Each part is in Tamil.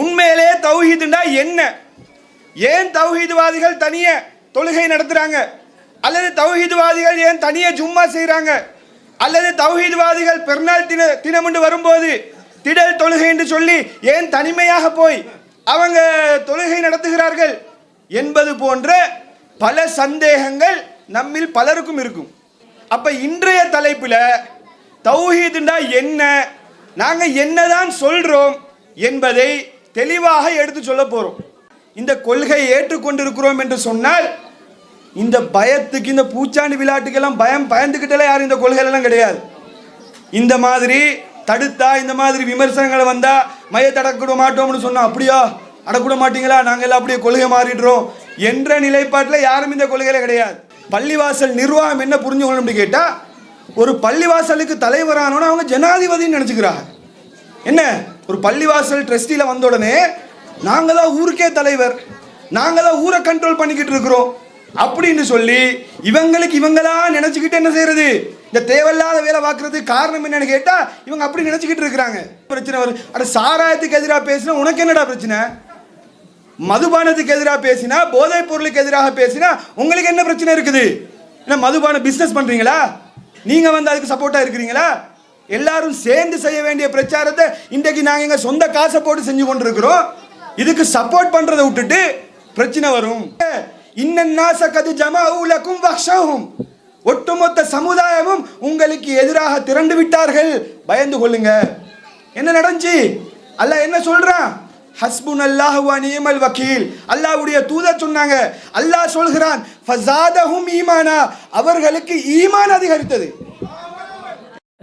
உண்மையிலே தௌஹீதுண்டா என்ன? ஏன் தௌஹீதுவாதிகள் தனிய தொழுகை நடத்துறாங்க? அல்லது தௌஹீதுவாதிகள் ஏன் தனிய ஜும்மா செய்கிறாங்க? அல்லது தௌஹீதுவாதிகள் பெருநாள் தினம் என்று வரும்போது திடல் தொழுகை என்று சொல்லி ஏன் தனிமையாக போய் அவங்க தொழுகை நடத்துகிறார்கள் என்பது போன்ற பல சந்தேகங்கள் நம்மில் பலருக்கும் இருக்கும். அப்ப இன்றைய தலைப்பில் தௌஹீதுண்டா என்ன, நாங்க என்னதான் சொல்றோம் என்பதை தெளிவாக எடுத்து சொல்ல போறோம். இந்த கொள்கையை ஏற்றுக்கொண்டிருக்கிறோம் என்று சொன்னால் இந்த பயத்துக்கு, இந்த பூச்சாண்டி விளையாட்டுக்கெல்லாம் பயந்துக்கிட்டே யாரும் இந்த கொள்கையெல்லாம் கிடையாது. இந்த மாதிரி தடுத்தா, இந்த மாதிரி விமர்சனங்களை வந்தா மையத்தை அடக்கிட மாட்டோம்னு சொன்னா, அப்படியா அடக்கூட மாட்டீங்களா, நாங்கள் எல்லாம் அப்படியே கொள்கை மாறிடுறோம் என்ற நிலைப்பாட்டில் யாரும் இந்த கொள்கையில கிடையாது. பள்ளிவாசல் நிர்வாகம் என்ன புரிஞ்சுக்கணும்னு கேட்டா, ஒரு பள்ளிவாசலுக்கு தலைவரானோன்னு அவங்க ஜனாதிபதினு நினைச்சுக்கிறாங்க. என்ன, ஒரு பள்ளிவாசல் ட்ரஸ்டியில் வந்த உடனே நாங்கள் தான் ஊருக்கே தலைவர், நாங்கள் தான் ஊரை கண்ட்ரோல் பண்ணிக்கிட்டு இருக்கிறோம் அப்படின்னு சொல்லி இவங்களுக்கு இவங்களா நினைச்சுக்கிட்டு என்ன செய்யறது, இந்த தேவையில்லாத வேலை பார்க்கறது. காரணம் என்னன்னு கேட்டா, இவங்க அப்படி நினைச்சுக்கிட்டு இருக்கிறாங்க. பிரச்சனை வரும். அட, சாராயத்துக்கு எதிராக பேசினா உனக்கு என்னடா பிரச்சனை? மதுபானத்துக்கு எதிராக பேசினா, போதைப் பொருளுக்கு எதிராக பேசினா உங்களுக்கு என்ன பிரச்சனை இருக்குது? என்ன மதுபான பிசினஸ் பண்றீங்களா? நீங்க வந்து அதுக்கு சப்போர்ட்டா இருக்கிறீங்களா? எல்லாரும் சேர்ந்து செய்ய வேண்டிய பிரச்சாரத்தை இன்றைக்கு நாங்க எங்க சொந்த காசை போட்டு செஞ்சு கொண்டிருக்கிறோம். இதுக்கு சப்போர்ட் பண்றதை விட்டுட்டு பிரச்சனை வரும். ஒட்டுமொத்த சமுதாயமும் உங்களுக்கு எதிராக திரண்டு விட்டார்கள், பயந்து கொள்ளுங்க. என்ன நடந்துச்சு? அல்லாஹ் என்ன சொல்றான்? ஹஸ்புனல்லாஹு வ நிஅமல் வக்கீல். அல்லாஹ்வுடைய தூதர் சொன்னாங்க, அல்லாஹ் சொல்கிறான், ஃபஸாதஹும் ஈமானா, அவர்களுக்கு ஈமான் அதிகரித்தது.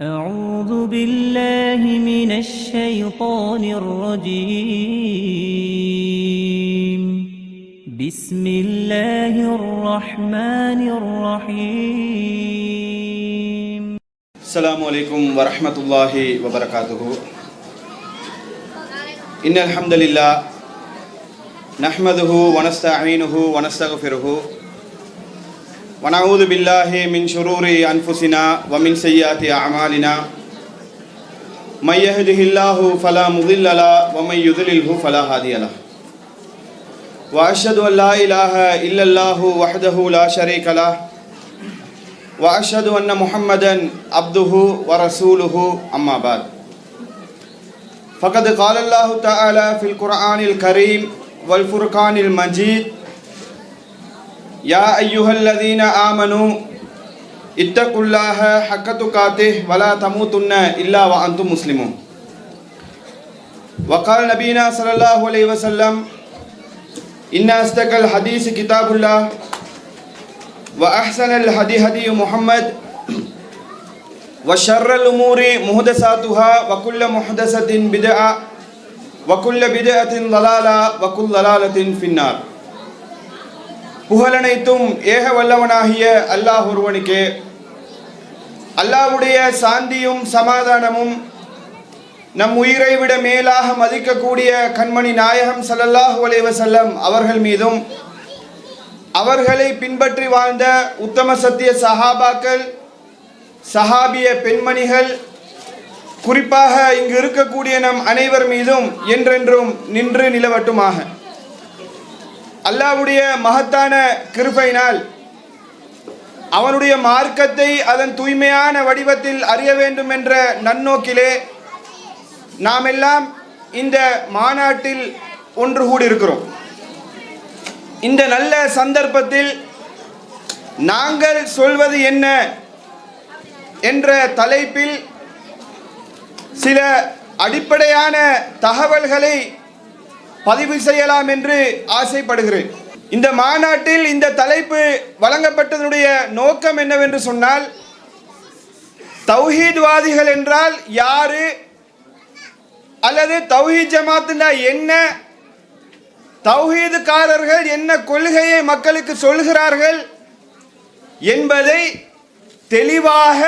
அஊது பில்லாஹி மினஷ் ஷைத்தானிர் ரஜீம். பிஸ்மில்லாஹிர் ரஹ்மானிர் ரஹீம். அஸ்ஸலாமு அலைக்கும் வரஹ்மத்துல்லாஹி வபரகாத்துஹு. இன்னல் ஹம்தலில்லாஹ் நஹ்மதுஹு வ நஸ்தஈனுஹு வ நஸ்தக்ஃபிருஹு வ நஊது பில்லாஹி மின் ஷுரூரி அன்ஃபுஸினா வ மின் ஸய்யிஆத்தி அஅமாலினா. மை யஹ்திஹில்லாஹு ஃபலா முதில்ல லஹு வ மை யுத்லில்ஹு ஃபலா ஹாதிய லஹு. வ அஷ்ஹது அன் லா இலாஹ இல்லல்லாஹு வஹ்தஹு லா ஷரீக லஹு வ அஷ்ஹது அன்ன முஹம்மதன் அப்துஹு வ ரசூலுஹு. அம்மா பஅத். فقد قال الله تعالى في القرآن الكريم والفرقان المجيد: يا أيها الذين آمنوا اتقوا الله حق تقاته ولا تموتن إلا وأنتم مسلمون. وقال نبينا صلى الله عليه وسلم: إن أصدق الحديث كتاب الله وأحسن الهدي هدي محمد وشر الأمور محدثاتها وكل محدثة بدعة وكل بدعة ضلالة وكل ضلالة في النار. புகழனைத்தும் ஏக வல்லவனாகிய அல்லாஹ் ஒருவனுக்கே. அல்லாஹ்வுடைய சாந்தியும் சமாதானமும் நம் உயிரை விட மேலாக மதிக்கக்கூடிய கண்மணி நாயகம் ஸல்லல்லாஹு அலைஹி வஸல்லம் அவர்கள் மீதும், அவர்களை பின்பற்றி வாழ்ந்த உத்தம சத்திய சஹாபாக்கள், சஹாபிய பெண்மணிகள், குறிப்பாக இங்கு இருக்கக்கூடிய நம் அனைவர் மீதும் என்றென்றும் நின்று நிலவட்டுமாக. அல்லாஹ்வுடைய மகத்தான கிருபையினால் அவனுடைய மார்க்கத்தை அதன் தூய்மையான வடிவத்தில் அறிய வேண்டும் என்ற நன்னோக்கிலே நாம் எல்லாம் இந்த மாநாட்டில் ஒன்று கூடியிருக்கிறோம். இந்த நல்ல சந்தர்ப்பத்தில் நாங்கள் சொல்வது என்ன என்ற தலைப்பில் சில அடிப்படையான தகவல்களை பதிவு செய்யலாம் என்று ஆசைப்படுகிறேன். இந்த மாநாட்டில் இந்த தலைப்பு வழங்கப்பட்டதனுடைய நோக்கம் என்னவென்று சொன்னால், தௌஹீத்வாதிகள் என்றால் யாரு, அல்லது தௌஹீத் ஜமாத்துனா என்ன, தௌஹீதுக்காரர்கள் என்ன கொள்கையை மக்களுக்கு சொல்கிறார்கள் என்பதை தெளிவாக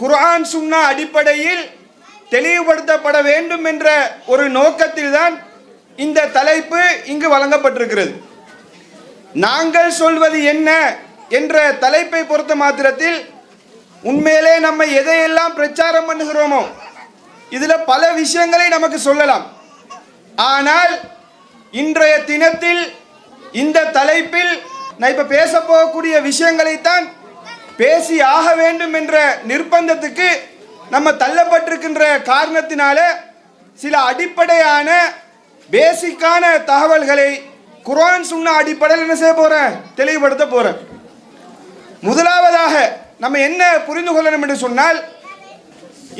குர்ஆன் சுன்னா அடிப்படையில் தெளிவுபடுத்தப்பட வேண்டும் என்ற ஒரு நோக்கத்தில் தான் இந்த தலைப்பு இங்கு வழங்கப்பட்டிருக்கிறது. நாங்கள் சொல்வது என்ன என்ற தலைப்பை பொறுத்த மாத்திரத்தில் உண்மையிலே நம்ம எதையெல்லாம் பிரச்சாரம் பண்ணுகிறோமோ இதில் பல விஷயங்களை நமக்கு சொல்லலாம். ஆனால் இன்றைய தினத்தில் இந்த தலைப்பில் நான் இப்ப பேச போகக்கூடிய விஷயங்களைத்தான் பேசி ஆக வேண்டும் என்ற நிர்பந்தத்துக்கு நம்ம தள்ளப்பட்டிருக்கின்ற காரணத்தினால சில அடிப்படையான பேசிக்கான தகவல்களை குர்ஆன் சுன்னா அடிப்படையில் என்ன செய்ய போறேன், தெளிவுபடுத்த போறேன். முதலாவதாக நம்ம என்ன புரிந்து கொள்ளணும் என்று சொன்னால்,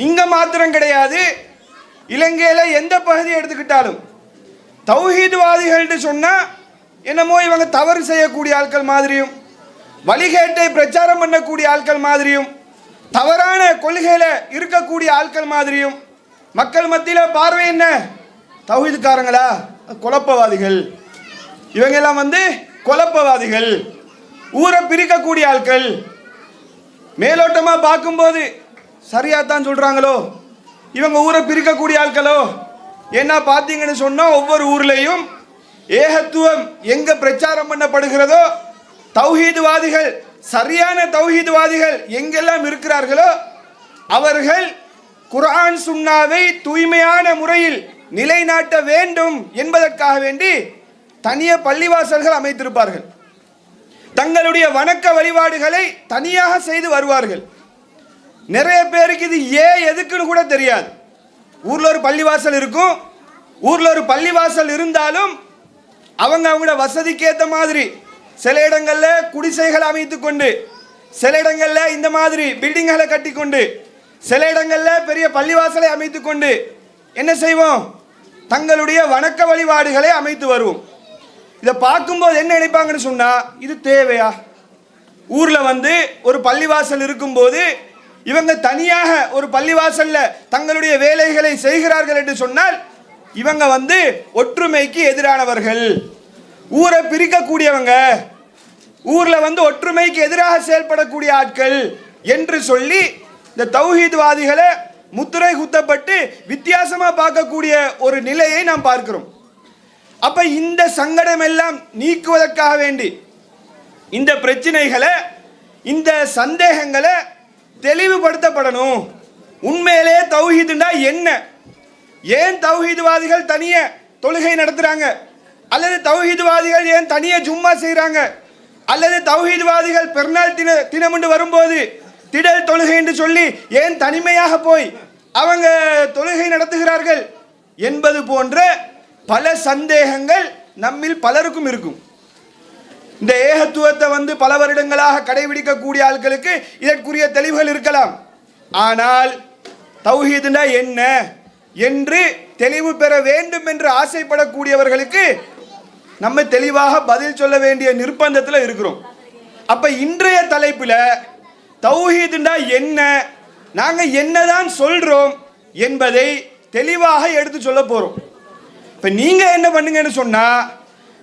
இங்க மாத்திரம் கிடையாது, இலங்கையில எந்த பகுதியை எடுத்துக்கிட்டாலும் தௌஹீத்வாதிகள் என்று சொன்னா என்னமோ இவங்க தவறு செய்யக்கூடிய ஆட்கள் மாதிரியும், வழிகேட்டை பிரச்சாரம் பண்ணக்கூடிய ஆட்கள் மாதிரியும், தவறான கொள்கையில இருக்கக்கூடிய ஆட்கள் மாதிரியும் மக்கள் மத்தியில் பார்வை என்ன, தௌஹீத்காரங்களா, குழப்பவாதிகள், இவங்க எல்லாம் குழப்பவாதிகள், ஊரை பிரிக்கக்கூடிய ஆட்கள், மேலோட்டமா பார்க்கும்போது சரியா தான் சொல்றாங்களோ, இவங்க ஊரை பிரிக்கக்கூடிய ஆட்களோ. என்ன பார்த்தீங்கன்னு சொன்னா, ஒவ்வொரு ஊர்லேயும் ஏகத்துவம் எங்க பிரச்சாரம் பண்ணப்படுகிறதோ, தௌஹீத்வாதிகள், சரியான தௌஹீத்வாதிகள் எங்கெல்லாம் இருக்கிறார்களோ அவர்கள் குர்ஆன் சுன்னாவை தூய்மையான முறையில் நிலைநாட்ட வேண்டும் என்பதற்காக வேண்டி தனிய பள்ளிவாசல்கள் அமைத்திருப்பார்கள். தங்களுடைய வணக்க வழிபாடுகளை தனியாக செய்து வருவார்கள். நிறைய பேருக்கு இது எதுக்குன்னு கூட தெரியாது. ஊர்ல ஒரு பள்ளிவாசல் இருக்கும், ஊர்ல ஒரு பள்ளிவாசல் இருந்தாலும் அவங்களோட வசதிக்கு ஏற்ற மாதிரி சில இடங்கள்ல குடிசைகளை அமைத்துக் கொண்டு, சில இடங்கள்ல இந்த மாதிரி பில்டிங்களை கட்டி கொண்டு, சில இடங்கள்ல பெரிய பள்ளிவாசலை அமைத்துக் கொண்டு என்ன செய்வோம், தங்களுடைய வணக்க வழிபாடுகளை அமைத்து வருவோம். இதை பார்க்கும்போது என்ன நினைப்பாங்கன்னு சொன்னா, இது தேவையா? ஊர்ல ஒரு பள்ளிவாசல் இருக்கும்போது இவங்க தனியாக ஒரு பள்ளிவாசல்ல தங்களுடைய வேலைகளை செய்கிறார்கள் என்று சொன்னால் இவங்க ஒற்றுமைக்கு எதிரானவர்கள், ஊரை பிரிக்கக்கூடியவங்க, ஊர்ல ஒற்றுமைக்கு எதிராக செயல்படக்கூடிய ஆட்கள் என்று சொல்லி இந்த தௌஹீத்வாதிகளை முத்திரை குத்தப்பட்டு வித்தியாசமா பார்க்கக்கூடிய ஒரு நிலையை நாம் பார்க்கிறோம். அப்ப இந்த சங்கடம் எல்லாம் நீக்குவதற்காக வேண்டி இந்த பிரச்சனைகளை, இந்த சந்தேகங்களை தெளிவுபடுத்தப்படணும். உண்மையிலே தௌஹீதுண்டா என்ன, ஏன் தௌஹீத்வாதிகள் தனிய தொழுகை நடத்துறாங்க, அல்லது தௌஹீத்வாதிகள் ஏன் தனிய ஜும்மா செய்றாங்க, அல்லது தௌஹீத்வாதிகள் பெருநாள் தினம் வரும்போது திடல் தொழுகை என்று சொல்லி ஏன் தனிமையாக போய் அவங்க தொழுகை நடத்துகிறார்கள் என்பது போன்ற பல சந்தேகங்கள் நம்மில் பலருக்கும் இருக்கும். இந்த ஏகத்துவத்தை பல வருடங்களாக கடைபிடிக்கக்கூடிய ஆட்களுக்கு இதற்குரிய தெளிவுகள் இருக்கலாம். ஆனால் தௌஹீதுனா என்ன என்று தெளிவு பெற வேண்டும் என்று ஆசைப்படக்கூடியவர்களுக்கு நம்ம தெளிவாக பதில் சொல்ல வேண்டிய நிர்பந்தத்தில் இருக்கிறோம். அப்ப இன்றைய தலைப்பில் தௌஹீதுனா என்ன, நாங்க என்னதான் சொல்றோம் என்பதை தெளிவாக எடுத்து சொல்ல போறோம். இப்ப நீங்க என்ன பண்ணுங்கன்னு சொன்னா,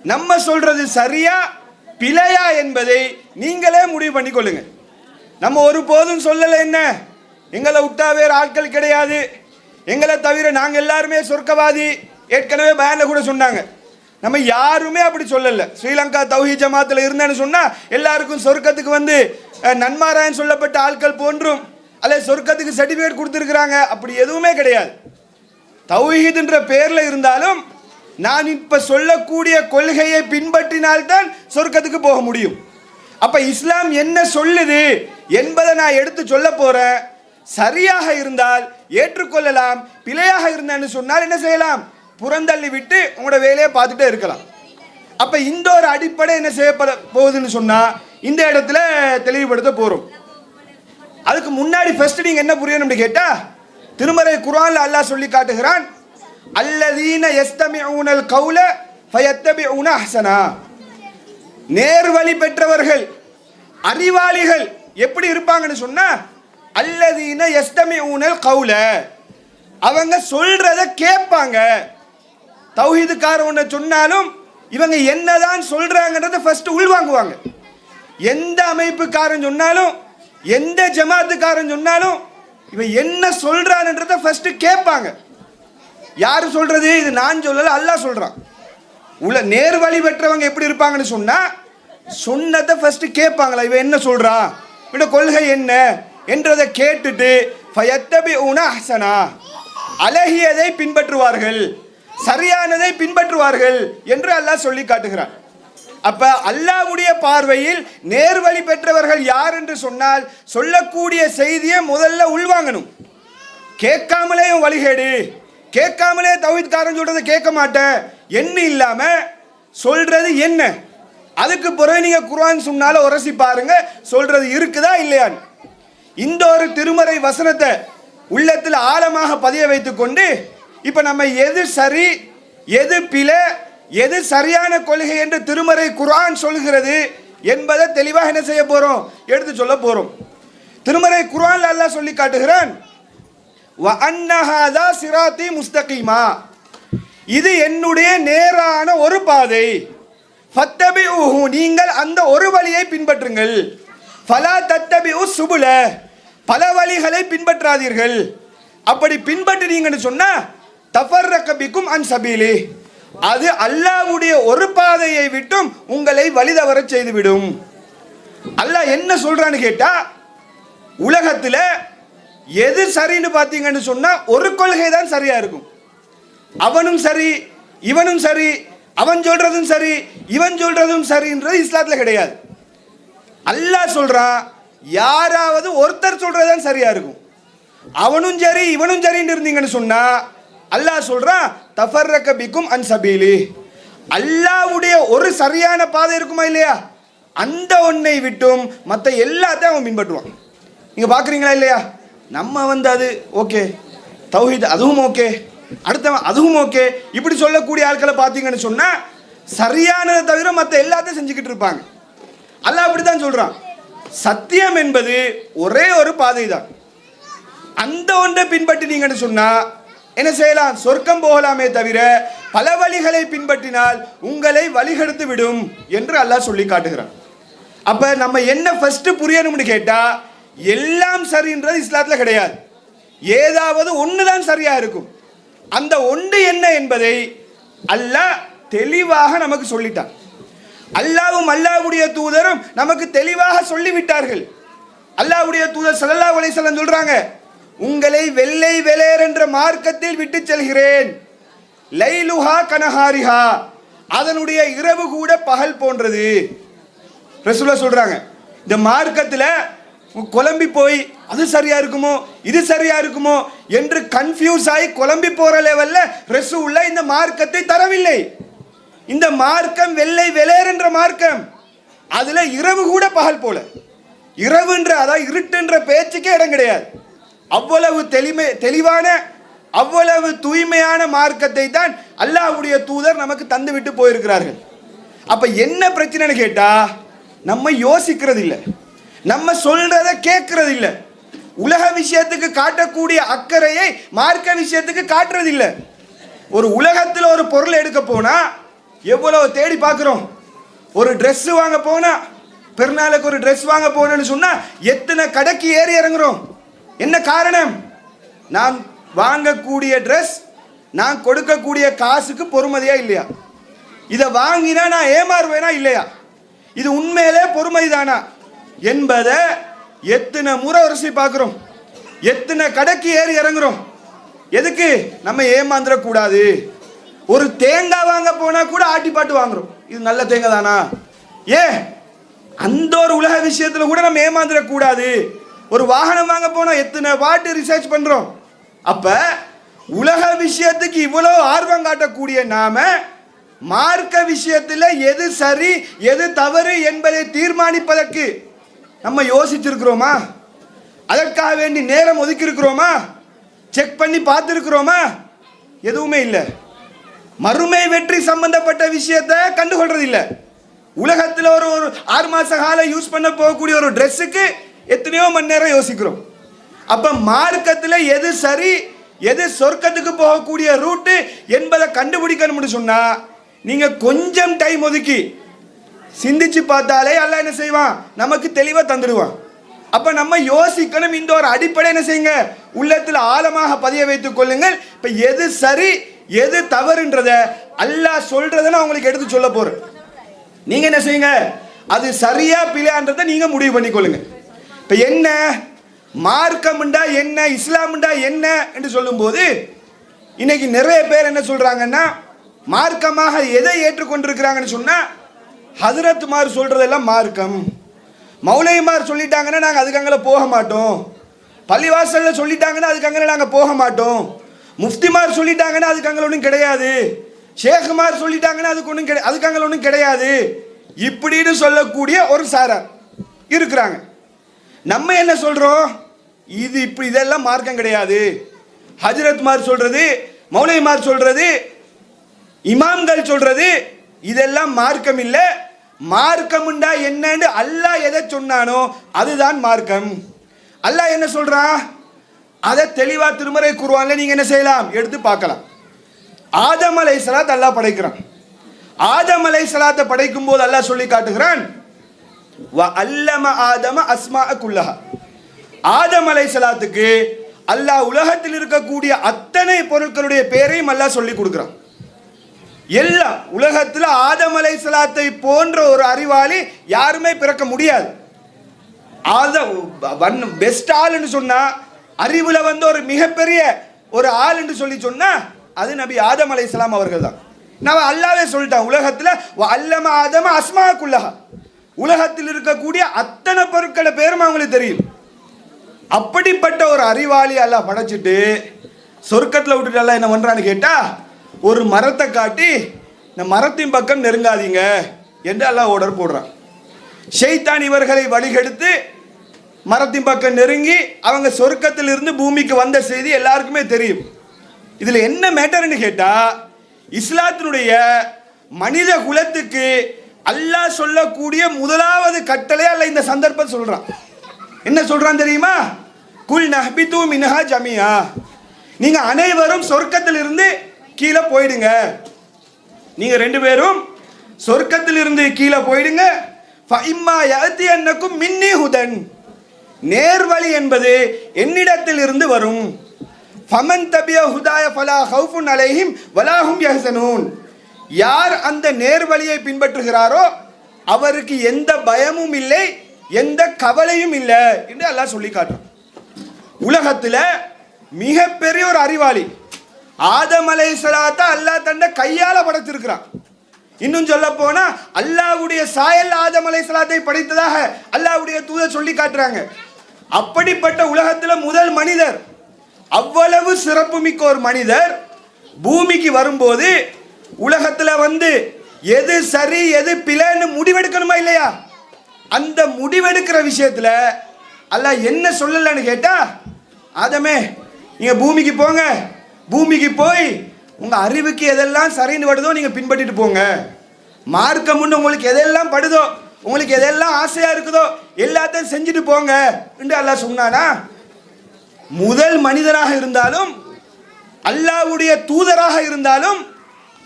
நம்ம சொல்றது சரியா பிழையா என்பதை நீங்களே முடிவு பண்ணி கொள்ளுங்க. நம்ம ஒரு போதும் சொல்லல என்ன, எங்களை விட்டா வேற ஆட்கள் கிடையாது, எங்களை தவிர நாங்க எல்லாருமே சொர்க்கவாதி, ஏற்கனவே பயான்ல கூட சொன்னாங்க. நம்ம யாருமே அப்படி சொல்லல. ஸ்ரீலங்கா தௌஹீத் ஜமாத்தில் இருந்தேன்னு சொன்னா எல்லாருக்கும் சொர்க்கத்துக்கு நன்மாராயன் சொல்லப்பட்ட ஆட்கள் போன்றும் அல்லது சொர்க்கத்துக்கு சர்டிபிகேட் கொடுத்துருக்குறாங்க, அப்படி எதுவுமே கிடையாது. தௌஹீதுன்ற பேர்ல இருந்தாலும் நான் இப்ப சொல்லக்கூடிய கொள்கையை பின்பற்றினால்தான் சொர்க்கத்துக்கு போக முடியும். அப்ப இஸ்லாம் என்ன சொல்லுது என்பதை நான் எடுத்து சொல்ல போறேன். சரியாக இருந்தால் ஏற்றுக்கொள்ளலாம், பிழையாக இருந்தான்னு சொன்னால் என்ன செய்யலாம், புறந்தள்ளி விட்டு உங்களோட வேலையை பார்த்துட்டே இருக்கலாம். அப்ப இந்த ஒரு அடிப்படை என்ன செய்யப்பட போகுதுன்னு சொன்னா இந்த இடத்துல தெளிவுபடுத்த போறோம். அதுக்கு முன்னாடி ஃபர்ஸ்ட் நீங்க என்ன புரியணும் கேட்டா, திருமறை குர்ஆன்ல அல்லாஹ் சொல்லி காட்டுகிறான், அல்லதீன யஸ்தமிஊனல் கௌல ஃபயத்தபிஊன அஹ்ஸனா. நேர்வழி பெற்றவர்கள், அறிவாளிகள் எப்படி இருப்பாங்கன்னு சொன்னா, அல்லதீன யஸ்தமிஊனல் கௌல, அவங்க சொல்றத கேட்பாங்க. தௌஹீதுக்காரன் ஒன்று சொன்னாலும் இவங்க என்னதான் சொல்றாங்கன்றத ஃபர்ஸ்ட் உள்வாங்குவாங்க. எந்த அமைப்புக்காரன் சொன்னாலும், எந்த ஜமாத்துக்காரன் சொன்னாலும் இவன் என்ன சொல்றான்றத ஃபர்ஸ்ட் கேட்பாங்க. யாரு சொல்றது, இது நான் சொல்லல, அல்லாஹ் சொல்றான். உள்ள நேர்வழி பெற்றவங்க எப்படி இருப்பாங்கன்னு சொன்னா, சொன்னதை ஃபர்ஸ்ட் கேட்பாங்களா, இவன் என்ன சொல்றான், இவன் கொள்கை என்ன என்றதை கேட்டுட்டு ஃபயத்தபிஊன அஹ்ஸனா, அழகியதை பின்பற்றுவார்கள், சரியானதை பின்பற்றுவார்கள் என்று அல்லாஹ் சொல்லி காட்டுகிறான். அப்ப அல்லாஹ்வுடைய பார்வையில் நேர்வழி பெற்றவர்கள் யார் என்று சொன்னால் சொல்லக்கூடிய செய்தியை முதல்ல உள்வாங்கணும். கேட்காமலே வழிகேடு, கேட்காமலே தௌஹீத்காரன் சொல்றதை கேட்க மாட்டேன் என்ன இல்லாம சொல்றது என்ன, அதுக்கு பிறகு நீங்க குர்ஆன் சுன்னால உரசி பாருங்க சொல்றது இருக்குதா இல்லையான்னு. இந்த ஒரு திருமறை வசனத்தை உள்ளத்தில் ஆழமாக பதிய வைத்துக் கொண்டு இப்ப நம்ம எது சரி எது பிழை எது சரியான கொள்கை என்று திருமறை குர்ஆன் சொல்கிறது என்பதை தெளிவாக என்ன செய்ய போறோம், எடுத்து சொல்ல போறோம். திருமறை குர்ஆன்ல அல்லாஹ் சொல்லி காட்டுகிறான், வ அன்ன ஹாதா சிராத்தி முஸ்தகீமா, இது என்னுடைய நேரான ஒரு பாதை, ஃபத்தபிஊஹு, நீங்கள் அந்த ஒரு வழியை பின்பற்றுங்கள், ஃபலா தத்தபிஉ சுபுல, பல வழிகளை பின்பற்றாதீர்கள். அப்படி பின்பற்றினீங்கன்னு சொன்னா தஃபர்ரக பிக்கும் அன் சபீலி, அது அல்லாஹ்வுடைய ஒரு பாதையை விட்டும் உங்களை வழிதவற செய்துவிடும். அல்லாஹ் என்ன சொல்றான்னு கேட்டா, உலகத்துல எது சரின்னு பார்த்தீங்கன்னு சொன்னா ஒரு கொள்கை தான் சரியா இருக்கும். அவனும் சரி இவனும் சரி, அவன் சொல்றதும் சரி இவன் சொல்றதும் சரின்றது இஸ்லாத்துல கிடையாது. அல்லாஹ் சொல்றான், யாராவது ஒருத்தர் சொல்றதுதான் சரியா இருக்கும். அவனும் சரி இவனும் சரின்னு இருந்தீங்கன்னு சொன்னா அல்லாஹ் சொல்றான் தஃபர்ரக பிக்கும் அன் சபீலி, அல்லாஹ்வுடைய ஒரு சரியான பாதை இருக்குமா இல்லையா, அந்த ஒன்னை விட்டும் மற்ற எல்லாத்தையும் அவன் பின்பற்றுவான். நீங்க பாக்குறீங்களா இல்லையா, நம்ம அது ஓகே தௌஹீத் அதுவும் ஓகே, அடுத்தவன் அதுவும் ஓகே, இப்படி சொல்லக்கூடிய ஆட்களை பார்த்தீங்கன்னு சொன்னா சரியானதை தவிர மற்ற எல்லாத்தையும் செஞ்சுக்கிட்டு இருப்பாங்க. அல்லாஹ் அப்படித்தான் சொல்றான், சத்தியம் என்பது ஒரே ஒரு பாதை தான், அந்த ஒன்றை பின்பற்றினீங்கன்னு சொன்னா என்ன செய்யலாம், சொர்க்கம் போகலாமே தவிர பல வழிகளை பின்பற்றினால் உங்களை வழிகெடுத்து விடும் என்று அல்லாஹ் சொல்லி காட்டுகிறான். அப்ப நம்ம என்ன ஃபர்ஸ்ட் புரியணும்னு கேட்டா, எல்லாம் சரின்றது இஸ்லாத்துல கிடையாது, ஏதாவது ஒண்ணுதான் சரியா இருக்கும். அந்த ஒன்று என்ன என்பதை அல்லாஹ் தெளிவாக நமக்கு சொல்லிட்டான். அல்லாஹ்வும் அல்லாஹ்வுடைய தூதரும் நமக்கு தெளிவாக சொல்லிவிட்டார்கள். அல்லாஹ்வுடைய தூதர் ஸல்லல்லாஹு அலைஹி வஸல்லம் சொல்றாங்க, உங்களை வெள்ளை வெளேர் என்ற மார்க்கத்தில் விட்டு செல்கிறேன், லைலுஹா கனஹாரிஹா, அதனுடைய இரவு கூட பகல் போன்றது. ரசூலுல்லாஹ் சொல்றாங்க, இந்த மார்க்கத்துல குழம்பி போய் அது சரியா இருக்குமோ இது சரியா இருக்குமோ என்று கன்ஃபியூஸ் ஆகி குழம்பி போற லெவல்ல ரசூலுல்லாஹ் இந்த மார்க்கத்தை தரவில்லை. இந்த மார்க்கம் வெள்ளை வெளேர் என்ற மார்க்கம், அதுல இரவு கூட பகல் போல, இரவுன்ற அதாவது இருட்டுன்ற பேச்சுக்கே இடம் கிடையாது. அவ்வளவு தெளிவான அவ்வளவு தூய்மையான மார்க்கத்தை தான் அல்லாஹ்வுடைய தூதர் நமக்கு தந்து விட்டு போயிருக்கிறார்கள். அப்ப என்ன பிரச்சனைன்னு கேட்டா, நம்ம யோசிக்கிறது இல்லை, நம்ம சொல்றத கேட்கறது இல்லை, உலக விஷயத்துக்கு காட்டக்கூடிய அக்கறையை மார்க்க விஷயத்துக்கு காட்டுறது இல்லை. ஒரு உலகத்தில் ஒரு பொருள் எடுக்க போனா எவ்வளவு தேடி பார்க்கிறோம். ஒரு Dress வாங்க போனா, பெருநாளுக்கு ஒரு Dress வாங்க போனேன்னு சொன்னா எத்தனை கடைக்கு ஏறி இறங்குறோம். என்ன காரணம், நான் வாங்கக்கூடிய Dress நான் கொடுக்கக்கூடிய காசுக்கு பொறுமதியா இல்லையா, இதை வாங்கினா நான் ஏமாறுவேனா இல்லையா, இது உண்மையிலே பொறுமதிதானா என்பதை எத்தனை முறை உரசி பார்க்கிறோம், எத்தனை கடைக்கு ஏறி இறங்குறோம். எதுக்கு, நம்ம ஏமாந்துடக்கூடாது. ஒரு தேங்காய் வாங்க போனா கூட ஆட்டி பாட்டு வாங்குறோம், இது நல்ல தேங்காய் தானா, ஏன் அந்த ஒரு உலக விஷயத்துல கூட நம்ம ஏமாந்துடக்கூடாது. ஒரு வாகனம் வாங்க போனா எத்தனை பாட்டு ரிசர்ச் பண்றோம். அப்ப உலக விஷயத்துக்கு இவ்வளவு ஆர்வம் காட்டக்கூடிய நாம மார்க்க விஷயத்துல எது சரி எது தவறு என்பதை தீர்மானிப்பதற்கு நம்ம யோசிச்சிருக்கிறோமா, அதற்காக வேண்டி நேரம் ஒதுக்கி இருக்கிறோமா, செக் பண்ணி பார்த்துருக்கிறோமா, எதுவுமே இல்லை. மறுமை வெற்றி சம்பந்தப்பட்ட விஷயத்தை கண்டுகொள்றது இல்லை. உலகத்தில் ஒரு 6 மாச காலம் யூஸ் பண்ண போகக்கூடிய ஒரு ட்ரெஸ்ஸுக்கு எத்தனையோ மணி நேரம் யோசிக்கிறோம். அப்ப மார்க்கத்தில் எது சரி எது சொர்க்கத்துக்கு போகக்கூடிய ரூட்டு என்பதை கண்டுபிடிக்கணும்னு சொன்னா நீங்க கொஞ்சம் டைம் ஒதுக்கி சிந்திச்சு பார்த்தாலே அல்லாஹ் என்ன செய்வான், நமக்கு தெளிவா தந்துடுவான். அப்ப நம்ம யோசிக்கணும். இந்த ஒரு அடிப்படை என்ன செய்யுங்க, உள்ளத்தில் ஆழமாக பதிய வைத்துக் கொள்ளுங்கள். இப்ப எது சரி எது தவறுன்றத அல்லாஹ் சொல்றதை நான் உங்களுக்கு எடுத்து சொல்ல போறேன். நீங்க என்ன செய்யுங்க, அது சரியா பிழையான்றதை நீங்க முடிவு பண்ணிக்கொள்ளுங்க. இப்ப என்ன மார்க்கம்ண்டா என்ன, இஸ்லாம்ண்டா என்ன என்று சொல்லும் போது இன்னைக்கு நிறைய பேர் என்ன சொல்றாங்கன்னா, மார்க்கமாக எதை ஏற்றுக்கொண்டிருக்கிறாங்கன்னு சொன்னா, ஹஜ்ரத்மார் சொல்றதெல்லாம் மார்க்கம், மௌலைமார் சொல்லிட்டாங்கன்னா நாங்கள் அதுக்கு அங்கே போக மாட்டோம், பள்ளிவாசல்ல சொல்லிட்டாங்கன்னா அதுக்கு அங்கே நாங்கள் போக மாட்டோம், முஃப்திமார் சொல்லிட்டாங்கன்னா அதுக்கு அங்கே ஒன்றும் கிடையாது, ஷேகுமார் சொல்லிட்டாங்கன்னா அதுக்கு அங்கே ஒன்றும் கிடையாது, இப்படின்னு சொல்லக்கூடிய ஒரு சாரார் இருக்கிறாங்க. நம்ம என்ன சொல்றோம், இது இப்படி இதெல்லாம் மார்க்கம் கிடையாது, ஹஜ்ரத்மார் சொல்றது, மௌலைமார் சொல்றது, இமாம்கள் சொல்றது இதெல்லாம் மார்க்கம் இல்லை. மார்க்கம்ண்டா என்னன்னு அல்லாஹ் எதை சொன்னானோ அதுதான் மார்க்கம். அல்லாஹ் என்ன சொல்றான் அதை தெளிவா திருமறை குர்ஆன்ல நீங்க என்ன செய்யலாம், எடுத்து பார்க்கலாம். ஆதம் அலைஹிஸ்ஸலாத் அல்லாஹ் படைக்கிறான். ஆதம் அலைஹிஸ்ஸலாத்தை படைக்கும் போது அல்லாஹ் சொல்லி காட்டுகிறான், வ அல்லம ஆதம அஸ்மாஅ குல்லஹா. ஆதம் அலைஹிஸ்ஸலாத்துக்கு அல்லாஹ் உலகத்தில் இருக்கக்கூடிய அத்தனை பொருட்களுடைய பெயரையும் அல்லாஹ் சொல்லி கொடுக்கிறான். எல்லாம் உலகத்தில் ஆதம் அலைஹிஸ்ஸலாத்தை போன்ற ஒரு அறிவாளி யாருமே பிறக்க முடியாது. பெஸ்ட் ஆள் என்று சொன்னா, அறிவுல ஒரு மிகப்பெரிய ஒரு ஆள் என்று சொல்லி சொன்னா அது நபி ஆதம் அலைஹிஸ்ஸலாம் அவர்கள் தான். நான் அல்லாவே சொல்லிட்டான், உலகத்தில் அல்லம ஆதம அஸ்மா குல்லஹா, உலகத்தில் இருக்கக்கூடிய அத்தனை பொருட்களை பேரும் அவங்களுக்கு தெரியும். அப்படிப்பட்ட ஒரு அறிவாளி அல்லாஹ் படைச்சிட்டு சொர்க்கத்தில் விட்டுட்டு எல்லாம் என்ன பண்றான்னு கேட்டா, ஒரு மரத்தை காட்டி இந்த மரத்தின் பக்கம் நெருங்காதீங்க என்று அல்லாஹ் ஆர்டர் போடுறான். ஷைத்தான் இவர்களை வழிகெடுத்து மரத்தின் பக்கம் நெருங்கி அவங்க சொர்க்கத்தில் இருந்து பூமிக்கு வந்த செய்தி எல்லாருக்குமே தெரியும். இதுல என்ன மேட்டர்னு கேட்டா, இஸ்லாத்தினுடைய மனித குலத்துக்கு அல்லாஹ் சொல்லக்கூடிய முதலாவது கட்டளை அல்ல இந்த சந்தர்ப்பம் சொல்றான். என்ன சொல்றான் தெரியுமா, குல் நஹ்பிது மின்ஹா ஜமியா, நீங்க அனைவரும் சொர்க்கத்தில் இருந்து கீழே போயிடுங்க, நீங்க ரெண்டு பேரும் சொர்க்கத்தில் இருந்து கீழே போயிடுங்க. ஃபஇம்மா யஅதியன்னக்கும் மின்னி ஹுதன், நேர்வழி என்பது என்னிடத்தில் இருந்து வரும். ஃபமன் தபிய ஹுதாய ஃபலா ஹவுஃபுன் அலைஹிம் வலா ஹும் யஹ்சனூன், யார் அந்த நேர்வழியை பின்பற்றுகிறாரோ அவருக்கு எந்த பயமும் இல்லை, எந்த கவலையும் இல்லை என்று அல்லாஹ் சொல்லி காட்டுறான். உலகத்தில் மிகப்பெரிய ஒரு அறிவாளி ஆதம் அலைஹிஸ்ஸலாத்தை அல்லாஹ் தன்னை கையால படைத்திருக்கிறான். இன்னும் சொல்ல போனா அல்லாஹ்வுடைய சாயல் ஆதம் அலைஹிஸ்ஸலாத்தை படைத்ததாக அல்லாஹ்வுடைய தூதர் சொல்லி காட்டுறாங்க. அப்படிப்பட்ட உலகத்தில் முதல் மனிதர், அவ்வளவு சிறப்பு மிக்க ஒரு மனிதர் பூமிக்கு வரும்போது உலகத்தில் எது சரி எது பிழைன்னு முடிவெடுக்கணுமா இல்லையா, அந்த முடிவெடுக்கிற விஷயத்தில் அல்லாஹ் என்ன சொல்லலன்னு கேட்டா, ஆதமே நீங்க பூமிக்கு போங்க, பூமிக்கு போய் உங்க அறிவுக்கு எதெல்லாம் சரின்னு படுதோ நீங்க பின்பற்றிட்டு போங்க, மார்க்கம் உங்களுக்கு எதெல்லாம் படுதோ, உங்களுக்கு எதெல்லாம் ஆசையா இருக்குதோ எல்லாத்தையும் செஞ்சுட்டு போங்க என்று அல்லாஹ் சொன்னானா? முதல் மனிதராக இருந்தாலும் அல்லாஹ்வுடைய தூதராக இருந்தாலும்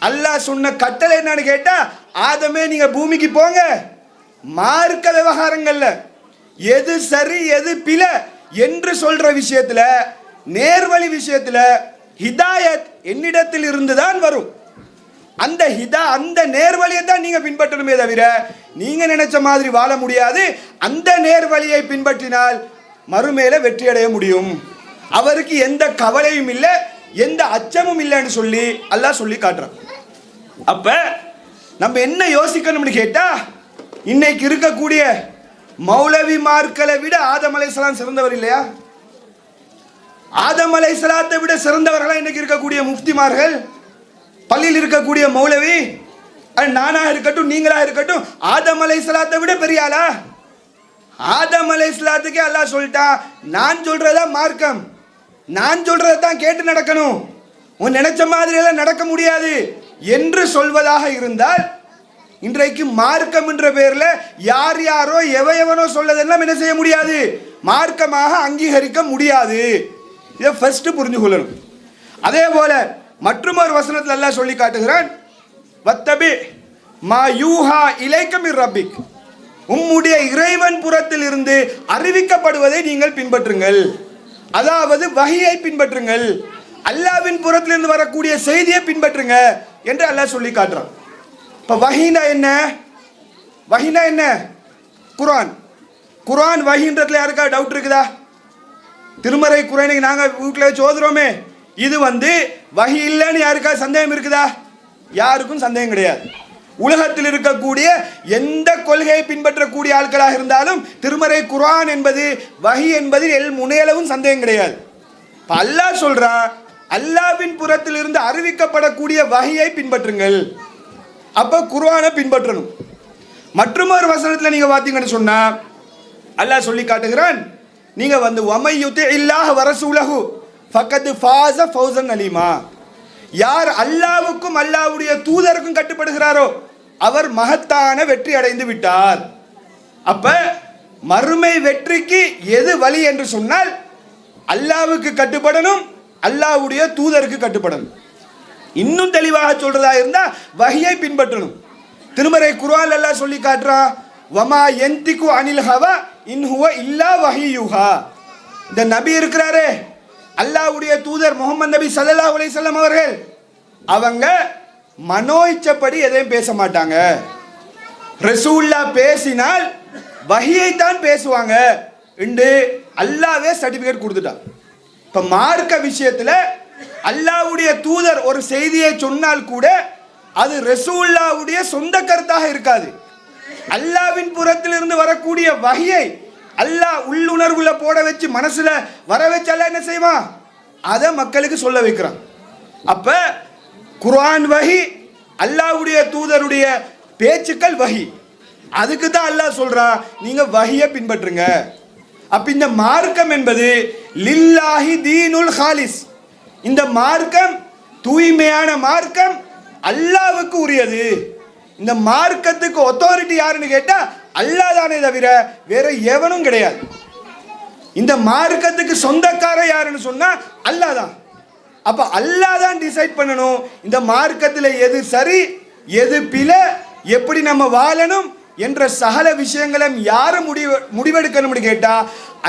அல்லாஹ் சொன்ன கட்டளை என்னன்னு கேட்டா, ஆதமே நீங்க பூமிக்கு போங்க, மார்க்க விவகாரங்கள்ல எது சரி எது பிழை என்று சொல்ற விஷயத்துல, நேர்வழி விஷயத்துல ஹிதாயத் என்னிடத்தில் இருந்துதான் வரும். அந்த நேர்வழியை தான் நீங்க பின்பற்றணுமே தவிர நீங்க நினைச்ச மாதிரி வாழ முடியாது. அந்த நேர்வழியை பின்பற்றினால் மறுமையில வெற்றி அடைய முடியும். அவருக்கு எந்த கவலையும் இல்லை, எந்த அச்சமும் இல்லைன்னு சொல்லி அல்லாஹ் சொல்லி காட்டுறான். அப்ப நம்ம என்ன யோசிக்கணும்னு கேட்டா, இன்னைக்கு இருக்கக்கூடிய மௌலவிமார்களை விட ஆதம் அலைஹிஸ்ஸலாம் சிறந்தவர் இல்லையா? ஆதம் அலைஹிஸ்ஸலாத்தை விட சிறந்தவர்களா இன்னைக்கு இருக்கக்கூடிய முஃப்திமார்கள், பள்ளியில் இருக்கக்கூடிய மௌலவி, நானாக இருக்கட்டும் நீங்களா இருக்கட்டும், ஆதம் அலைஹிஸ்ஸலாத்தை விட பெரிய ஆளா? ஆதம் அலைஹிஸ்ஸலாத்துக்கே அல்லாஹ் சொல்லிட்டான், நான் சொல்றதா மார்க்கம், நான் சொல்றதை தான் கேட்டு நடக்கணும், உன் நினைச்ச மாதிரி எல்லாம் நடக்க முடியாது என்று சொல்வதாக இருந்தால், இன்றைக்கு மார்க்கம் என்ற பேர்ல யார் யாரோ எவனோ சொல்லதெல்லாம் என்ன செய்ய முடியாது, மார்க்கமாக அங்கீகரிக்க முடியாது. இதை ஃபர்ஸ்ட் புரிஞ்சு கொள்ளணும். அதே போல மற்றும் ஒரு வசனத்தில் அல்லாஹ் சொல்லி காட்டுகிறான், வத்தபி மா யூஹா இலைக்க மிர் ரப்பிக், உம்முடைய இறைவன் புறத்தில் இருந்து அறிவிக்கப்படுவதை நீங்கள் பின்பற்றுங்கள், அதாவது வஹியை பின்பற்றுங்கள், அல்லாஹ்வின் புறத்திலிருந்து வரக்கூடிய செய்தியை பின்பற்றுங்க என்று அல்லாஹ் சொல்லி காட்டுறான். இப்ப வஹீனா என்ன? வஹீனா என்ன? குர்ஆன். குர்ஆன் வஹீன்றதுல யாருக்கா டவுட் இருக்குதா? திருமறை குர்ஆனை நாங்க வீட்டில் வச்சு ஓதுறோமே, இது வஹி இல்லைன்னு யாருக்கா சந்தேகம் இருக்குதா? யாருக்கும் சந்தேகம் கிடையாது. உலகத்தில் இருக்கக்கூடிய எந்த கொள்கையை பின்பற்றக்கூடிய ஆட்களாக இருந்தாலும் திருமறை குர்ஆன் என்பது வஹி என்பதில் முனையளவும் சந்தேகம் கிடையாது. இப்போ அல்லாஹ் சொல்றான், அல்லாஹ்வின் புறத்தில் இருந்து அறிவிக்கப்படக்கூடிய வஹியை பின்பற்றுங்கள். அப்போ குர்ஆனை பின்பற்றணும். மற்றொரு வசனத்தில் நீங்க பார்த்தீங்கன்னு சொன்னா அல்லாஹ் சொல்லி காட்டுகிறான், நீங்க வமை யுத்தி இல்லாஹ் வரசூலஹு ஃபக்கத் ஃபாஸ ஃபௌஸன் அலீமா. யார் அல்லாஹ்வுக்கும் அல்லாஹ்வுடைய தூதருக்கும் கட்டுப்படுகிறாரோ அவர் மகத்தான வெற்றி அடைந்து விட்டார். அப்ப மறுமை வெற்றிக்கு எது வழி என்று சொன்னால் அல்லாஹ்வுக்கு கட்டுப்படணும், அல்லாஹ்வுடைய தூதருக்கு கட்டுப்படணும். இன்னும் தெளிவாக சொல்றதா இருந்தா வஹியை பின்பற்றணும். திருமறை குர்ஆன் அல்லாஹ் சொல்லி காட்டுறான், வமா யந்திகு அனில் ஹவா இன் ஹுவ இல்லா வஹியுஹா. இந்த நபி இருக்கிறாரே, அல்லாஹ்வுடைய தூதர் முஹம்மது நபி ஸல்லல்லாஹு அலைஹி வஸல்லம் அவர்கள், அவங்க மனோ இச்சப்படி எதையும் பேச மாட்டாங்க. ரசூலுல்லாஹ் பேசினால் வஹியை தான் பேசுவாங்க என்று அல்லாஹ்வே சர்டிபிகேட் கொடுத்துட்டான். இப்ப மார்க்க விஷயத்துல அல்லாஹ்வுடைய தூதர் ஒரு செய்தியை சொன்னால் கூட அது ரசூலுல்லாஹ்வுடைய சொந்த கருத்தாக இருக்காது. அல்லாஹ்வின் புறத்தில் இருந்து வரக்கூடிய வஹியை அல்லாஹ் உள்ளுணர்வுல போட வச்சு மனசுல வர வச்சு அல்லாஹ் என்ன செய்வான், அதை மக்களுக்கு சொல்ல வைக்கிறான். அப்ப குர்ஆன் வஹி, அல்லாஹ்வுடைய தூதருடைய பேச்சுக்கள் வஹி. அதுக்கு தான் அல்லாஹ் சொல்றான், நீங்க வஹியை பின்பற்றுங்க. அப்ப இந்த மார்க்கம் என்பது லில்லாஹி தீனுல் ஹாலிஸ். இந்த மார்க்கம் தூய்மையான மார்க்கம், அல்லாஹ்வுக்கு உரியது. இந்த மார்க்கத்துக்கு அத்தாரிட்டி யாருன்னு கேட்டா அல்லாஹ் தானே தவிர வேற எவனும் கிடையாது. இந்த மார்க்கத்துக்கு சொந்தக்கார யாருன்னு சொன்னா அல்லாஹ் தான். அப்ப அல்லாஹ் தான் டிசைட் பண்ணணும் இந்த மார்க்கத்தில் எது சரி எது பிழை, எப்படி நம்ம வாழணும் என்ற சகல விஷயங்களும் யாரு முடிவெடுக்கணும்னு கேட்டா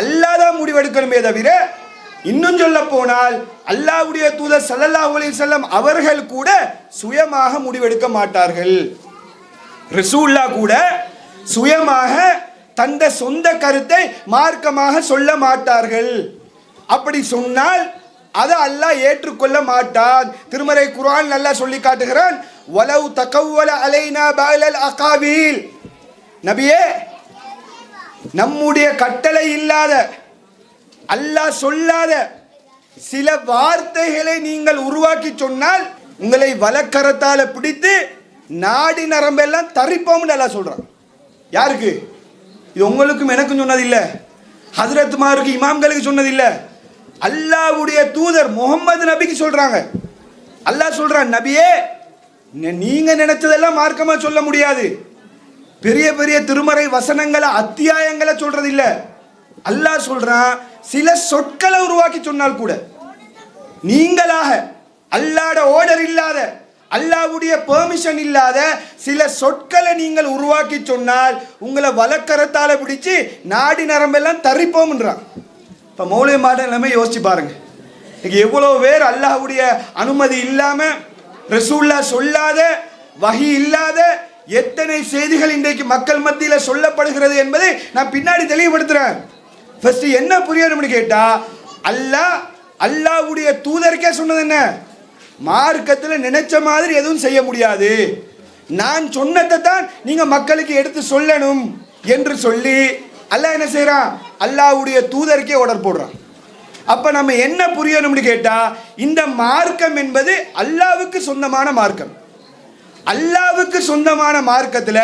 அல்லாஹ் தான் முடிவெடுக்கணுமே தவிர, இன்னும் சொல்ல போனால் அல்லாஹ்வுடைய தூதர் ஸல்லல்லாஹு அலைஹி வஸல்லம் அவர்கள் கூட சுயமாக முடிவெடுக்க மாட்டார்கள். ரசூலுல்லாஹ் கூட சுயமாக தந்த சொந்த கருத்தை மார்க்கமாக சொல்ல மாட்டார்கள். அப்படி சொன்னால் அதை அல்லாஹ் ஏற்றுக்கொள்ள மாட்டான். திருமறை குர்ஆன் அல்லாஹ் சொல்லி காட்டுகிறான், வலவ் தகவ்வல அலைனா பஅலல் அகாபீல். நபியே, நம்முடைய கட்டளை இல்லாத அல்லாஹ் சொல்லாத சில வார்த்தைகளை நீங்கள் உருவாக்கி சொன்னால் உங்களை வலக்கரத்தால பிடித்து நாடி நரம்பெல்லாம் தரிப்போம்னு அல்லாஹ் சொல்றான். யாருக்கு? இது உங்களுக்கும் எனக்கும் சொன்னது இல்லை, ஹஜ்ரத்மாருக்கு இமாம்களுக்கு சொன்னது இல்லை, அல்லாஹ்வுடைய தூதர் முகமது நபிக்கு சொல்றாங்க. அல்லாஹ் சொல்றான், நபியே நீங்க நினைச்சதெல்லாம் மார்க்கமா சொல்ல முடியாது. பெரிய பெரிய திருமறை வசனங்களை அத்தியாயங்களை சொல்றது இல்லை. அல்லாஹ் சொல்றான், சில சொற்களை உருவாக்கி சொன்னால் கூட நீங்களாக அல்லாஹ்வுடைய ஆர்டர் இல்லாத அல்லாஹ்வுடைய பெர்மிஷன் இல்லாத சில சொற்களை நீங்கள் உருவாக்கி சொன்னால் உங்களை வலக்கரத்தால பிடிச்சு நாடி நரம்பெல்லாம் தரிப்போம்ன்றான். இப்போ மௌலவி மாட எல்லாமே யோசிச்சு பாருங்க, எவ்வளோ பேர் அல்லாஹ்வுடைய அனுமதி இல்லாம ரசூலுல்லாஹ் சொல்லாத வஹி இல்லாத எத்தனை செய்திகள் இன்றைக்கு மக்கள் மத்தியில் சொல்லப்படுகிறது என்பதை நான் பின்னாடி தெளிவுபடுத்துறேன். ஃபர்ஸ்ட் என்ன புரியணும்னு கேட்டா, அல்லாஹ்வுடைய தூதருக்கே சொன்னது என்ன, மார்க்கத்தில் நினைச்ச மாதிரி எதுவும் செய்ய முடியாது, நான் சொன்னதை தான் நீங்க மக்களுக்கு எடுத்து சொல்லணும் என்று சொல்லி அல்லாஹ் என்ன செய்யறான், அல்லாஹ்வுடைய தூதருக்கே ஆர்டர் போடுறான். அப்ப நம்ம என்ன புரியணும்னு கேட்டா, இந்த மார்க்கம் என்பது அல்லாஹ்வுக்கு சொந்தமான மார்க்கம். அல்லாஹ்வுக்கு சொந்தமான மார்க்கத்துல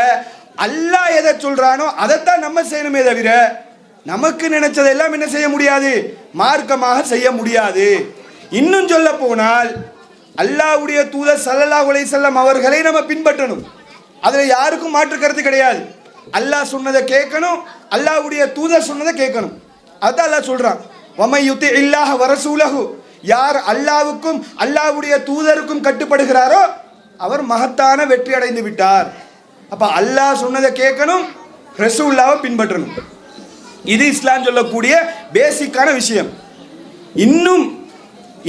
அல்லாஹ் எதை சொல்றானோ அதைத்தான் நம்ம செய்யணுமே தவிர நமக்கு நினைச்சதெல்லாம் என்ன செய்ய முடியாது, மார்க்கமாக செய்ய முடியாது. இன்னும் சொல்ல போனால் அல்லாஹ்வுடைய தூதர் ஸல்லல்லாஹு அலைஹி வஸல்லம் அவர்களை நம்ம பின்பற்றணும். அதுல யாருக்கும் மாற்று கருத்து கிடையாது. அல்லாஹ் சொன்னதை கேட்கணும், அல்லாஹ்வுடைய தூதர் சொன்னதை கேட்கணும். அதான் அல்லாஹ் சொல்றான், வமை யுத்தி இல்லாஹ வரசூலஹு. யார் அல்லாஹ்வுக்கும் அல்லாஹ்வுடைய தூதருக்கும் கட்டுப்படுகிறாரோ அவர் மகத்தான வெற்றி அடைந்து விட்டார். அப்ப அல்லாஹ் சொன்னதை கேட்கணும், ரசூலுல்லாஹ்வை பின்பற்றணும். இது இஸ்லாம் சொல்லக்கூடிய பேசிக்கான விஷயம்.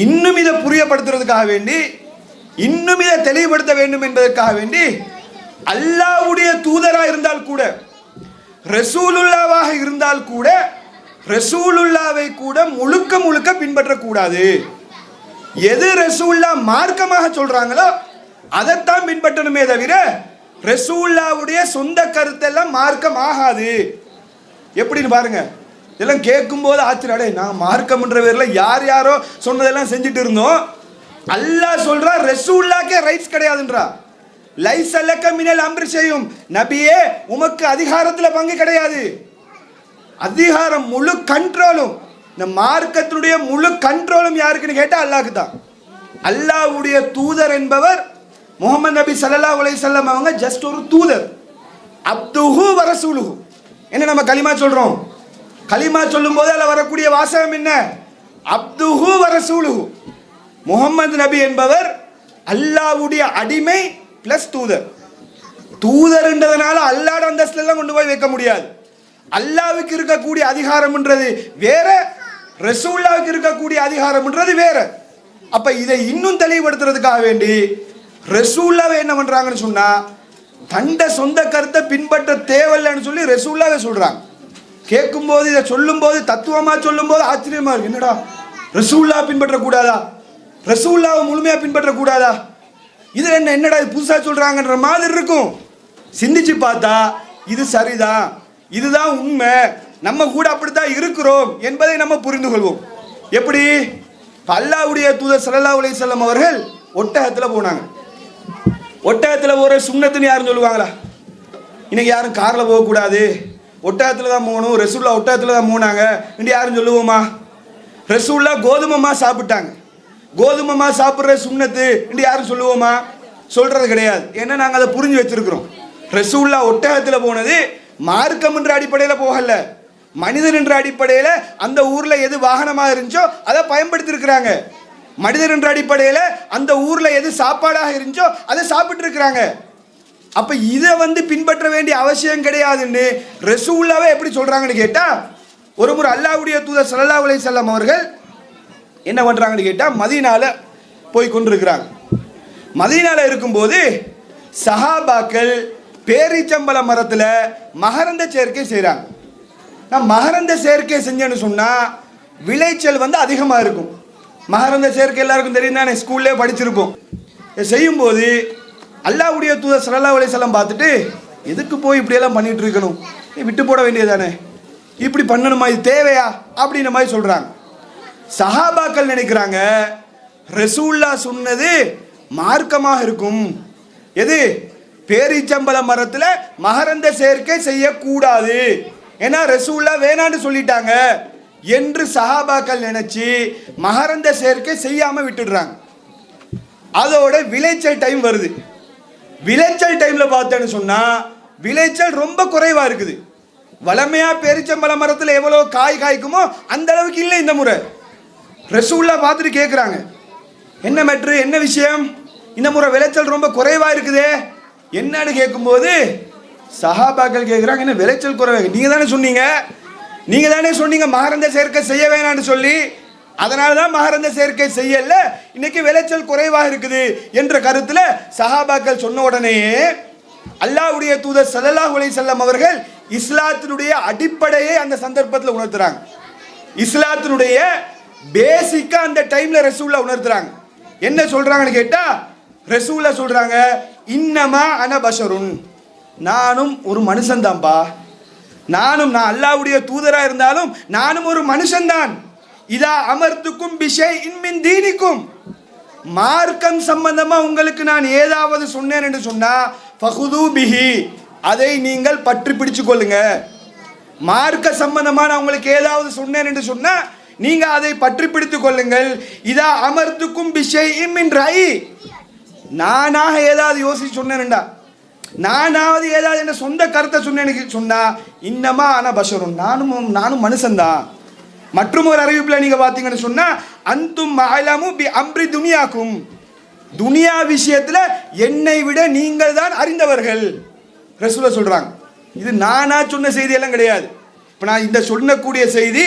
இன்னும் இதை புரியப்படுத்துறதுக்காக வேண்டி, இன்னும் இதை தெளிவுபடுத்த வேண்டும் என்பதற்காக வேண்டி, அல்லாஹ்வுடைய தூதராக இருந்தால் கூட ரசூலுல்லாவாக இருந்தால் கூட ரசூலுல்லாவை கூட முழுக்க முழுக்க பின்பற்றக்கூடாது. எது ரசூல்லா மார்க்கமாக சொல்றாங்களோ அதைத்தான் பின்பற்றணுமே தவிர ரசூல்லாவுடைய சொந்த கருத்தெல்லாம் மார்க்கம் ஆகாது. எப்படின்னு பாருங்க. இதெல்லாம் கேட்கும் போது ஆச்சரியம், நான் மார்க்கம்ன்ற பேர்ல யார் யாரோ சொன்னதெல்லாம் செஞ்சுட்டு இருந்தோம். அல்லாஹ் சொல்றா ரசூல்லாக்கே ரைட்ஸ் கிடையாதுன்றா. லைஸலக மினல் அம்ரி செய்யும், நபியே உமக்கு அதிகாரத்துல பங்கு கிடையாது. அதிகாரம் முழு கண்ட்ரோலும், இந்த மார்க்கத்தினுடைய முழு கண்ட்ரோலும் யாருக்குன்னு கேட்டா அல்லாஹ்க்கு தான். அல்லாஹ்வுடைய தூதர் என்பவர் முஹம்மது நபி ஸல்லல்லாஹு அலைஹி வஸல்லம் அவங்க ஜஸ்ட் ஒரு தூதர். அப்துஹு வ ரசூலுஹு. என்ன நம்ம கலிமா சொல்றோம்? கலிமா சொல்லும் போது அதில் வரக்கூடிய வாசகம் என்ன? அப்துஹு வ ரசூலுஹு. முஹம்மது நபி என்பவர் அல்லாஹ்வுடைய அடிமை பிளஸ் தூதர். தூதர்ன்றதுனால அல்லாஹ்வோட அந்தஸ்துல எல்லாம் கொண்டு போய் வைக்க முடியாது. அல்லாஹ்வுக்கு இருக்கக்கூடிய அதிகாரம்ன்றது வேற, ரசூலுல்லாஹ்வுக்கு இருக்கக்கூடிய அதிகாரம்ன்றது வேற. அப்ப இதை இன்னும் தெளிவுபடுத்துறதுக்காக வேண்டி ரசூலுல்லாஹ் என்ன பண்றாங்கன்னு சொன்னா, தண்ட சொந்த கருத்தை பின்பற்ற தேவையில்லைன்னு சொல்லி ரசூலுல்லாஹ் சொல்றாங்க. கேட்கும்போது இதை சொல்லும்போது தத்துவமா சொல்லும்போது ஆச்சரியமா இருக்கு. என்னடா ரசூலுல்லாஹ் பின்பற்ற கூடாதா? ரசூலுல்லாஹ் முழுமையா பின்பற்ற கூடாதா? இது என்னடா புதுசா சொல்றாங்கன்ற மாதிரி இருக்கும். சிந்திச்சு பார்த்தா இது சரிதான், இதுதான் உண்மை, நம்ம கூட அப்படித்தான் இருக்கிறோம் என்பதை நம்ம புரிந்து கொள்வோம். எப்படி? அல்லாஹ்வுடைய தூதர் ஸல்லல்லாஹு அலைஹி வஸல்லம் அவர்கள் ஒட்டகத்துல போனாங்க. ஒட்டகத்துல போற சுன்னத்துன்னு யாரும் சொல்லுவாங்களா? இன்னைக்கு யாரும் கார்ல போகக்கூடாது, ஒட்டகத்துல தான் போகணும், ரசூலுல்லாஹ் ஒட்டகத்துல தான் போனாங்க என்று யாரும் சொல்லுவோமா? ரசூலுல்லாஹ் கோதுமைமா சாப்பிட்டாங்க, கோதுமைமா சாப்பிட்ற சுன்னத்து என்று யாரும் சொல்லுவோமா? சொல்றது கிடையாது. ஏன்னா நாங்கள் அதை புரிஞ்சு வச்சிருக்கிறோம். ரசூலுல்லாஹ் ஒட்டகத்துல போனது மார்க்கம் என்ற அடிப்படையில் போகல, மனிதன் என்ற அடிப்படையில் அந்த ஊர்ல எது வாகனமாக இருந்துச்சோ அதை பயன்படுத்தி இருக்கிறாங்க. மனிதன் என்ற அடிப்படையில் அந்த ஊர்ல எது சாப்பாடாக இருந்துச்சோ அதை சாப்பிட்டு இருக்கிறாங்க. அப்ப இதை பின்பற்ற வேண்டிய அவசியம் கிடையாதுன்னு ரசூலுல்லாஹ்வே எப்படி சொல்றாங்கன்னு கேட்டா, ஒரு முறை அல்லாஹ்வுடைய தூதர் ஸல்லல்லாஹு அலைஹி வஸல்லம் அவர்கள் என்ன பண்றாங்கன்னு கேட்டா, மதீனால போய் கொண்டிருக்கிறாங்க. மதீனால இருக்கும்போது சஹாபாக்கள் பேரிச்சம்பள மரத்துல மகரந்த சேர்க்கை செய்யறாங்க. நான் மகரந்த சேர்க்கை செஞ்சேன்னு சொன்னா விளைச்சல் அதிகமா இருக்கும். மகரந்த சேர்க்கை எல்லாருக்கும் தெரியும் தானே, ஸ்கூல்லே படிச்சிருப்போம். செய்யும்போது அல்லாஹ்வுடைய தூதர் ஸல்லல்லாஹு அலைஹி வஸல்லம் பார்த்துட்டு, எதுக்கு போய் இப்படியெல்லாம் பண்ணிட்டு இருக்கணும், விட்டு போட வேண்டியதானே, இப்படி பண்ணணுமா, இது தேவையா அப்படின்ற மாதிரி சொல்றாங்க. சஹாபாக்கள் நினைக்கிறாங்க ரசூலுல்லாஹ் சொன்னது மார்க்கமாக இருக்கும். எது? பேரிச்சம்பள மரத்துல மகரந்த சேர்க்கை செய்யக்கூடாது, ஏன்னா ரசூலுல்லாஹ் வேணான்னு சொல்லிட்டாங்க என்று சஹாபாக்கள் நினைச்சு மகரந்த சேர்க்கை செய்யாம விட்டுடுறாங்க. அதோட விளைச்சல் டைம் வருது. விளைச்சல் டைம்ல பார்த்தேன்னு சொன்னா விளைச்சல் ரொம்ப குறைவா இருக்குது. வளமையா பேரிச்சம்பள மரத்துல எவ்வளவு காய் காய்க்குமோ அந்த அளவுக்கு இல்லை இந்த முறை. ரசூலுல்லாஹ் பார்த்துட்டு கேட்குறாங்க, என்ன மேட்ரு, என்ன விஷயம், இந்த முறை விளைச்சல் ரொம்ப குறைவா இருக்குதே என்னன்னு கேட்கும்போது சஹாபாக்கள் கேட்குறாங்க, என்ன விளைச்சல் குறைவா? நீங்க தானே சொன்னீங்க மகரந்த சேர்க்கை செய்ய வேணாம்னு சொல்லி, அதனால தான் மகரந்த சேர்க்கை செய்யல, இன்னைக்கு விளைச்சல் குறைவாக இருக்குது என்ற கருத்துல சஹாபாக்கள் சொன்ன உடனேயே அல்லாஹ்வுடைய தூதர் ஸல்லல்லாஹு அலைஹி வஸல்லம் அவர்கள் இஸ்லாத்தினுடைய அடிப்படையை அந்த சந்தர்ப்பத்தில் உணர்த்துறாங்க. இஸ்லாத்தினுடைய பேசிக்கா அந்த டைம்ல ரசூலுல்லாஹ் உணர்த்துறாங்க. என்ன சொல்றாங்கன்னு கேட்டா, ரசூலுல்லாஹ் சொல்றாங்க, இன்னமா அன பஷருன், நானும் ஒரு மனுஷன் தான்பா, நான் அல்லாஹ்வுடைய தூதரா இருந்தாலும் நானும் ஒரு மனுஷன் தான். இதா அமர்த்துக்கும் பிஷைஇன் மின் தீனிக்கும், மார்க்கம் சம்பந்தமா உங்களுக்கு நான் ஏதாவது சொன்னேன் என்று சொன்னா ஃபஹுது பிஹி, அதை நீங்கள் பற்றி பிடிச்சு கொள்ளுங்க. மார்க்க சம்பந்தமா நான் உங்களுக்கு ஏதாவது சொன்னேன் என்று சொன்னா நீங்க அதை பற்றி பிடித்துக் கொள்ளுங்கள். இதா அமர்த்துக்கும் பிஷைஇன் மின் ரயி, நானாக ஏதாவது யோசிச்சு சொன்னேன்டா, நானாவது ஏதாவது என்ன சொந்த கருத்தை சொன்னேன்னு சொன்னா இன்னமா ஆன பஷரும், நானும் மனுஷன்தான். மற்றும் ஒரு அறிவிப்புல நீங்க பாத்தீங்கன்னு சொன்னா அந்தும் அலமு பி அம்ரி துனியாக்கும், துனியா விஷயத்துல என்னை விட நீங்கள் தான் அறிந்தவர்கள் ரசூலுல்லாஹ் சொல்றாங்க. இது நானா சொன்ன செய்தி எல்லாம் கிடையாது. இப்ப நான் இந்த சொல்லக்கூடிய செய்தி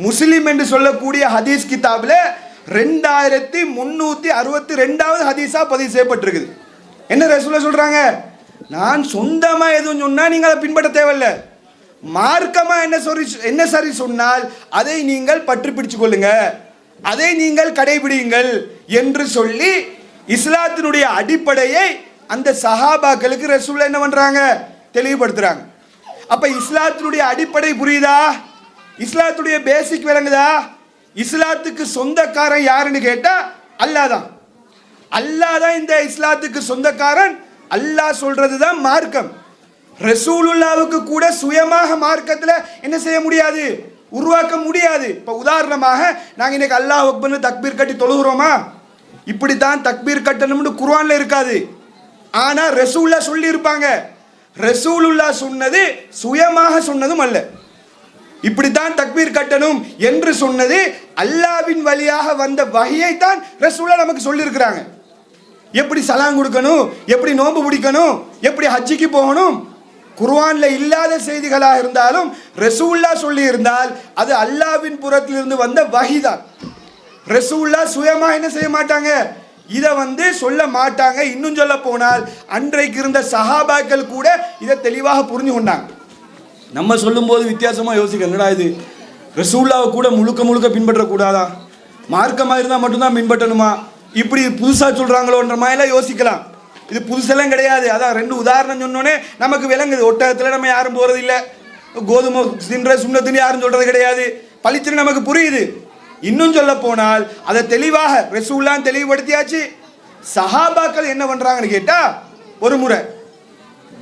முஸ்லிம் என்று சொல்லக்கூடிய ஹதீஸ் கிதாபில் 2362வது ஹதீஸா பதிவு செய்யப்பட்டிருக்குது. என்ன ரசூலுல்லாஹ் சொல்றாங்க, நான் சொந்தமா எதுவும் சொன்னா நீங்க அதை பின்பற்ற தேவையில்ல, மார்க்கமா என்ன சரி சொன்னால் அதை நீங்கள் பற்றி பிடிச்சு கொள்ளுங்க, அதை நீங்கள் கடைபிடியுங்கள் என்று சொல்லி இஸ்லாத்தினுடைய அடிப்படையை அந்த சஹாபாக்களுக்கு ரசூலுல்லாஹ் என்ன பண்றாங்க, தெளிவுபடுத்துறாங்க. அப்ப இஸ்லாத்தினுடைய அடிப்படை புரியுதா? இஸ்லாத்துடைய பேசிக் விளங்குதா? இஸ்லாத்துக்கு சொந்தக்காரன் யாருன்னு கேட்டா அல்லாஹ் தான். அல்லாஹ் தான் இந்த இஸ்லாத்துக்கு சொந்தக்காரன். அல்லாஹ் சொல்றதுதான் மார்க்கம். ரசூலுல்லாவுக்கு கூட சுயமாக மார்க்கத்தில் என்ன செய்ய முடியாது, உருவாக்க முடியாது. இப்போ உதாரணமாக நாங்கள் இன்னைக்கு அல்லாஹ் அக்பர்னு தக்பீர் கட்டி தொழுகிறோமா? இப்படித்தான் தக்பீர் கட்டணும்னு குர்ஆன்ல இருக்காது. ஆனா ரசூலுல்லாஹ் சொல்லி இருப்பாங்க. ரசூலுல்லாஹ் சொன்னது சுயமாக சொன்னதும் அல்ல. இப்படித்தான் தக்பீர் கட்டணும் என்று சொன்னது அல்லாஹ்வின் வழியாக வந்த வஹியை தான் ரசூலுல்லாஹ் நமக்கு சொல்லி இருக்கிறாங்க. எப்படி சலாம் கொடுக்கணும், எப்படி நோன்பு பிடிக்கணும், எப்படி ஹஜ்ஜிக்கு போகணும், குர்ஆன்ல இல்லாத செய்திகளாக இருந்தாலும் ரசூலுல்லாஹ் சொல்லி இருந்தால் அது அல்லாஹ்வின் புறத்திலிருந்து வந்த வஹி தான். ரசூலுல்லாஹ் சுயமா என்ன செய்ய மாட்டாங்க, இதை சொல்ல மாட்டாங்க. இன்னும் சொல்ல போனால் அன்றைக்கு இருந்த சஹாபாக்கள் கூட இதை தெளிவாக புரிஞ்சு கொண்டாங்க. நம்ம சொல்லும்போது வித்தியாசமா யோசிக்க, என்னடா இது ரசூலுல்லாஹ் கூட முழுக்க முழுக்க பின்பற்றக்கூடாதா, மார்க்கமாக இருந்தால் மட்டும்தான் பின்பற்றணுமா, இப்படி புதுசாக சொல்கிறாங்களோன்ற மாதிரிலாம் யோசிக்கலாம். இது புதுசெல்லாம் கிடையாது. அதான் 2 உதாரணம் சொன்னோன்னே நமக்கு விளங்குது. ஒட்டகத்தில் நம்ம யாரும் போகிறது இல்லை, கோதுமை தின்ற சுண்ணத்துன்னு யாரும் சொல்கிறது கிடையாது, பளிச்சுன்னு நமக்கு புரியுது. இன்னும் சொல்ல போனால் அதை தெளிவாக ரசூலுல்லாஹ் தெளிவுபடுத்தியாச்சு. சஹாபாக்கள் என்ன பண்ணுறாங்கன்னு கேட்டால், ஒரு முறை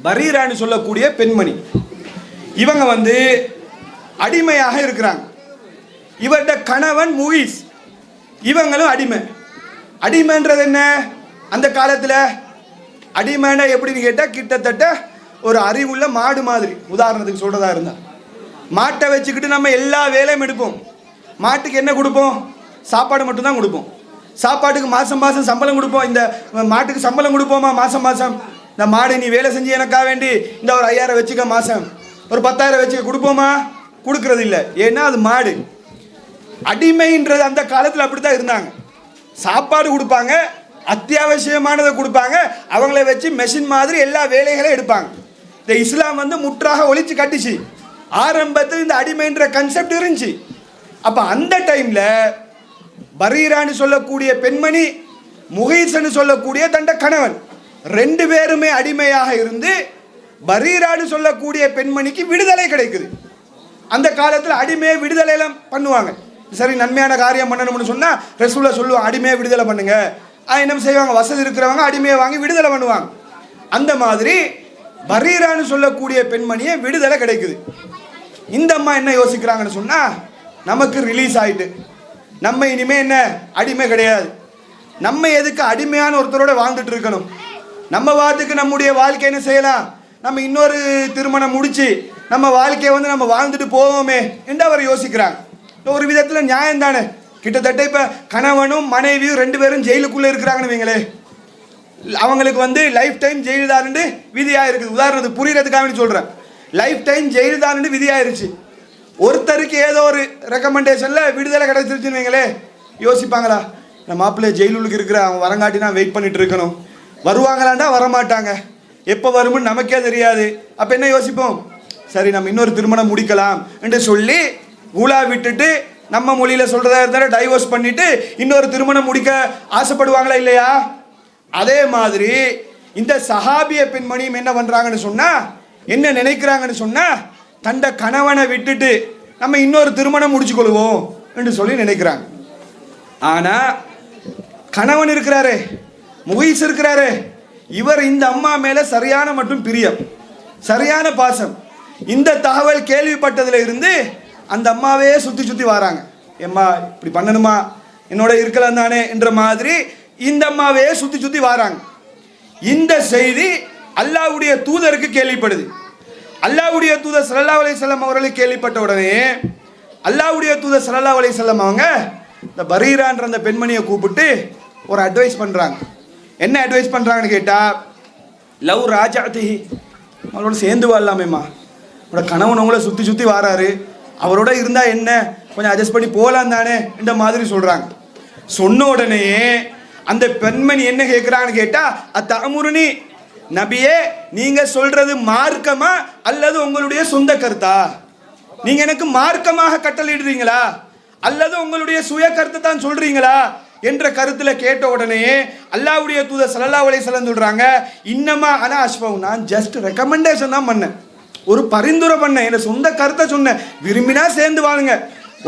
பரீரான்னு சொல்லக்கூடிய பெண்மணி, இவங்க அடிமையாக இருக்கிறாங்க. இவருடைய கணவன் முகீஸ், இவங்களும் அடிமை. அடிமைன்றது என்ன, அந்த காலத்தில் அடிமைன்னா எப்படின்னு கேட்டால் கிட்டத்தட்ட ஒரு அறிவுள்ள மாடு மாதிரி. உதாரணத்துக்கு சொல்கிறதா இருந்தால், மாட்டை வச்சுக்கிட்டு நம்ம எல்லா வேலையும் எடுப்போம். மாட்டுக்கு என்ன கொடுப்போம், சாப்பாடு மட்டும்தான் கொடுப்போம். சாப்பாட்டுக்கு மாதம் மாதம் சம்பளம் கொடுப்போம். இந்த மாட்டுக்கு சம்பளம் கொடுப்போமா மாதம் மாதம்? இந்த மாடு நீ வேலை செஞ்சு எனக்காக வேண்டி இந்த ஒரு 5000 வச்சுக்க, மாதம் ஒரு 10,000 வச்சுக்க கொடுப்போமா? கொடுக்கறது இல்லை. ஏன்னா அது மாடு. அடிமைன்றது அந்த காலத்தில் அப்படி தான் இருந்தாங்க. சாப்பாடு கொடுப்பாங்க, அத்தியாவசியமானதை கொடுப்பாங்க, அவங்கள வச்சு மெஷின் மாதிரி எல்லா வேலைகளையும் எடுப்பாங்க. இந்த இஸ்லாம் முற்றாக ஒழிச்சு கட்டிச்சு. ஆரம்பத்தில் இந்த அடிமைன்ற கன்செப்ட் இருந்துச்சு. அப்போ அந்த டைமில் பரீரான்னு சொல்லக்கூடிய பெண்மணி, முகீஸ்ன்னு சொல்லக்கூடிய தண்ட கணவன், 2 பேருமே அடிமையாக இருந்து பரீரான்னு சொல்லக்கூடிய பெண்மணிக்கு விடுதலை கிடைக்குது. அந்த காலத்தில் அடிமையை விடுதலையெல்லாம் பண்ணுவாங்க. சரி, நன்மையான காரியம் பண்ணணும்னு சொன்னால் ரசூலுல்லாஹ் சொல்லுவாங்க, அடிமையை விடுதலை பண்ணுங்க. என்ன செய்வாங்க, வசதி இருக்கிறவங்க அடிமையை வாங்கி விடுதலை பண்ணுவாங்க. அந்த மாதிரி பரீரான்னு சொல்லக்கூடிய பெண்மணியை விடுதலை கிடைக்குது. இந்த அம்மா என்ன யோசிக்கிறாங்கன்னு சொன்னால், நமக்கு ரிலீஸ் ஆகிட்டு நம்ம இனிமே என்ன அடிமை கிடையாது, நம்ம எதுக்கு அடிமையான ஒருத்தரோட வாழ்ந்துட்டு இருக்கணும், நம்ம வாத்துக்கு நம்முடைய வாழ்க்கை என்ன செய்யலாம், நம்ம இன்னொரு திருமணம் முடிச்சு நம்ம வாழ்க்கையை நம்ம வாழ்ந்துட்டு போவோமே என்று அவர் யோசிக்கிறாங்க. ஒரு விதத்தில் நியாயம் தானே. கிட்டத்தட்ட இப்போ கணவனும் மனைவியும் 2 பேரும் ஜெயிலுக்குள்ளே இருக்கிறாங்கன்னு வைங்களே, அவங்களுக்கு லைஃப் டைம் ஜெயில் தான்னு விதியாக இருக்குது. உதாரணத்துக்கு புரிகிறதுக்காக சொல்கிறேன், லைஃப் டைம் ஜெயில் தான்னு விதியாயிருச்சு. ஒருத்தருக்கு ஏதோ ஒரு ரெக்கமெண்டேஷனில் விடுதலை கிடைச்சிருச்சுன்னு வைங்களே, யோசிப்பாங்களா, இந்த மாப்பிள்ளை ஜெயிலுக்கு இருக்கிற அவங்க வரங்காட்டி நான் வெயிட் பண்ணிட்டு இருக்கணும், வருவாங்களாண்டா வரமாட்டாங்க, எப்போ வரும்னு நமக்கே தெரியாது. அப்போ என்ன யோசிப்போம், சரி நம்ம இன்னொரு திருமணம் முடிக்கலாம் என்று சொல்லி ஊழா விட்டுட்டு, நம்ம மொழியில் சொல்கிறதா இருந்தாலும் டைவர்ஸ் பண்ணிட்டு இன்னொரு திருமணம் முடிக்க ஆசைப்படுவாங்களா இல்லையா? அதே மாதிரி இந்த சஹாபிய பெண்மணியும் என்ன பண்ணுறாங்கன்னு சொன்னால், என்ன நினைக்கிறாங்கன்னு சொன்னால், தண்ட கணவனை விட்டுட்டு நம்ம இன்னொரு திருமணம் முடிச்சுக்கொள்வோம் என்று சொல்லி நினைக்கிறாங்க. ஆனால் கணவன் இருக்கிறாரு, முகீஸ் இருக்கிறாரு, இவர் இந்த அம்மா மேலே சரியான மற்றும் பிரியம், சரியான பாசம். இந்த தகவல் கேள்விப்பட்டதில் இருந்து அந்த அம்மாவே சுற்றி சுற்றி வராங்க. எம்மா இப்படி பண்ணணுமா, என்னோட இருக்கலாம் தானே என்ற மாதிரி இந்த அம்மாவே சுற்றி சுற்றி வராங்க. இந்த செய்தி அல்லாஹ்வுடைய தூதருக்கு கேள்விப்படுது. அல்லாஹ்வுடைய தூதர் ஸல்லல்லாஹு அலைஹி வஸல்லம் அவர்களுக்கு கேள்விப்பட்ட உடனே அல்லாஹ்வுடைய தூதர் ஸல்லல்லாஹு அலைஹி வஸல்லம் அவங்க இந்த பரீரான்ற அந்த பெண்மணியை கூப்பிட்டு ஒரு அட்வைஸ் பண்ணுறாங்க. என்ன அட்வைஸ் பண்ணுறாங்கன்னு கேட்டால், லவ் ராஜாத்திஹி, அவளோட சேர்ந்து வாழலாமேம்மா, அவரோட கணவன் உங்களை சுற்றி சுற்றி வாராரு, அவரோட இருந்தால் என்ன, கொஞ்சம் அட்ஜஸ்ட் பண்ணி போகலாம் தானே இந்த மாதிரி சொல்கிறாங்க. சொன்ன உடனே அந்த பெண்மணி என்ன கேட்குறாங்கன்னு கேட்டால், அத்தமுருனி, நபியே நீங்க சொல்றது மார்க்கமா அல்லது உங்களுடைய சொந்த கருத்தா, நீங்க எனக்கு மார்க்கமாக கட்டளையிடுறீங்களா அல்லது உங்களுடைய சுய கருத்தை தான் சொல்றீங்களா என்ற கருத்துல கேட்ட உடனே அல்லாஹ்வுடைய தூதர் ஸல்லல்லாஹு அலைஹி வஸல்லம் சொல்றாங்க, இன்னமா அனா அஷ்ஃபவு, நான் ஜஸ்ட் ரெக்கமெண்டேஷன் தான் பண்ணேன், ஒரு பரிந்துரை பண்ணேன், என் சொந்த கருத்தை சொன்னேன், விரும்பினா சேர்ந்து வாழுங்க,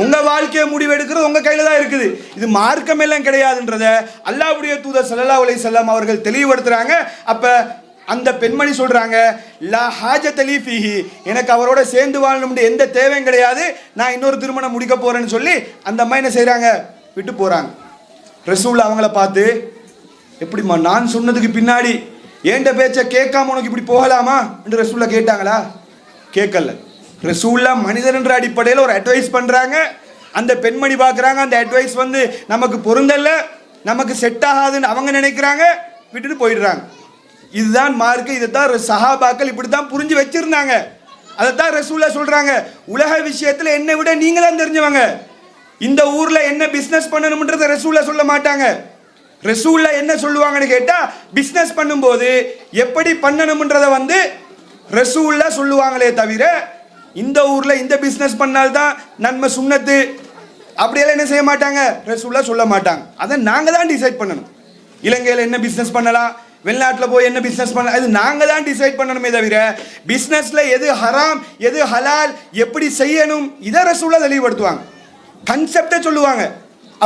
உங்க வாழ்க்கையை முடிவெடுக்கிறது உங்க கையில தான் இருக்குது, இது மார்க்கம் எல்லாம் கிடையாதுன்றத அல்லாஹ்வுடைய தூதர் ஸல்லல்லாஹு அலைஹி வஸல்லம் அவர்கள் தெளிவுபடுத்துறாங்க. அப்ப அந்த பெண்மணி சொல்றாங்க, லா ஹாஜத லீ ஃபீஹி, எனக்கு அவரோட சேர்ந்து வாழணும்னு எந்த தேவையும் கிடையாது, நான் இன்னொரு திருமணம் முடிக்க போறேன்னு சொல்லி அந்த அம்மா என்ன செய்றாங்க, விட்டு போறாங்க. ரசூல் அவங்கள பார்த்து, எப்படிம்மா நான் சொன்னதுக்கு பின்னாடி ஏண்ட பேச்சை கேட்காம உனக்கு இப்படி போகலாமா என்று ரசூல்ல கேட்டாங்களா? கேட்கல. ரசூல்லா மனிதன் என்ற அடிப்படையில் ஒரு அட்வைஸ் பண்றாங்க. அந்த பெண்மணி பார்க்குறாங்க, அந்த அட்வைஸ் வந்து நமக்கு பொருந்தல்ல, நமக்கு செட் ஆகாதுன்னு அவங்க நினைக்கிறாங்க, விட்டுட்டு போயிடுறாங்க. இதுதான் மார்க்கு. இதைத்தான் சஹாபாக்கள் இப்படி தான் புரிஞ்சு வச்சிருந்தாங்க. அதைத்தான் ரசூல்லா சொல்றாங்க, உலக விஷயத்தில் என்னை விட நீங்க தான் தெரிஞ்சவங்க, இந்த ஊர்ல என்ன பிசினஸ் பண்ணணும்ன்றத ரசூல்லா சொல்ல மாட்டாங்க. ரசூல்லா என்ன சொல்லுவாங்கன்னு கேட்டா, பிசினஸ் பண்ணும்போது எப்படி பண்ணணும்ன்றத வந்து ரசூல்லா சொல்லுவாங்களே தவிர, இந்த ஊர்ல இந்த பிசினஸ் பண்ணால்தான் நன்மை சுன்னத்து அப்படியெல்லாம் என்ன செய்ய மாட்டாங்க, ரசூல்லா சொல்ல மாட்டாங்க. அதை நாங்க தான் டிசைட் பண்ணணும். இலங்கையில் என்ன பிசினஸ் பண்ணலாம், வெளிநாட்டில் போய் என்ன பிசினஸ் பண்ணலாம், அது நாங்க தான் டிசைட் பண்ணணுமே தவிர, பிசினஸ்ல எது ஹராம் எது ஹலால் எப்படி செய்யணும் இதை ரசூல்லா தெளிவுபடுத்துவாங்க, கன்செப்டை சொல்லுவாங்க.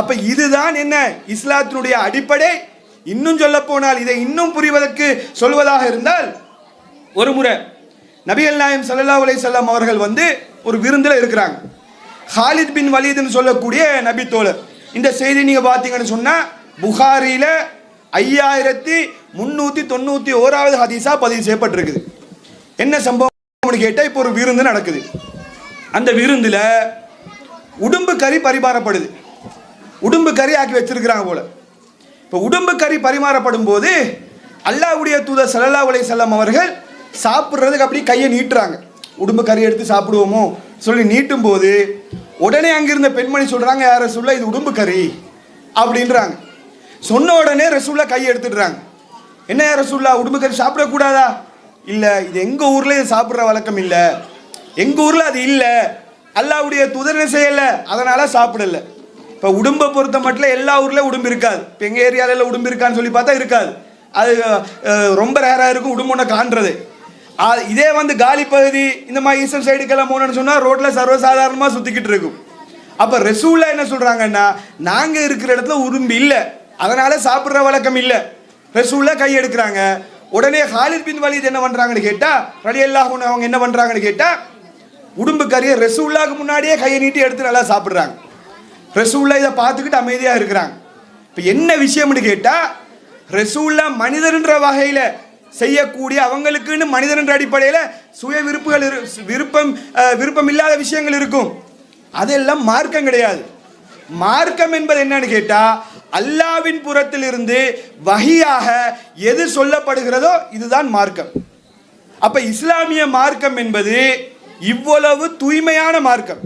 அப்ப இதுதான் என்ன இஸ்லாத்தினுடைய அடிப்படை. இன்னும் சொல்ல போனால் இதை இன்னும் புரிவதற்கு சொல்வதாக இருந்தால், ஒரு முறை நபிகள் நாயகம் ஸல்லல்லாஹு அலைஹி வஸல்லம் அவர்கள் வந்து ஒரு விருந்தில் இருக்கிறாங்க. ஹாலித் பின் வலீத்னு சொல்லக்கூடிய நபி தோழர். இந்த செய்தி நீங்க பார்த்தீங்கன்னு சொன்னா புகாரியில 5391வது ஹதீஸா பதிவு செய்யப்பட்டிருக்குது. என்ன சம்பவம் கேட்டால், இப்போ ஒரு விருந்து நடக்குது. அந்த விருந்தில் உடும்பு கறி பரிமாறப்படுது. உடும்பு கறி ஆக்கி வச்சிருக்கிறாங்க போல. இப்போ உடும்பு கறி பரிமாறப்படும் போது அல்லாஹ்வுடைய தூதர் ஸல்லல்லாஹு அலைஹி வஸல்லம் அவர்கள் சாப்பிட்றதுக்கு அப்படி கையை நீட்டுறாங்க. உடும்பு கறி எடுத்து சாப்பிடுவோமோ சொல்லி நீட்டும் போது உடனே அங்கிருந்த பெண்மணி சொல்றாங்க, யார் ரசூலுல்லாஹ், இது உடும்பு கறி அப்படின்றாங்க. சொன்ன உடனே ரசூலுல்லாஹ் கையை எடுத்துடுறாங்க. என்ன யார் ரசூலுல்லாஹ், உடும்பு கறி சாப்பிடக்கூடாதா? இல்லை, இது எங்கள் ஊரில் இது சாப்பிட்ற வழக்கம் இல்லை, எங்கள் ஊரில் அது இல்லை, அல்லாஹ்வுடைய தூதர் செய்யலை, அதனால சாப்பிடலை. இப்போ உடும்பை பொறுத்த மட்டும் எல்லா ஊர்லேயும் உடும்பு இருக்காது. இப்போ எங்கள் ஏரியாவில் உடும்பு இருக்கான்னு சொல்லி பார்த்தா இருக்காது, அது ரொம்ப ரேராக இருக்கும் உடும்பு ஒன்று காண்றது. இதே வந்து காலி பகுதி இந்த மாதிரி ஈஸ்டர் சைடுக்கெல்லாம் போனோன்னு சொன்னால் ரோட்டில் சர்வசாதாரணமாக சுற்றிக்கிட்டு இருக்கும். அப்போ ரசூலுல்லாஹ் என்ன சொல்கிறாங்கன்னா, நாங்கள் இருக்கிற இடத்துல உடும்பு இல்லை, அதனால சாப்பிட்ற வழக்கம் இல்லை. ரசூலுல்லாஹ் கை எடுக்கிறாங்க. உடனே ஹாலித் பின் வலீத் என்ன பண்ணுறாங்கன்னு கேட்டால், ரலியல்லாஹு அன்ஹு அவங்க என்ன பண்ணுறாங்கன்னு கேட்டால், உடும்பு கறியை ரசூலுல்லாஹ்க்கு முன்னாடியே கையை நீட்டி எடுத்து நல்லா சாப்பிட்றாங்க. ரசூலுல்லாஹ் இதை பார்த்துக்கிட்டு அமைதியாக இருக்கிறாங்க. இப்போ என்ன விஷயம்னு கேட்டால், ரசூலுல்லாஹ் மனிதர்ன்ற வகையில் செய்யக்கூடிய அவங்களுக்குன்னு மனிதன்ற அடிப்படையில் சுய விருப்பம் இல்லாத விஷயங்கள் இருக்கும். அதெல்லாம் மார்க்கம் கிடையாது. மார்க்கம் என்பது என்னன்னு கேட்டா, அல்லாஹ்வின் புறத்திலிருந்து வஹியாக எது சொல்லப்படுகிறதோ இதுதான் மார்க்கம். அப்ப இஸ்லாமிய மார்க்கம் என்பது இவ்வளவு தூய்மையான மார்க்கம்.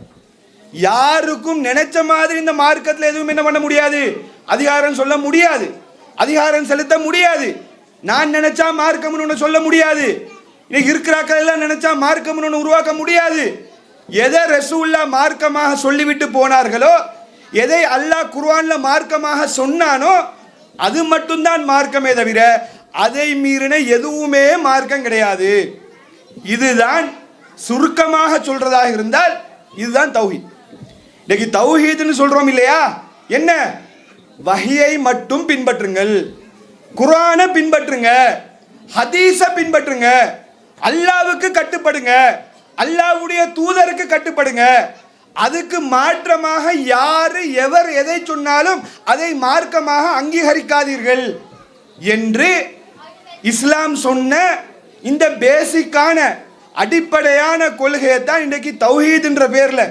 யாருக்கும் நினைச்ச மாதிரி இந்த மார்க்கத்தில் எதுவும் என்ன பண்ண முடியாது, அதிகாரம் சொல்ல முடியாது, அதிகாரம் செலுத்த முடியாது. நான் நினைச்சா மார்க்கம்னு ஒன்று சொல்ல முடியாது. இன்னைக்கு இருக்கிறாக்கள் எல்லாம் நினைச்சா மார்க்கம்னு ஒன்று உருவாக்க முடியாது. எதை ரசூலுல்லாஹ் மார்க்கமாக சொல்லிவிட்டு போனார்களோ, எதை அல்லாஹ் குர்ஆன்ல மார்க்கமாக சொன்னானோ அது மட்டும்தான் மார்க்கமே தவிர அதை மீறின எதுவுமே மார்க்கம் கிடையாது. இதுதான் சுருக்கமாக சொல்றதாக இருந்தால் இதுதான் தௌஹீத். இன்னைக்கு தௌஹீத்னு சொல்றோம் இல்லையா, என்ன வஹியை மட்டும் பின்பற்றுங்கள், குர்ஆனை பின்பற்றுங்க, ஹதீஸை பின்பற்றுங்க, அல்லாஹ்வுக்கு கட்டுப்படுங்க, அல்லாஹ்வுடைய தூதருக்கு கட்டுப்படுங்க, அதுக்கு மாற்றமாக யாரு எவர் எதை சொன்னாலும் அதை மார்க்கமாக அங்கீகரிக்காதீர்கள் என்று இஸ்லாம் சொன்ன இந்த பேசிக்கான அடிப்படையான கொள்கையை தான் இன்றைக்கு தௌஹீத்ன்ற பேர்ல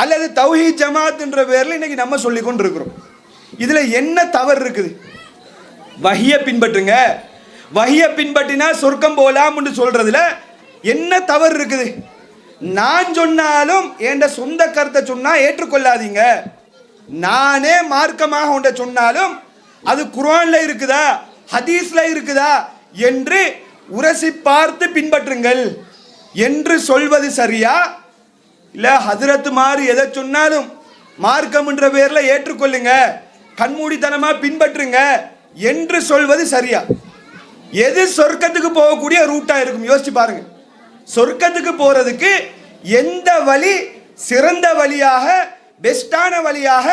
அல்லது தௌஹீத் ஜமாத் என்ற பேர்ல இன்னைக்கு நம்ம சொல்லி கொண்டு இருக்கிறோம். இதுல என்ன தவறு இருக்குது? வஹியை பின்பற்றுங்க, வஹியை பின்பற்றினா சொர்க்கம் போலாம் என்று சொல்றதுல என்ன தவறு இருக்குது? நான் சொன்னாலும் என் சொந்த கருத்தை சொன்னா ஏற்றுக்கொள்ளாதீங்க, நானே மார்க்கமாக ஒன்றை சொன்னாலும் அது குர்ஆன்ல இருக்குதா ஹதீஸ்ல இருக்குதா என்று உரசி பார்த்து பின்பற்றுங்கள் என்று சொல்வது சரியா? இல்ல ஹஜ்ரத் மாறு எதை சொன்னாலும் மார்க்கம் என்ற பேர்ல ஏற்றுக்கொள்ளுங்க, கண்மூடித்தனமா பின்பற்றுங்க என்று சொல்வது சரியா? எது சொர்க்கத்துக்கு போகக்கூடிய ரூட்டா இருக்கும்? யோசிச்சு பாருங்க. சொர்க்கத்துக்கு போறதுக்கு எந்த வழி சிறந்த வழியாக, பெஸ்டான வழியாக,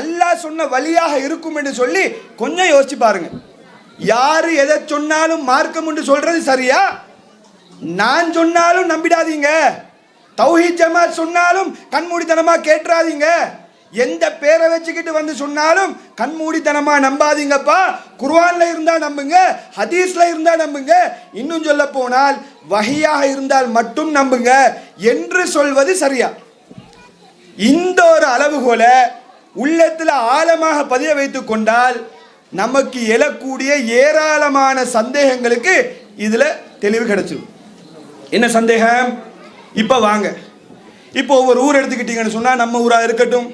அல்லாஹ் சொன்ன வழியாக இருக்கும் என்று சொல்லி கொஞ்சம் யோசிச்சு பாருங்க. யாரு எதை சொன்னாலும் மார்க்கம் என்று சொல்றது சரியா? நான் சொன்னாலும் நம்பிடாதீங்க, தௌஹீத் ஜமாத் சொன்னாலும் கண்மூடித்தனமா கேட்டுறாதீங்க, எந்த பேரை வச்சுக்கிட்டு வந்து சொன்னாலும் கண்மூடித்தனமா நம்பாதீங்கப்பா. குர்ஆன்ல இருந்தா நம்புங்க, ஹதீஸ்ல இருந்தா நம்புங்க, இன்னும் சொல்ல போனால் வஹியாக இருந்தால் மட்டும் நம்புங்க என்று சொல்வது சரியா? இந்த ஒரு அளவுகோல உள்ளத்துல ஆழமாக பதிய வைத்துக் கொண்டால் நமக்கு எழக்கூடிய ஏராளமான சந்தேகங்களுக்கு இதுல தெளிவு கிடைச்சிடும். என்ன சந்தேகம்? இப்ப வாங்க, இப்போ ஒவ்வொரு ஊர் எடுத்துக்கிட்டீங்கன்னு சொன்னா, நம்ம ஊரா இருக்கட்டும்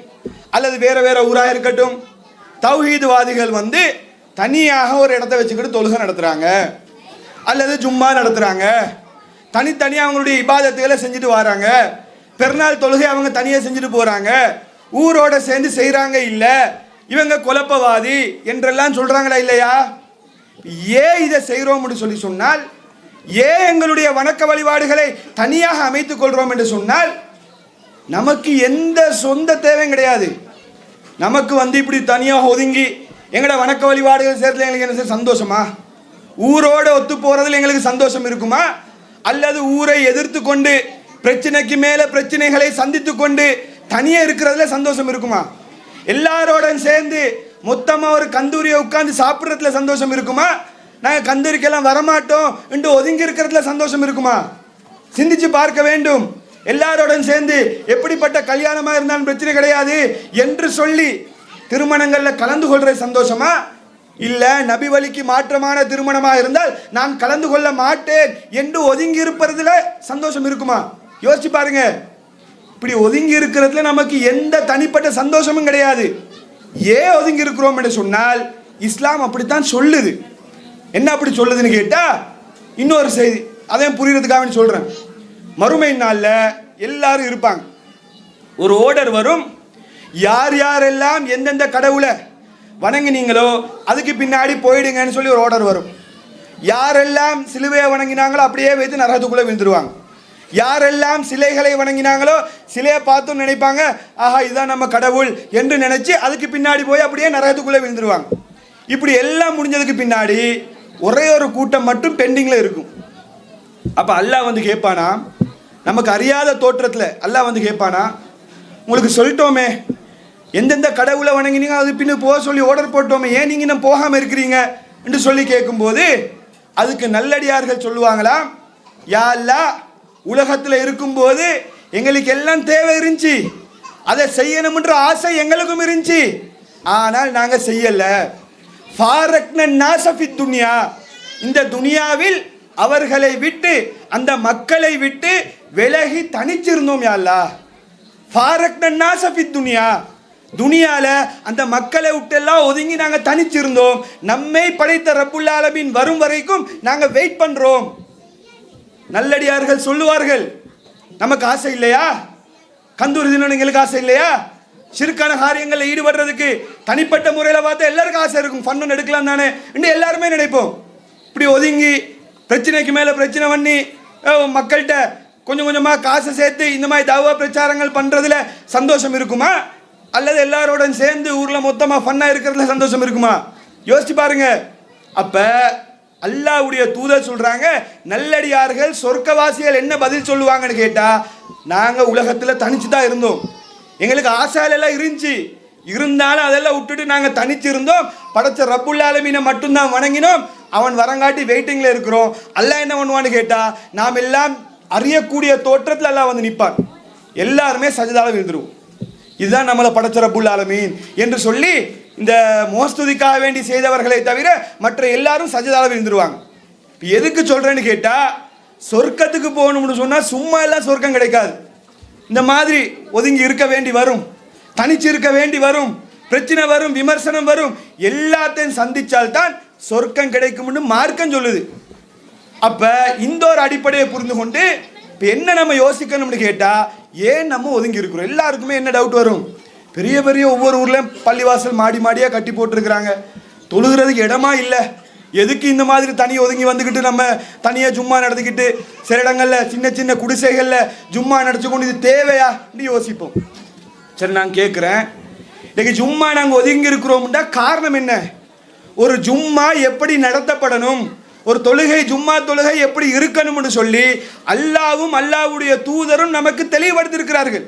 அல்லது வேற வேற ஊரா இருக்கட்டும், தௌஹீத்வாதிகள் வந்து தனியாக ஒரு இடத்த வச்சுக்கிட்டு தொழுகை நடத்துறாங்க அல்லது ஜும்மா நடத்துறாங்க, தனித்தனியாக அவங்களுடைய இபாதத்துகளை செஞ்சுட்டு வராங்க, பெருநாள் தொழுகை அவங்க தனியாக செஞ்சுட்டு போறாங்க, ஊரோட சேர்ந்து செய்யறாங்க, இல்ல இவங்க குழப்பவாதி என்றெல்லாம் சொல்றாங்களா இல்லையா? ஏன் இதை செய்கிறோம் சொல்லி சொன்னால், ஏன் எங்களுடைய வணக்க வழிபாடுகளை தனியாக அமைத்துக் கொள்றோம் என்று சொன்னால், நமக்கு எந்த சொந்த தேவையும் கிடையாது. நமக்கு வந்து இப்படி தனியாக ஒதுங்கி எங்களோட வணக்க வழிபாடுகள் சேர்த்துல எங்களுக்கு என்ன சந்தோஷமா? ஊரோட ஒத்து போறதுல எங்களுக்கு சந்தோஷம் இருக்குமா? அல்லது ஊரை எதிர்த்து கொண்டு பிரச்சனைக்கு மேல பிரச்சனைகளை சந்தித்து கொண்டு தனியே இருக்கிறதுல சந்தோஷம் இருக்குமா? எல்லாரோட சேர்ந்து மொத்தமா ஒரு கந்தூரியை உட்கார்ந்து சாப்பிட்றதுல சந்தோஷம் இருக்குமா? நாங்க கந்தூரிக்கெல்லாம் வரமாட்டோம் என்று ஒதுங்கி இருக்கிறதுல சந்தோஷம் இருக்குமா? சிந்திச்சு பார்க்க வேண்டும். எல்லாரோட சேர்ந்து எப்படிப்பட்ட கல்யாணமா இருந்தாலும் பிரச்சனை கிடையாது என்று சொல்லி திருமணங்கள்ல கலந்து கொள்ற சந்தோஷமா? இல்ல நபி வழிக்கு மாற்றமான திருமணமா இருந்தால் நான் கலந்து கொள்ள மாட்டேன் என்று ஒதுங்கி இருப்பதுல சந்தோஷம் இருக்குமா? யோசிச்சு பாருங்க. இப்படி ஒதுங்கி இருக்கிறதுல நமக்கு எந்த தனிப்பட்ட சந்தோஷமும் கிடையாது. ஏன் ஒதுங்கி இருக்கிறோம் என்று சொன்னால், இஸ்லாம் அப்படித்தான் சொல்லுது. என்ன அப்படி சொல்லுதுன்னு கேட்டா, இன்னொரு செய்தி அதையும் புரியறதுக்காக சொல்றேன். மறுமை நாள்ல எல்லாரும் இருப்பாங்க, ஒரு ஓர்டர் வரும், யார் யாரெல்லாம் எந்தெந்த கடவுளை வணங்கினீங்களோ அதுக்கு பின்னாடி போயிடுங்கன்னு சொல்லி ஒரு ஆர்டர் வரும். யாரெல்லாம் சிலுவையை வணங்கினாங்களோ அப்படியே வைத்து நரகத்துக்குள்ள விழுந்துருவாங்க. யாரெல்லாம் சிலைகளை வணங்கினாங்களோ சிலையை பார்த்து நினைப்பாங்க, ஆஹா இதுதான் நம்ம கடவுள் என்று நினைச்சு அதுக்கு பின்னாடி போய் அப்படியே நரகத்துக்குள்ள விழுந்துருவாங்க. இப்படி எல்லாம் முடிஞ்சதுக்கு பின்னாடி ஒரே ஒரு கூட்டம் மட்டும் பெண்டிங்ல இருக்கும். அப்ப அல்லாஹ் வந்து கேட்பானா, நமக்கு அறியாத தோற்றத்துல அல்லாஹ் வந்து கேட்பானா, உங்களுக்கு சொல்லிட்டோமே எந்தெந்த கடவுளை வணங்கினீங்க அது பின்ன போக சொல்லி ஆர்டர் போட்டோமே, ஏன் நீங்க இன்னும் போகாம இருக்கிறீங்க என்று சொல்லி கேட்கும்போது அதுக்கு நல்லடியார்கள் சொல்லுவாங்களாம், யா அல்லாஹ் உலகத்தில் இருக்கும்போது எங்களுக்கு எல்லாம் தேவை இருந்துச்சு, அதை செய்யணும்ன்ற ஆசை எங்களுக்கும் இருந்துச்சு, ஆனால் நாங்க செய்யல. ஃபாரக்ன நாஸஃபித் துன்யா, இந்த துனியாவில் அவர்களை விட்டு அந்த மக்களை விட்டு விலகி தனிச்சிருந்தோம். யா அல்லாஹ் ஃபாரக்ன நாஸஃபித் துன்யா, துனியால அந்த மக்களை விட்டு எல்லாம் ஒதுங்கி நாங்க தனிச்சிருந்தோம், நம்மை படைத்த ரப்புல் ஆலமீன் வரும் வரைக்கும் நாங்க வெயிட் பண்றோம். நல்லடியார்கள் சொல்லுவார்கள், நமக்கு ஆசை இல்லையா? கந்தூரி தினம் எங்களுக்கு ஆசை இல்லையா? சிறுக்கான காரியங்களில் ஈடுபடுறதுக்கு தனிப்பட்ட முறையில் பார்த்தா எல்லாருக்கும் ஆசை இருக்கும், ஃபன்னு எடுக்கலாம் தானே என்று எல்லாருமே நினைப்போம். இப்படி ஒதுங்கி பிரச்சனைக்கு மேலே பிரச்சனை பண்ணி மக்கள்கிட்ட கொஞ்சம் கொஞ்சமாக காசை சேர்த்து இந்த மாதிரி தவா பிரச்சாரங்கள் பண்ணுறதுல சந்தோஷம் இருக்குமா? அல்லது எல்லாரோட சேர்ந்து ஊரில் மொத்தமாக ஃபன்னாக இருக்கிறதுல சந்தோஷம் இருக்குமா? யோசிச்சு பாருங்க. அப்போ அல்லாஹ்வுடைய தூதர் சொல்றாங்க, நல்லடியார்கள் சொர்க்கவாசிகள் என்ன பதில் சொல்லுவாங்கன்னு கேட்டா, நாங்க உலகத்துல தனிச்சு தான் இருந்தோம், எங்களுக்கு ஆசைகள் எல்லாம் இருந்துச்சு, இருந்தாலும் அதெல்லாம் விட்டுட்டு நாங்க தனிச்சு இருந்தோம், படைச்ச ரப்புல் ஆலமீனை மட்டும்தான் வணங்கினோம், அவன் வரங்காட்டி வெயிட்டிங்ல இருக்கிறோம். அல்லாஹ் என்ன பண்ணுவான்னு கேட்டா, நாம் எல்லாம் அறியக்கூடிய தோற்றத்தில் அல்லாஹ் வந்து நிற்பான், எல்லாருமே சஜதால விழுந்துருவோம், இதுதான் நம்மளை படைச்ச ரப்புல் ஆலமீன் என்று சொல்லி இந்த மோஸ்துதிக்காக வேண்டி செய்தவர்களை தவிர மற்ற எல்லாரும் சஜதால விழுந்துருவாங்க. எதுக்கு சொல்றேன்னு கேட்டா, சொர்க்கத்துக்கு போகணும்னு சொன்னா சும்மா எல்லாம் சொர்க்கம் கிடைக்காது. இந்த மாதிரி ஒதுங்கி இருக்க வேண்டி வரும், தனிச்சு இருக்க வேண்டி வரும், பிரச்சனை வரும், விமர்சனம் வரும், எல்லாத்தையும் சந்திச்சால் தான் சொர்க்கம் கிடைக்கும்னு மார்க்கம் சொல்லுது. அப்ப இந்த ஒரு அடிப்படையை புரிந்து கொண்டு இப்ப என்ன நம்ம யோசிக்கணும்னு கேட்டா, ஏன் நம்ம ஒதுங்கி இருக்கிறோம்? எல்லாருக்குமே என்ன டவுட் வரும், பெரிய பெரிய ஒவ்வொரு ஊர்லயும் பள்ளிவாசல் மாடி மாடியா கட்டி போட்டிருக்கிறாங்க. தொழுகிறதுக்கு இடமா இல்லை. எதுக்கு இந்த மாதிரி தனி ஒதுங்கி வந்துக்கிட்டு நம்ம தனியாக ஜும்மா நடத்திக்கிட்டு சில இடங்களில் சின்ன சின்ன குடிசைகளில் ஜும்மா நடத்தி கொண்டு இது தேவையா யோசிப்போம். சரி, நான் கேட்குறேன், இன்னைக்கு ஜும்மா நாங்கள் ஒதுங்கி இருக்கிறோம்னா காரணம் என்ன? ஒரு ஜும்மா எப்படி நடத்தப்படணும், ஒரு தொழுகை ஜும்மா தொழுகை எப்படி இருக்கணும்னு சொல்லி அல்லாவும் அல்லாவுடைய தூதரும் நமக்கு தெளிவுபடுத்தியிருக்கிறார்கள்.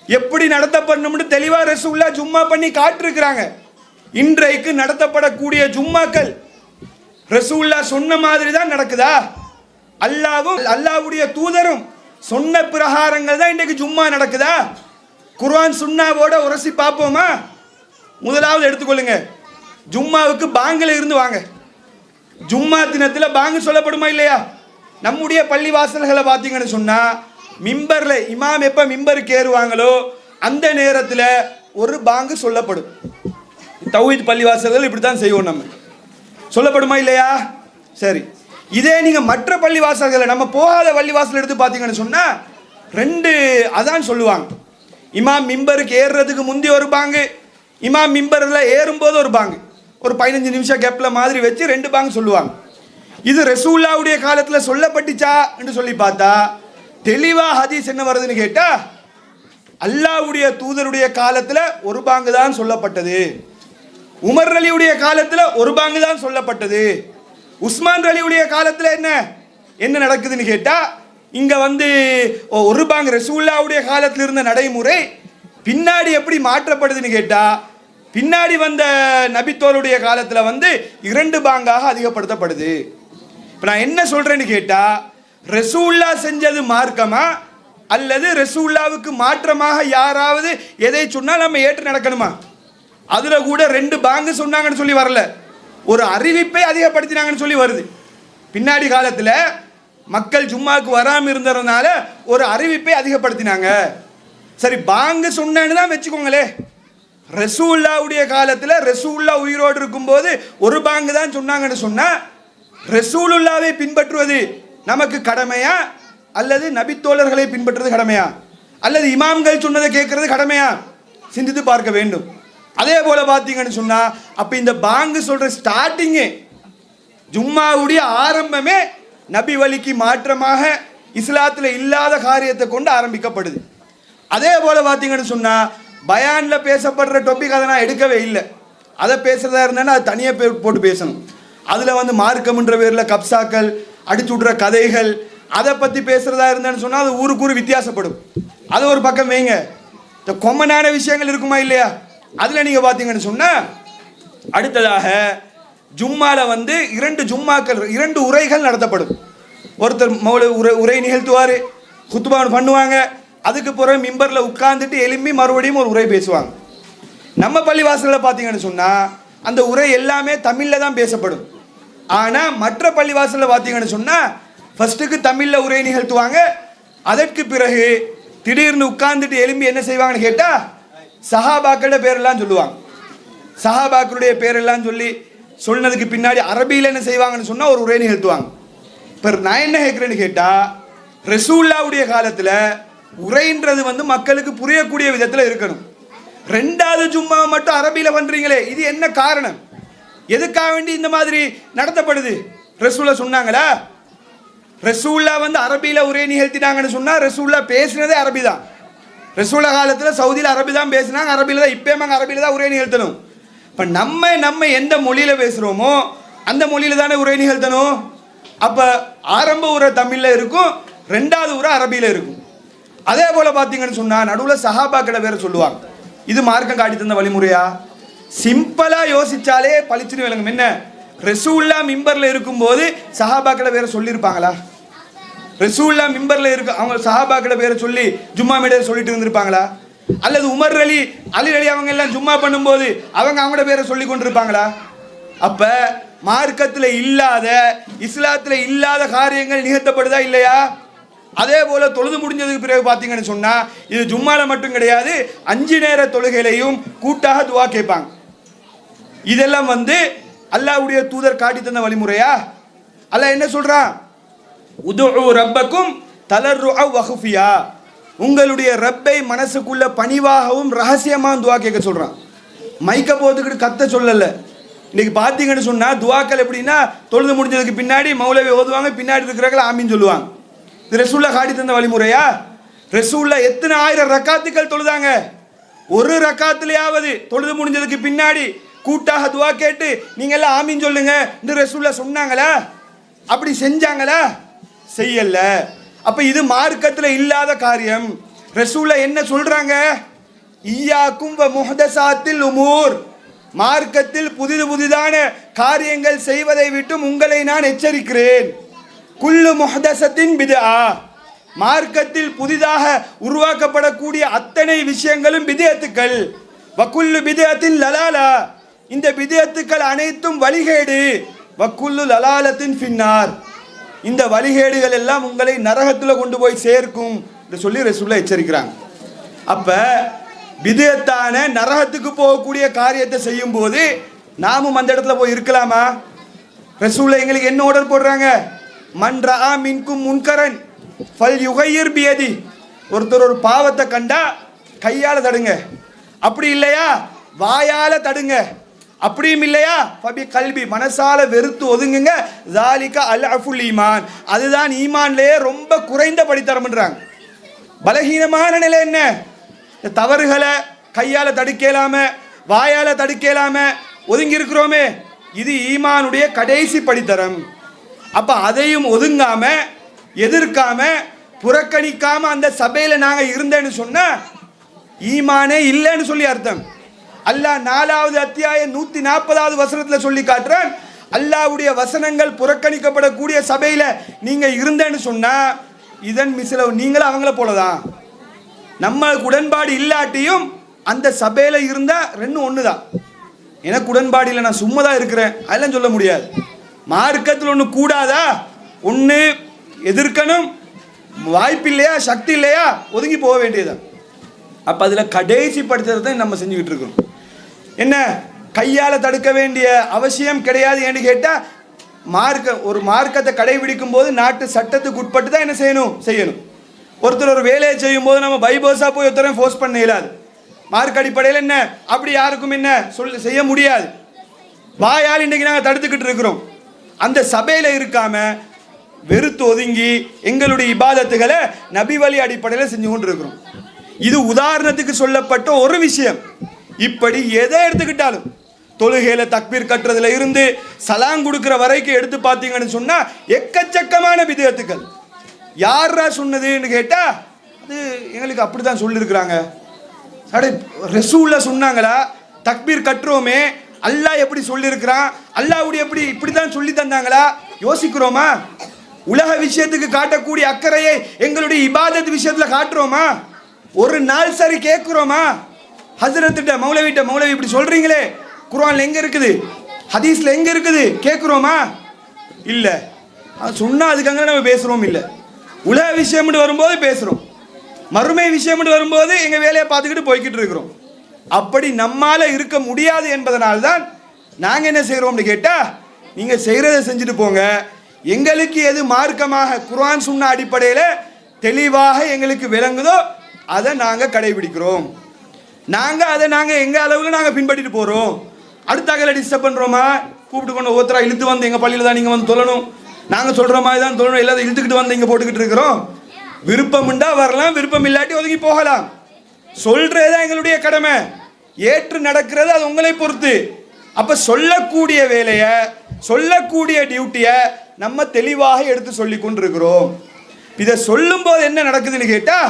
எப்படி நடத்தப்படணும்னு தெளிவாக ரசூலுல்லாஹ் ஜும்மா பண்ணி காட்டிருக்கிறாங்க. இன்றைக்கு நடத்தப்படக்கூடிய ஜும்மாக்கள் ரசூலுல்லாஹ் சொன்ன மாதிரி தான் நடக்குதா? அல்லாவும் அல்லாவுடைய தூதரும் சொன்ன பிரகாரங்கள் தான் இன்றைக்கு ஜும்மா நடக்குதா? குர்ஆன் சுன்னாவோட உரசி பார்ப்போமா? முதலாவது எடுத்துக்கொள்ளுங்க, ஜும்மாவுக்கு பாங்கில் இருந்து வாங்க. ஜும்மா தினத்தில் பாங்கு சொல்லப்படுமா இல்லையா? நம்முடைய பள்ளி வாசல்களை பார்த்தீங்கன்னு சொன்னால் மிம்பரில் இமாம் எப்போ மிம்பருக்கு ஏறுவாங்களோ அந்த நேரத்தில் ஒரு பாங்கு சொல்லப்படும். தௌஹீத் பள்ளி வாசல்கள் இப்படி தான் செய்வோம், நம்ம சொல்லப்படுமா இல்லையா? சரி, இதே நீங்கள் மற்ற பள்ளி வாசல்களை நம்ம போகாத பள்ளி வாசல் எடுத்து பார்த்தீங்கன்னு சொன்னால் 2 அதான் சொல்லுவாங்க. இமாம் மிம்பருக்கு ஏறுறதுக்கு முந்தி ஒரு பாங்கு, இமாம் மிம்பரில் ஏறும்போது ஒரு பாங்கு, ஒரு 15 நிமிஷம் கேப்பில் மாதிரி வச்சு 2 பாங்கு சொல்லுவாங்க. இது ரசூலுல்லாஹ்வுடைய காலத்தில் சொல்லப்பட்டுச்சா என்று சொல்லி பார்த்தா தெளிவாக ஹதீஸ் என்ன வருதுன்னு கேட்டால் அல்லாஹ்வுடைய தூதருடைய காலத்தில் ஒரு பாங்கு தான் சொல்லப்பட்டது. உமர் அலியுடைய காலத்தில் ஒரு பாங்கு தான் சொல்லப்பட்டது. உஸ்மான் அலியுடைய காலத்தில் என்ன நடக்குதுன்னு கேட்டால் இங்கே ஒரு பாங்கு ரசூலுல்லாஹ்வுடைய காலத்தில் இருந்த நடைமுறை பின்னாடி எப்படி மாற்றப்படுதுன்னு கேட்டால் பின்னாடி வந்த நபித்தோருடைய காலத்தில் 2 பாங்காக அதிகப்படுத்தப்படுது. இப்போ நான் என்ன சொல்கிறேன்னு கேட்டால் ரசூலுல்லாஹ் செஞ்சது மார்க்கமா அல்லது ரசூலுல்லாஹ்வுக்கு மாற்றமாக யாராவது எதை சொன்னால் நம்ம ஏற்று நடக்கணுமா? அதில் கூட 2 பாங்கு சொன்னாங்கன்னு சொல்லி வரல, ஒரு அறிவிப்பை அதிகப்படுத்தினாங்கன்னு சொல்லி வருது. பின்னாடி காலத்தில் மக்கள் ஜும்மாவுக்கு வராமல் இருந்ததுனால ஒரு அறிவிப்பை அதிகப்படுத்தினாங்க. சரி, பாங்கு சொன்னேன்னு தான் வச்சுக்கோங்களே. ரசூலுல்லாஹ்வுடைய காலத்தில் ரசூலுல்லாஹ் உயிரோடு இருக்கும்போது ஒரு பாங்கு தான் சொன்னாங்கன்னு சொன்னால் ரசூலுல்லாஹ்வை பின்பற்றுவது நமக்கு கடமையா அல்லது நபித்தோழர்களை பின்பற்றுறது கடமையா அல்லது இமாம்கள் சொன்னதை கேட்கறது கடமையா? சிந்தித்து பார்க்க வேண்டும். அதே போல பார்த்தீங்கன்னு சொன்னா அப்ப இந்த பாங்கு சொல்ற ஸ்டார்டிங்கே ஜும்மாவுடைய ஆரம்பமே நபி வழிக்கு மாற்றமாக இஸ்லாத்தில் இல்லாத காரியத்தை கொண்டு ஆரம்பிக்கப்படுது. அதே போல பார்த்தீங்கன்னு சொன்னா பயான்ல பேசப்படுற டாபிக் அதை நான் எடுக்கவே இல்லை. அதை பேசுறதா இருந்தாலும் அது தனியாக போட்டு பேசணும். அதில் மார்க்கம்ன்ற பேரில் கப்சாக்கள் அடிச்சு விட்ற கதைகள் அதை பற்றி பேசுறதா இருந்தான்னு சொன்னால் அது ஊருக்கு வித்தியாசப்படும். அது ஒரு பக்கம் வைங்க. இந்த கொம்மனான விஷயங்கள் இருக்குமா இல்லையா? அதில் நீங்கள் பார்த்தீங்கன்னு சொன்னால் அடுத்ததாக ஜும்மாவில் 2 ஜும்மாக்கள் 2 உரைகள் நடத்தப்படும். ஒருத்தர் உரை நிகழ்த்துவார், குத்துபான் பண்ணுவாங்க, அதுக்கு பிறகு மிம்பரில் உட்கார்ந்துட்டு எழும்பி மறுபடியும் ஒரு உரை பேசுவாங்க. நம்ம பள்ளிவாசலில் பார்த்தீங்கன்னு சொன்னால் அந்த உரை எல்லாமே தமிழில் தான் பேசப்படும். ஆனால் மற்ற பள்ளிவாசலில் பார்த்தீங்கன்னு சொன்னால் ஃபர்ஸ்ட்டுக்கு தமிழில் உரை நிகழ்த்துவாங்க, அதற்கு பிறகு திடீர்னு உட்கார்ந்துட்டு எழும்பி என்ன செய்வாங்கன்னு கேட்டால் சஹாபாக்களோட பேரெல்லாம் சொல்லுவாங்க. சஹாபாக்களுடைய பேரெல்லாம் சொன்னதுக்கு பின்னாடி அரபியில் என்ன செய்வாங்கன்னு சொன்னால் ஒரு உரை நிகழ்த்துவாங்க. இப்போ நான் என்ன கேட்குறேன்னு கேட்டால் ரசூலுல்லாஹ்வுடைய காலத்தில் உரைன்றது மக்களுக்கு புரியக்கூடிய விதத்தில் இருக்கணும். 2வது ஜும்மா மட்டும் அரபியில் பண்ணுறீங்களே, இது என்ன காரணம்? எதுக்காக வேண்டி இந்த மாதிரி நடத்தப்படுது? ரசூலுல்லாஹ் சொன்னாங்களா? ரசூலுல்லாஹ் அரபியில் உரை நிகழ்த்தினாங்கன்னு சொன்னால் ரசூலுல்லாஹ் பேசினதே அரபி தான். ரசூலுல்லாஹ் காலத்தில் சவுதியில் அரபி தான் பேசினாங்க, அரபியில் தான் இப்போயும் அரபியில் தான் உரை நிகழ்த்தணும். இப்போ நம்ம எந்த மொழியில் பேசுகிறோமோ அந்த மொழியில் தானே உரை நிகழ்த்தணும். அப்போ ஆரம்ப உரை தமிழில் இருக்கும், 2வது உரை அரபியில் இருக்கும். அதே போல் பார்த்தீங்கன்னு சொன்னால் நடுவில் சஹாபாக்களை வேறு சொல்லுவாங்க. இது மார்க்கம் காட்டி தந்த வழிமுறையா? சிம்பிளாக யோசிச்சாலே பளிச்சுன்னு விளங்கும். என்ன, ரசூலுல்லாஹ் மிம்பரில் இருக்கும்போது சஹாபாக்களை வேறு சொல்லியிருப்பாங்களா? ரசூலுல்லாஹ் மிம்பரில் அவங்க சஹாபாக்களை வேறு சொல்லி ஜும்மா மேடையில் சொல்லிட்டு இருந்திருப்பாங்களா? அல்லது உமர் அலி அவங்க எல்லாம் ஜும்மா பண்ணும்போது அவங்களோட பேரை சொல்லி கொண்டிருப்பாங்களா? அப்ப மார்க்கத்தில் இல்லாத இஸ்லாத்தில் இல்லாத காரியங்கள் நிகழ்த்தப்படுதா இல்லையா? அதே போல தொழுது முடிஞ்சதுக்கு பிறகு பார்த்தீங்கன்னு சொன்னா இது ஜும்மால மட்டும் கிடையாது, 5 நேர தொழுகையிலையும் கூட்டாக துவா கேட்பாங்க. இதெல்லாம் அல்லாஹ்வுடைய தூதர் காட்டி தந்த வழிமுறையா? அல்லாஹ் என்ன சொல்றான்? உதுஉ ரப்பக்கும் தலர்ருஅ வ குஃபியா, உங்களுடைய ரப்பை மனசுக்குள்ள பணிவாகவும் ரகசியமாகவும் துவா கேட்க சொல்றான். மைக்க போத்துக்கிட்டு கத்த சொல்லல. இன்னைக்கு பார்த்தீங்கன்னு சொன்னா துவாக்கள் எப்படின்னா தொழுது முடிஞ்சதுக்கு பின்னாடி மௌலவி ஓதுவாங்க, பின்னாடி இருக்கிறவங்க ஆமீன் சொல்லுவாங்க. இது ரசூல்லா காட்டி தந்த வழிமுறையா? ரசூல்லா எத்தனை ஆயிரம் ரக்காத்துக்கள் தொழுதாங்க? ஒரு ரக்காத்துலயாவது தொழுது முடிஞ்சதுக்கு பின்னாடி கூட்டாக துவா கேட்டு நீங்க எல்லாம் ஆமீன் சொல்லுங்க இந்த ரசூல்லா சொன்னாங்களா? அப்படி செஞ்சாங்களா? செய்யல. அப்ப இது மார்க்கத்துல இல்லாத காரியம். ரசூல்லா என்ன சொல்றாங்க? ஈயாக்கும் வ முஹ்தஸாத்தில் உமூர், மார்க்கத்தில் புதிதான காரியங்கள் செய்வதை விட்டும் உங்களை நான் எச்சரிக்கிறேன். குல்லு முஹ்தஸத்தின் பித்ஆ, மார்க்கத்தில் புதிதாக உருவாக்கப்படக்கூடிய அத்தனை விஷயங்களும் பித்அத்துக்கள். வக்குல்லு பித்அத்தின் லலாலா, இந்த பித்அத்துக்கள் அனைத்தும் வழிகேடு. வக்குல்லு லலாலத்தின் ஃபின்னார், இந்த வழிகேடுகள் எல்லாம் உங்களை நரகத்தில் கொண்டு போய் சேர்க்கும் என்று சொல்லி ரசூலுல்லாஹ் எச்சரிக்கிறாங்க. அப்ப பித்அத்தான நரகத்துக்கு போகக்கூடிய காரியத்தை செய்யும் போது நாமும் அந்த இடத்துல போய் இருக்கலாமா? ரசூலுல்லாஹ் எங்களுக்கு என்ன ஆர்டர் போடுறாங்க? மன் ரஆ மின்கும் முன்கரன் ஃபல் யுகையிர் பியதி, ஒருத்தர் ஒரு பாவத்தை கண்டா கையால தடுங்க, அப்படி இல்லையா வாயால தடுங்க, அப்படியும் இல்லையா ஃபபி கல்பி, மனசால வெறுத்து ஒதுங்குங்க. ஸாலிக அல்அஃபுல் ஈமான், அதுதான் ஈமான்லயே ரொம்ப குறைந்த படித்தரம்ன்றாங்க. பலகீனமான நிலை என்ன? தவறுகளை கையால தடுக்கலாம, வாயால தடுக்கலாம ஒதுங்கி இருக்கிறோமே, இது ஈமானுடைய கடைசி படித்தரம். அப்ப அதையும் ஒதுங்காம எதிர்க்காம புறக்கணிக்காம அந்த சபையில நாங்க இருந்தேன்னு சொன்னா ஈமானே இல்லைன்னு சொல்லி அர்த்தம். அல்லாஹ் 4வது அத்தியாயம் 140வது வசனத்துல சொல்லி காட்டுறான், அல்லாஹ்வுடைய வசனங்கள் புறக்கணிக்கப்படக்கூடிய சபையில நீங்க இருந்தேன்னு சொன்னா இதன் மிசில நீங்களும் அவங்கள போலதான். நம்ம உடன்பாடு இல்லாட்டியும் அந்த சபையில இருந்தா ரெண்டும் ஒண்ணுதான். எனக்கு உடன்பாடு இல்லை, நான் சும்மா தான் இருக்கிறேன் அதெல்லாம் சொல்ல முடியாது. மார்க்கத்தில் ஒன்று கூடாதா, ஒன்று எதிர்க்கணும், வாய்ப்பு இல்லையா சக்தி இல்லையா ஒதுங்கி போக வேண்டியதான். அப்போ அதில் கடைசி படுத்துறதை நம்ம செஞ்சுக்கிட்டு இருக்கோம். என்ன கையால் தடுக்க வேண்டிய அவசியம் கிடையாது என்று கேட்டால் ஒரு மார்க்கத்தை கடைபிடிக்கும் போது நாட்டு சட்டத்துக்கு உட்பட்டு தான் என்ன செய்யணும். ஒருத்தர் ஒரு வேலையை செய்யும் போது நம்ம பைபோஸாக போய் ஒருத்தரை ஃபோர்ஸ் பண்ண இயலாது. மார்க் அடிப்படையில் என்ன அப்படி யாருக்கும் என்ன செய்ய முடியாது. வாயால் இன்றைக்கி நாங்கள் தடுத்துக்கிட்டு இருக்கிறோம். அந்த சபையில் இருக்காம வெறுத்து ஒதுங்கி எங்களுடைய இபாதத்துகளை நபி வழி அடிப்படையில் செஞ்சு கொண்டு இருக்கிறோம். இது உதாரணத்துக்கு சொல்லப்பட்ட ஒரு விஷயம். இப்படி எதை எடுத்துக்கிட்டாலும் தொழுகையில தக்பீர் கட்டுறதுல இருந்து சலாம் கொடுக்கிற வரைக்கும் எடுத்து பார்த்தீங்கன்னு சொன்னா எக்கச்சக்கமான பித்அத்துக்கள். யாரா சொன்னதுன்னு கேட்டா அது எங்களுக்கு அப்படிதான் சொல்லியிருக்கிறாங்க. ரசூலுல்லாஹ் சொன்னாங்களா? தக்பீர் கட்டுறோமே அல்லாஹ் எப்படி சொல்லியிருக்கிறான், அல்லாஹ்வுடைய எப்படி இப்படிதான் சொல்லி தந்தாங்களா? யோசிக்கிறோமா? உலக விஷயத்துக்கு காட்டக்கூடிய அக்கறையை எங்களுடைய இபாதத் விஷயத்துல காட்டுறோமா? ஒரு நாள் சரி கேட்கிறோமா? ஹஜ்ரத்திட்ட மௌலவி இப்படி சொல்றீங்களே, குர்ஆன்ல எங்க இருக்குது, ஹதீஸ்ல எங்க இருக்குது கேட்கிறோமா? இல்ல. சொன்னா அதுக்காக நம்ம பேசுறோம் இல்ல. உலக விஷயம் வரும்போது பேசுறோம், மறுமை விஷயம் வரும்போது எங்க வேலையை பார்த்துக்கிட்டு போய்கிட்டு இருக்கிறோம். அப்படி நம்மால இருக்க முடியாது என்பதனால்தான் நாங்க என்ன செய்யறோம்னு கேட்டா, நீங்க செய்யறதை செஞ்சுட்டு போங்க, எங்களுக்கு எது மார்க்கமாக குர்ஆன் சுன்னா அடிப்படையில் தெளிவாக எங்களுக்கு விளங்குதோ அதை நாங்க கடைபிடிக்கிறோம். அதை எங்க அளவில் நாங்க பின்பற்றிட்டு போறோம். அடுத்தாக்கல டிஸ்டர்ப் பண்றோமா? கூப்பிட்டு கொண்டு ஒவ்வொருத்தரா இழுத்து வந்து எங்க பள்ளியில தான் நீங்க வந்து தொழணும், நாங்க சொல்ற மாதிரி தான் தொழணும், எல்லாத்தையும் இழுத்துக்கிட்டு வந்து இங்க போட்டுக்கிட்டு இருக்கிறோம். விருப்பம்ண்டா வரலாம், விருப்பம் இல்லாட்டி ஒதுங்கி போகலாம். சொல்றதுதான் எங்களுடைய கடமை, ஏற்று நடக்கிறது அது உங்களை பொறுத்து. அப்ப சொல்லக்கூடிய வேலைய, சொல்லக்கூடிய டியூட்டிய நம்ம தெளிவாக எடுத்து சொல்லி கொண்டிருக்கிறோம். இதை சொல்லும் போது என்ன நடக்குதுன்னு கேட்டா,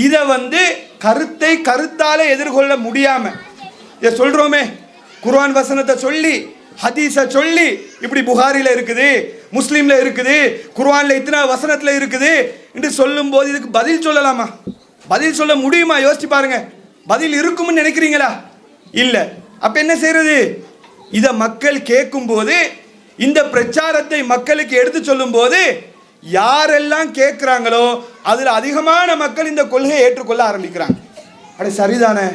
இதை கருத்தால எதிர்கொள்ள முடியாம இதை சொல்றோமே, குர்ஆன் வசனத்தை சொல்லி ஹதீஸை சொல்லி இப்படி புகாரில இருக்குது, முஸ்லீம்ல இருக்குது, குர்ஆன்ல இத்தனை வசனத்துல இருக்குது என்று சொல்லும் போது இதுக்கு பதில் சொல்லலாமா? பதில் சொல்ல முடியுமா? யோசிச்சு பாருங்க. பதில் இருக்கும்னு நினைக்கிறீங்களா? இல்ல. அப்ப என்ன செய்யறது? இத மக்கள் கேட்கும் போது, இந்த பிரச்சாரத்தை மக்களுக்கு எடுத்து சொல்லும் போது யாரெல்லாம் கேட்கிறாங்களோ அதுல அதிகமான மக்கள் இந்த கொள்கையை ஏற்றுக்கொள்ள ஆரம்பிக்கிறாங்க. அட சரிதானே,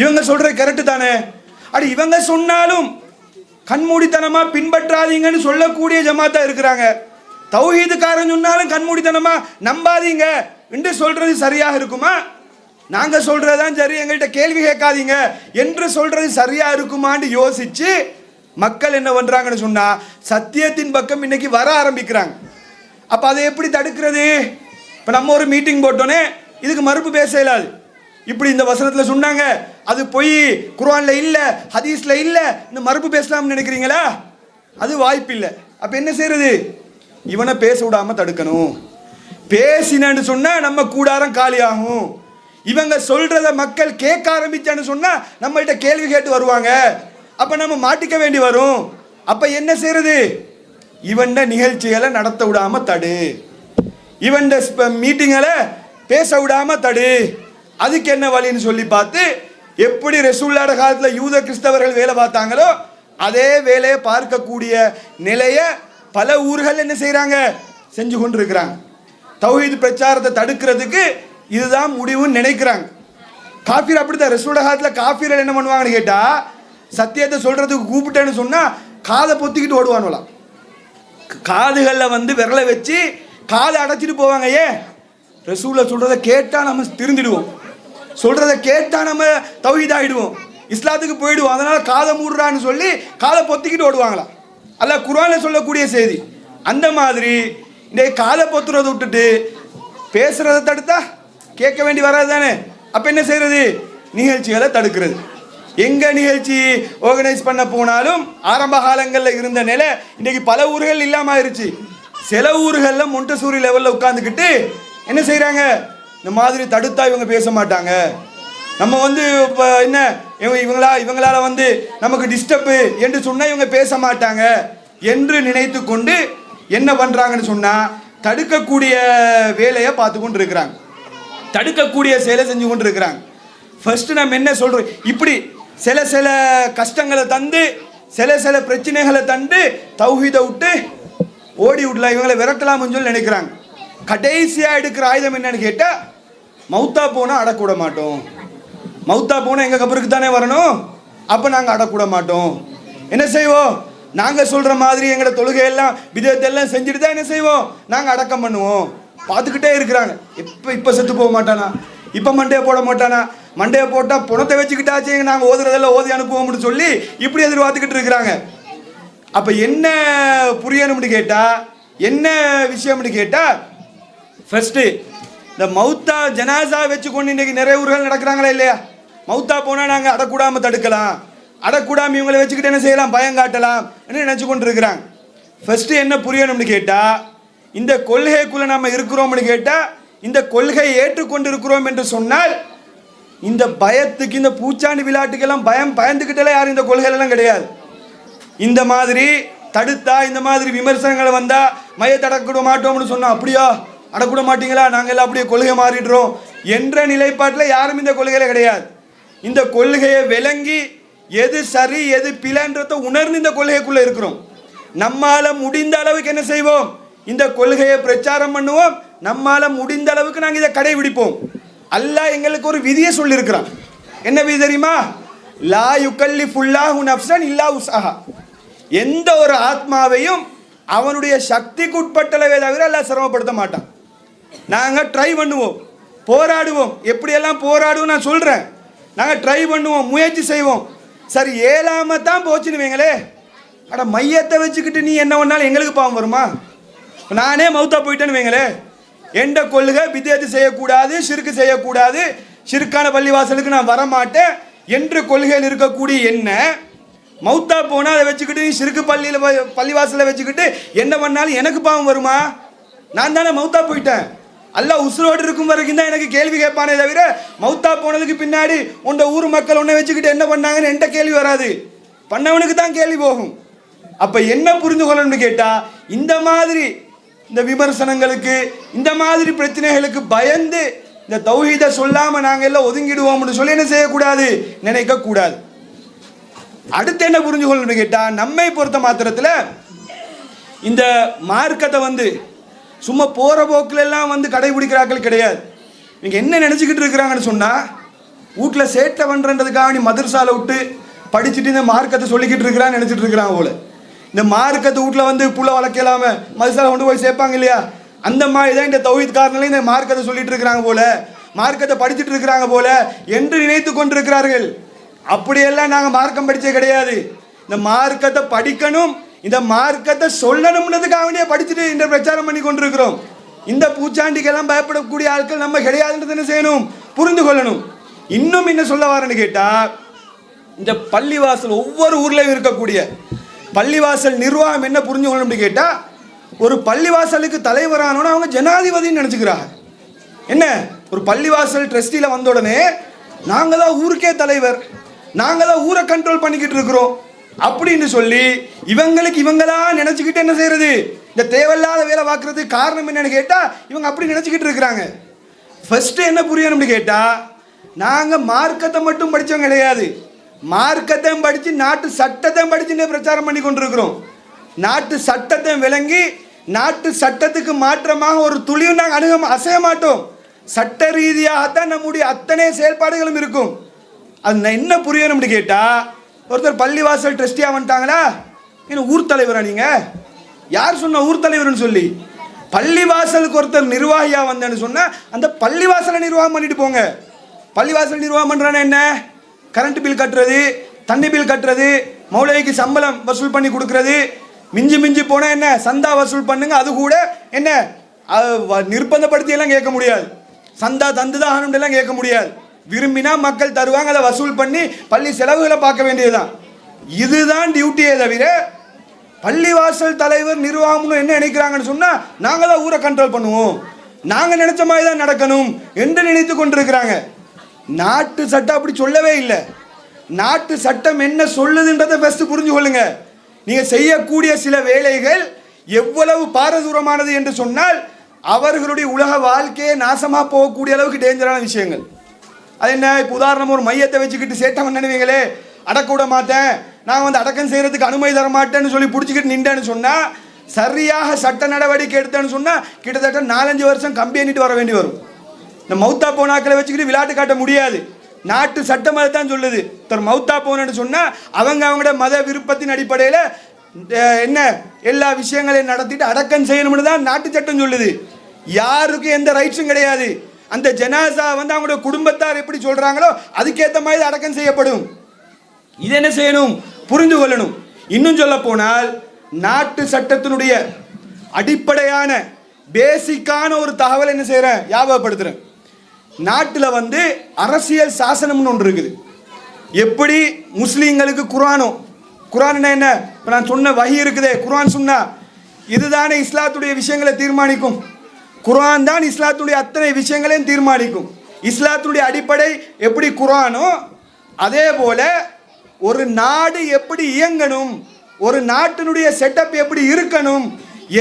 இவங்க சொல்றது கரெக்ட் தானே, அட இவங்க சொன்னாலும் கண்மூடித்தனமா பின்பற்றாதீங்கன்னு சொல்லக்கூடிய ஜமாத்தா இருக்கிறாங்க. தௌஹீதுக்காரன் சொன்னாலும் கண்மூடித்தனமா நம்பாதீங்க என்று சொல்றது சரியாக இருக்குமா? நாங்க சொல்றதுதான் சரி, எங்கள்கிட்ட கேள்வி கேட்காதீங்க என்று சொல்றது சரியா இருக்குமான்னு யோசிச்சு மக்கள் என்ன பண்றாங்கன்னு சொன்னா சத்தியத்தின் பக்கம் இன்னைக்கு வர ஆரம்பிக்கிறாங்க. அப்ப அதை எப்படி தடுக்கிறது? இப்ப நம்ம ஒரு மீட்டிங் போட்டோன்னே இதுக்கு மறுப்பு பேச இயலாது. இப்படி இந்த வசனத்துல சொன்னாங்க, அது பொய், குர்ஆன்ல இல்ல, ஹதீஸ்ல இல்ல, இந்த மறுப்பு பேசலாம்னு நினைக்கிறீங்களா? அது வாய்ப்பு இல்லை. அப்ப என்ன செய்யறது? இவனை பேச விடாம தடுக்கணும். பேசினு சொன்னா நம்ம கூடாரம் காலியாகும். இவங்க சொல்றத மக்கள் கேட்க ஆரம்பிச்சான்னு சொன்னா நம்மள்ட்ட கேள்வி கேட்டு வருவாங்க. அப்ப நம்ம மாட்டிக்க வேண்டி வரும். அப்ப என்ன செய்யறது? இவன் நிகழ்ச்சிகளை நடத்த விடாம தடு, இவன் மீட்டிங்களை பேச விடாம தடு. அதுக்கு என்ன வழின்னு சொல்லி பார்த்து எப்படி ரசூலுல்லாஹ் காலத்துல யூத கிறிஸ்தவர்கள் வேலை பார்த்தாங்களோ அதே வேலையை பார்க்கக்கூடிய நிலைய பல ஊர்கள் என்ன செய்யறாங்க, செஞ்சு கொண்டு இருக்கிறாங்க. தௌஹீத் பிரச்சாரத்தை தடுக்கிறதுக்கு இதுதான் முடிவுன்னு நினைக்கிறாங்க. காஃபிர் அப்படித்தான். ரசூலுல்லாஹ் காலத்துல காஃபிர்கள் என்ன பண்ணுவாங்கன்னு கேட்டா, சத்தியத்தை சொல்றதுக்கு கூப்பிட்டேன்னு சொன்னா காதை பொத்திக்கிட்டு ஓடுவானுலாம். காதுகளில் விரலை வச்சு காதை அடைச்சிட்டு போவாங்க. ஏன்? ரசூலை சொல்றதை கேட்டா நம்ம திருந்திடுவோம், சொல்றதை கேட்டா நம்ம தௌஹீத் ஆயிடுவோம், இஸ்லாத்துக்கு போயிடுவோம். அதனால காதை மூடுறான்னு சொல்லி காதை பொத்திக்கிட்டு ஓடுவாங்களாம். அல்ல குர்ஆன்ல சொல்லக்கூடிய செய்தி. அந்த மாதிரி இந்த காதை பொத்துறதை விட்டுட்டு பேசுறதை தடுத்தா கேட்க வேண்டி வராது தானே. அப்ப என்ன செய்யறது? நிகழ்ச்சிகளை தடுக்கிறது. எங்க நிகழ்ச்சி ஆர்கனைஸ் பண்ண போனாலும் ஆரம்ப காலங்களில் இருந்த நிலை இன்னைக்கு பல ஊர்கள் இல்லாம ஆயிருச்சு. சில ஊர்களில் மொண்டசூரி லெவலில் உட்காந்துக்கிட்டு என்ன செய்யறாங்க, இந்த மாதிரி தடுத்தா இவங்க பேச மாட்டாங்க, நம்ம இப்போ என்ன இவங்களால நமக்கு டிஸ்டர்பு என்று சொன்னா இவங்க பேச மாட்டாங்க என்று நினைத்து கொண்டு என்ன பண்றாங்கன்னு சொன்னா தடுக்கக்கூடிய வேலையை பார்த்து கொண்டு இருக்கிறாங்க, தடுக்கக்கூடிய செயலை செஞ்சு கொண்டு இருக்கிறாங்க. ஃபர்ஸ்ட் நம்ம என்ன சொல்றோம், இப்படி சில சில கஷ்டங்களை தந்து சில பிரச்சனைகளை தந்து தௌஹீதை விட்டு ஓடி விடலாம், இவங்களை விரட்டலாம்னு சொல்லி நினைக்கிறாங்க. கடைசியா எடுக்கிற ஆயுதம் என்னன்னு கேட்டா, மௌத்தா போனா அடக்கூட மாட்டோம், மௌத்தா போனா எங்க கபருக்கு தானே வரணும், அப்ப நாங்க அடக்கூட மாட்டோம். என்ன செய்வோம்? நாங்க சொல்ற மாதிரி எங்களோட தொழுகையெல்லாம் விதத்தெல்லாம் செஞ்சுட்டு தான் என்ன செய்வோம், நாங்க அடக்கம் பண்ணுவோம். பார்த்துக்கிட்டே இருக்கிறாங்க. இப்ப செத்து போக மாட்டானா, இப்ப மண்டையை போட மாட்டானா, மண்டையை போட்டா புணத்தை வச்சுக்கிட்டாச்சு நாங்க ஓதுறதெல்லாம் ஓதி அனுப்புவோம்னு சொல்லி இப்படி எதிர்பார்த்துக்கிட்டு இருக்கிறாங்க. அப்ப என்ன புரியணும்னு கேட்டா, என்ன விஷயம்னு கேட்டா, ஃபர்ஸ்ட் இந்த மௌத்தா ஜனாசா வச்சுக்கொண்டு இன்னைக்கு நிறைய ஊர்கள் நடக்கிறாங்களா இல்லையா? மௌத்தா போனா நாங்க அடக்கூடாம தடுக்கலாம், அடக்கூடாம இவங்களை வச்சுக்கிட்டு என்ன செய்யலாம், பயம் காட்டலாம் நினைச்சு கொண்டு இருக்கிறாங்க. ஃபர்ஸ்ட் என்ன புரியணும்னு கேட்டா, இந்த கொள்கைக்குள்ள நம்ம இருக்கிறோம்னு கேட்டா, இந்த கொள்கையை ஏற்றுக்கொண்டு இருக்கிறோம் என்று சொன்னால் இந்த பயத்துக்கு, இந்த பூச்சாண்டி விளையாட்டுக்கெல்லாம் பயந்துக்கிட்டே யாரும் இந்த கொள்கையெல்லாம் கிடையாது. இந்த மாதிரி தடுத்தா, இந்த மாதிரி விமர்சனங்கள் வந்தா மையத்தை அடக்கூட மாட்டோம்னு சொன்னா, அப்படியா அடக்கூட மாட்டீங்களா, நாங்கள் எல்லாம் அப்படியே கொள்கை மாறிடுறோம் என்ற நிலைப்பாட்டில் யாரும் இந்த கொள்கையில கிடையாது. இந்த கொள்கையை விளங்கி எது சரி எது பிழைன்றத உணர்ந்து இந்த கொள்கைக்குள்ள இருக்கிறோம். நம்மால முடிந்த அளவுக்கு என்ன செய்வோம், இந்த கொள்கையை பிரச்சாரம் பண்ணுவோம், நம்மால முடிந்த அளவுக்கு நாங்கள் இதை கடைபிடிப்போம். அல்லாஹ் எங்களுக்கு ஒரு விதியை சொல்லியிருக்கிறான். என்ன விதி தெரியுமா? லா யுகல்லிஃபுல்லாஹு நஃப்ஸன் இல்லா உஸ்அஹா. எந்த ஒரு ஆத்மாவையும் அவனுடைய சக்திக்கு உட்பட்டளவே தவிர அல்லாஹ் சிரமப்படுத்த மாட்டான். நாங்கள் ட்ரை பண்ணுவோம், போராடுவோம், எப்படியெல்லாம் போராடுவோம் நான் சொல்றேன். நாங்கள் ட்ரை பண்ணுவோம், முயற்சி செய்வோம். சரி ஏழாம தான் போச்சுன்னு வைங்களே, அட மையத்தை வச்சுக்கிட்டு நீ என்ன பண்ணாலும் எங்களுக்கு பாவம் வருமா? நானே மௌத்தா போயிட்டேன்னு வைங்களே, எந்த கொள்கை பிதஅத் செய்யக்கூடாது, ஷிர்க் செய்யக்கூடாது, ஷிர்கான பள்ளிவாசலுக்கு நான் வரமாட்டேன் என்று கொள்கையில் இருக்கக்கூடிய என்ன மௌத்தா போனா அதை வச்சுக்கிட்டு நீ ஷிர்க் பள்ளிவாசலை வச்சுக்கிட்டு என்ன பண்ணாலும் எனக்கு பாவம் வருமா? நான் தானே மௌத்தா போயிட்டேன். அல்லாஹ் உசுரோடு இருக்கும் வரைக்கும் தான் எனக்கு கேள்வி கேட்பானே தவிர மௌத்தா போனதுக்கு பின்னாடி உண்ட ஊர் மக்கள் உன்னை வச்சுக்கிட்டு என்ன பண்ணாங்கன்னு என்கிட்ட கேள்வி வராது, பண்ணவனுக்கு தான் கேள்வி போகும். அப்ப என்ன புரிந்து கொள்ளணும்னு கேட்டா, இந்த மாதிரி இந்த விமர்சனங்களுக்கு, இந்த மாதிரி பிரச்சனைகளுக்கு பயந்து இந்த தௌஹீதை சொல்லாம நாங்க எல்லாம் ஒதுங்கிடுவோம்னு சொல்லி என்ன செய்யக்கூடாது, நினைக்க கூடாது. அடுத்து என்ன புரிஞ்சு கொள்ளணும்னு கேட்டா, நம்மை பொறுத்த மாத்திரத்துல இந்த மார்க்கத்தை சும்மா போற போக்குல எல்லாம் கடைபிடிக்கிறார்கள் கிடையாது. நீங்க என்ன நினைச்சுக்கிட்டு இருக்கிறாங்கன்னு சொன்னா, வீட்டுல சேட்டை பண்றதுக்காக நீ மதரசால விட்டு படிச்சுட்டு இந்த மார்க்கத்தை சொல்லிக்கிட்டு இருக்கிறான்னு நினைச்சிட்டு இருக்கிறாங்க போல. இந்த மார்க்கத்தை வீட்டுல புள்ள வளர்க்கலாம மதரசால கொண்டு போய் சேர்ப்பாங்க இல்லையா, அந்த மாதிரி தான் இந்த தௌஹீத்காரங்களே இந்த மார்க்கத்தை சொல்லிட்டு இருக்கிறாங்க போல, மார்க்கத்தை படிச்சுட்டு இருக்கிறாங்க போல என்று நினைத்து கொண்டிருக்கிறார்கள். அப்படியெல்லாம் நாங்கள் மார்க்கம் படித்தே கிடையாது. இந்த மார்க்கத்தை படிக்கணும், இந்த மார்க்கத்தை சொல்லணும்ன்றதுக்காக வேண்டிய படிச்சுட்டு இந்த பிரச்சாரம் பண்ணி கொண்டிருக்கிறோம். இந்த பூச்சாண்டிக்கெல்லாம் பயப்படக்கூடிய ஆட்கள் நம்ம கிடையாதுன்றது என்ன செய்யணும், புரிந்து கொள்ளணும். இன்னும் என்ன சொல்ல வரேன்னு கேட்டால், இந்த பள்ளிவாசல் ஒவ்வொரு ஊர்லேயும் இருக்கக்கூடிய பள்ளிவாசல் நிர்வாகம் என்ன புரிஞ்சு கொள்ளணும்னு கேட்டால், ஒரு பள்ளிவாசலுக்கு தலைவரானோன்னு அவங்க ஜனாதிபதினு நினச்சிக்கிறாங்க. என்ன, ஒரு பள்ளிவாசல் ட்ரஸ்டியில் வந்த உடனே நாங்கள் தான் ஊருக்கே தலைவர், நாங்கள் தான் ஊரை கண்ட்ரோல் பண்ணிக்கிட்டு இருக்கிறோம் அப்படின்னு சொல்லி இவங்களுக்கு இவங்களா நினச்சிக்கிட்டு என்ன செய்யறது, இந்த தேவையில்லாத வேலை பார்க்கறதுக்கு காரணம் என்னன்னு கேட்டால் இவங்க அப்படி நினச்சிக்கிட்டு இருக்கிறாங்க. ஃபர்ஸ்ட்டு என்ன புரியணும்னு கேட்டால், நாங்கள் மார்க்கத்தை மட்டும் படித்தவங்க கிடையாது, மார்க்கத்தையும் படித்து நாட்டு சட்டத்தையும் படிச்சுன்னு பிரச்சாரம் பண்ணி கொண்டிருக்கிறோம். நாட்டு சட்டத்தை விளங்கி நாட்டு சட்டத்துக்கு மாற்றமாக ஒரு துளியும் நாங்கள் அசைய மாட்டோம். சட்ட ரீதியாகத்தான் நம்முடைய அத்தனை செயல்பாடுகளும் இருக்கும். அது என்ன புரியணும்னு கேட்டால், ஒருத்தர் பள்ளிவாசல் ட்ரஸ்டியாக வந்துட்டாங்களா, என்ன ஊர் தலைவரா நீங்கள், யார் சொன்ன ஊர் தலைவர்னு சொல்லி, பள்ளிவாசலுக்கு ஒருத்தர் நிர்வாகியாக வந்தேன்னு சொன்னால் அந்த பள்ளிவாசலை நிர்வாகம் பண்ணிட்டு போங்க. பள்ளிவாசல் நிர்வாகம் பண்ணுறானே என்ன, கரண்ட் பில் கட்டுறது, தண்ணி பில் கட்டுறது, மௌலவிக்கு சம்பளம் வசூல் பண்ணி கொடுக்கறது, மிஞ்சி மிஞ்சி போனால் என்ன சந்தா வசூல் பண்ணுங்க. அது கூட என்ன நிர்பந்தப்படுத்தி எல்லாம் கேட்க முடியாது, சந்தா தந்துதான் எல்லாம் கேட்க முடியாது. விரும்பினா மக்கள் தருவாங்க, அதை வசூல் பண்ணி பள்ளி செலவுகளை பார்க்க வேண்டியதுதான். இதுதான் டியூட்டியே தவிர பள்ளிவாசல் தலைவர் நிர்வாகம்னு என்ன நினைக்கிறாங்கன்னு சொன்னால், நாங்கள் தான் ஊரை கண்ட்ரோல் பண்ணுவோம், நாங்கள் நினைச்ச மாதிரி தான் நடக்கணும் என்று நினைத்து கொண்டிருக்கிறாங்க. நாட்டு சட்டம் அப்படி சொல்லவே இல்லை. நாட்டு சட்டம் என்ன சொல்லுதுன்றதை ஃபர்ஸ்ட் புரிஞ்சு கொள்ளுங்க. நீங்கள் செய்யக்கூடிய சில வேலைகள் எவ்வளவு பாரதூரமானது என்று சொன்னால் அவர்களுடைய உலக வாழ்க்கையை நாசமாக போகக்கூடிய அளவுக்கு டேஞ்சரான விஷயங்கள். அது என்ன, இப்போ உதாரணம் ஒரு மையத்தை வச்சுக்கிட்டு சேட்டம் நினைவீங்களே, அடக்க விட மாட்டேன், நான் வந்து அடக்கம் செய்கிறதுக்கு அனுமதி தர மாட்டேன்னு சொல்லி பிடிச்சிக்கிட்டு நின்றேன்னு சொன்னால், சரியாக சட்ட நடவடிக்கை எடுத்தேன்னு சொன்னால் கிட்டத்தட்ட 4-5 வருஷம் கம்பி எண்ணிட்டு வர வேண்டி வரும். இந்த மௌத்தா போனாக்களை வச்சுக்கிட்டு விளையாட்டு காட்ட முடியாது. நாட்டு சட்டம் அதை தான் சொல்லுது. மௌத்தா போனன்னு சொன்னால் அவங்களோட மத விருப்பத்தின் அடிப்படையில் என்ன எல்லா விஷயங்களையும் நடத்திட்டு அடக்கம் செய்யணும்னு தான் நாட்டு சட்டம் சொல்லுது. யாருக்கும் எந்த ரைட்ஸும் கிடையாது. அந்த ஜனாசா வந்து அவங்களோட குடும்பத்தார் எப்படி சொல்கிறாங்களோ அதுக்கேற்ற மாதிரி அடக்கம் செய்யப்படும். இது என்ன செய்யணும், புரிந்து கொள்ளணும். இன்னும் சொல்ல போனால் நாட்டு சட்டத்தினுடைய அடிப்படையான பேசிக்கான ஒரு தகவல் என்ன செய்கிறேன், ஞாபகப்படுத்துகிறேன். நாட்டில் வந்து அரசியல் சாசனம்னு ஒன்று இருக்குது. எப்படி முஸ்லீம்களுக்கு குரான் என்ன, இப்போ நான் சொன்ன வஹி இருக்குதே, குரான் சுன்னா, இதுதானே இஸ்லாத்துடைய விஷயங்களை தீர்மானிக்கும். குரான் தான் இஸ்லாத்துடைய அத்தனை விஷயங்களையும் தீர்மானிக்கும். இஸ்லாத்துடைய அடிப்படை எப்படி குரானோ அதே போல ஒரு நாடு எப்படி இயங்கணும், ஒரு நாட்டினுடைய செட்டப் எப்படி இருக்கணும்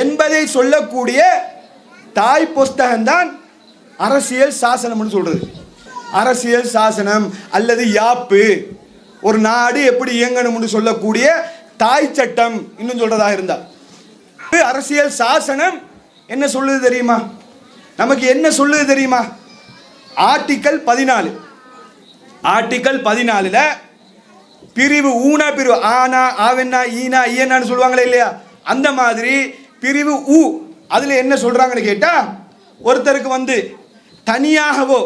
என்பதை சொல்லக்கூடிய தாய் புஸ்தகம்தான் அரசியல் சாசனம்னு சொல்றது. அரசியல் சாசனம் அல்லது யாப்பு, ஒரு நாடு எப்படி இயங்கணும்னு சொல்லக்கூடிய தாய் சட்டம் இன்னும் சொல்றதாக இருந்தா, அரசியல் சாசனம் என்ன சொல்லுது தெரியுமா, நமக்கு என்ன சொல்லுது தெரியுமா? ஆர்டிக்கல் 14, ஆர்டிக்கல் 14ல பிரிவு ஊனா பிரிவு ஆனா ஆவென்னா ஈனா ஈயனான்னு சொல்லுவாங்களே இல்லையா, அந்த மாதிரி பிரிவு ஊ அதில் என்ன சொல்றாங்கன்னு கேட்டா, ஒருத்தருக்கு வந்து தனியாகவோ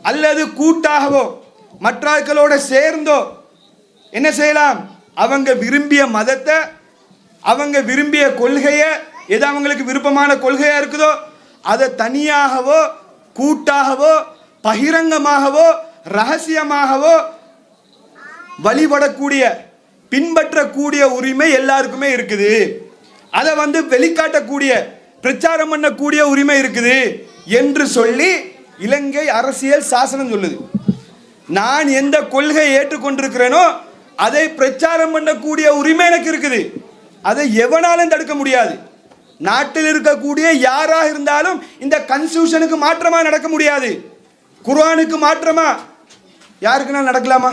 அல்லது கூட்டாகவோ மற்றாக்களோட சேர்ந்தோ என்ன செய்யலாம், அவங்க விரும்பிய மதத்தை, அவங்க விரும்பிய கொள்கையை, எது அவங்களுக்கு விருப்பமான கொள்கையா இருக்குதோ அதை தனியாகவோ கூட்டாகவோ பகிரங்கமாகவோ ரகசியமாகவோ வழிபடக்கூடிய பின்பற்றக்கூடிய உரிமை எல்லாருக்குமே இருக்குது. அதை வந்து வெளிக்காட்டக்கூடிய பிரச்சாரம் பண்ணக்கூடிய உரிமை இருக்குது என்று சொல்லி இலங்கை அரசியல் சாசனம் சொல்லுது. நான் எந்த கொள்கையை ஏற்றுக்கொண்டிருக்கிறேனோ அதை பிரச்சாரம் பண்ணக்கூடிய உரிமை எனக்கு இருக்குது. அதை எவனாலும் தடுக்க முடியாது. நாட்டில் இருக்கக்கூடிய யாராக இருந்தாலும் இந்த கன்ஸ்டியூஷனுக்கு மாற்றமா நடக்க முடியாது. குர்ஆனுக்கு மாற்றமா யாருக்குன்னா நடக்கலாமா?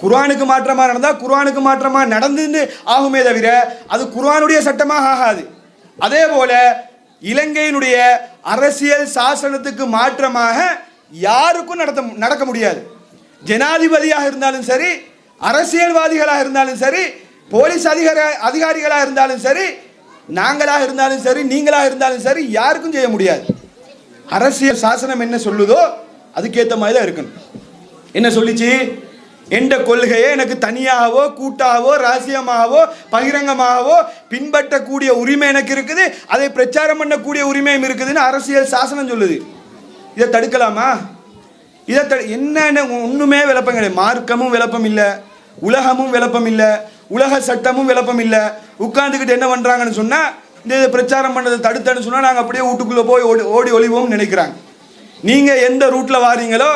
குர்ஆனுக்கு மாற்றமா நடந்தா குர்ஆனுக்கு மாற்றமா நடந்து ஆகுமே தவிர அது குர்ஆனுடைய சட்டமாக ஆகாது. அதே போல இலங்கையினுடைய அரசியல் சாசனத்துக்கு மாற்றமாக யாருக்கும் நடக்க முடியாது. ஜனாதிபதியாக இருந்தாலும் சரி, அரசியல்வாதிகளாக இருந்தாலும் சரி, போலீஸ் அதிகாரிகளாக இருந்தாலும் சரி, நாங்களாக இருந்தாலும் சரி நீங்களாக இருந்தாலும் சரி யாருக்கும் செய்ய முடியாது. அரசியல் சாசனம் என்ன சொல்லுதோ அதுக்கேற்ற மாதிரி தான் இருக்கணும். என்ன சொல்லிச்சு? எந்த கொள்கையை எனக்கு தனியாகவோ கூட்டாகவோ ரகசியமாகவோ பகிரங்கமாகவோ பின்பற்றக்கூடிய உரிமை எனக்கு இருக்குது, அதை பிரச்சாரம் பண்ணக்கூடிய உரிமையும் இருக்குதுன்னு அரசியல் சாசனம் சொல்லுது. இதை தடுக்கலாமா? என்னென்ன ஒன்றுமே விளப்பம் கிடையாது. மார்க்கமும் விளப்பம் இல்லை, உலகமும் விளப்பம் இல்லை, உலக சட்டமும் விளப்பம் இல்லை. உட்கார்ந்துக்கிட்டு என்ன பண்ணுறாங்கன்னு சொன்னால், இந்த பிரச்சாரம் பண்ணதை தடுத்தன்னு சொன்னால் நாங்கள் அப்படியே வீட்டுக்குள்ளே போய் ஓடி ஒளிவோம்னு நினைக்கிறாங்க. நீங்கள் எந்த ரூட்டில் வாரீங்களோ,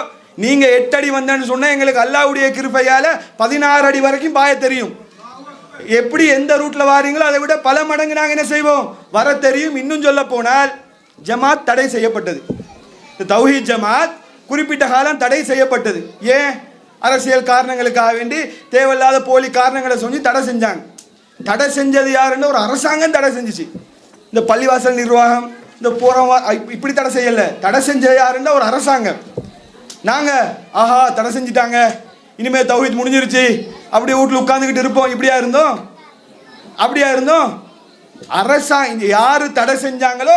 நீங்கள் 8 அடி வந்தேன்னு சொன்னால் எங்களுக்கு அல்லாஹ்வுடைய கிருபையால் 16 அடி வரைக்கும் பாய தெரியும். எப்படி எந்த ரூட்டில் வாரீங்களோ அதை விட பல மடங்கு நாங்கள் என்ன செய்வோம், வர தெரியும். இன்னும் சொல்ல போனால் ஜமாத் தடை செய்யப்பட்டது. தௌஹீத் ஜமாத் குறிப்பிட்ட காலம் தடை செய்யப்பட்டது. ஏன்? அரசியல் காரணங்களுக்காக வேண்டி தேவையில்லாத போலி காரணங்களை சொல்லி தடை செஞ்சாங்க. தடை செஞ்சது யாருன்னு ஒரு அரசாங்கம் தடை செஞ்சிச்சு. இந்த பள்ளிவாசல் நிர்வாகம், இந்த இப்படி தடை செய்யலை. தடை செஞ்சது யாருன்னா ஒரு அரசாங்கம். நாங்கள் ஆஹா தடை செஞ்சிட்டாங்க, இனிமேல் தௌஹீத் முடிஞ்சிருச்சு, அப்படியே வீட்டில் உட்காந்துக்கிட்டு இருப்போம். அப்படியா இருந்தோம்? அரசாங்கம் யார் தடை செஞ்சாங்களோ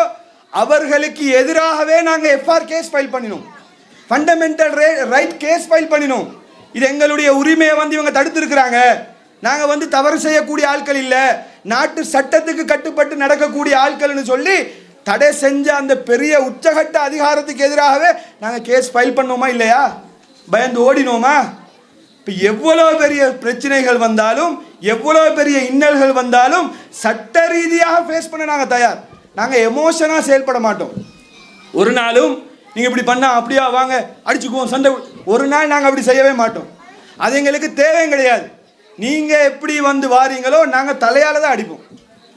அவர்களுக்கு எதிராகவே நாங்கள் எஃப்ஆர் கேஸ் ஃபைல் பண்ணினோம், ஃபண்டமெண்டல் ரைட் கேஸ் ஃபைல் பண்ணினோம். இது எங்களுடைய உரிமையை இவங்க தடுத்திருக்கிறாங்க. நாங்கள் தவறு செய்யக்கூடிய ஆட்கள் இல்லை, நாட்டு சட்டத்துக்கு கட்டுப்பட்டு நடக்கக்கூடிய ஆட்கள்னு சொல்லி தடை செஞ்ச அந்த பெரிய உச்சகட்ட அதிகாரத்துக்கு எதிராகவே நாங்கள் கேஸ் ஃபைல் பண்ணோமா இல்லையா? பயந்து ஓடினோமா? இப்போ எவ்வளோ பெரிய பிரச்சனைகள் வந்தாலும், எவ்வளோ பெரிய இன்னல்கள் வந்தாலும் சட்ட ரீதியாக ஃபேஸ் பண்ண நாங்கள் தயார். நாங்கள் எமோஷனாக செயல்பட மாட்டோம். ஒரு நாளும் நீங்கள் இப்படி பண்ணால் அப்படியா வாங்க அடிச்சுக்குவோம் சண்டை, ஒரு நாள் நாங்கள் அப்படி செய்யவே மாட்டோம். அது எங்களுக்கு தேவையும் கிடையாது. நீங்கள் எப்படி வாரீங்களோ நாங்கள் தலையால் தான் அடிப்போம்.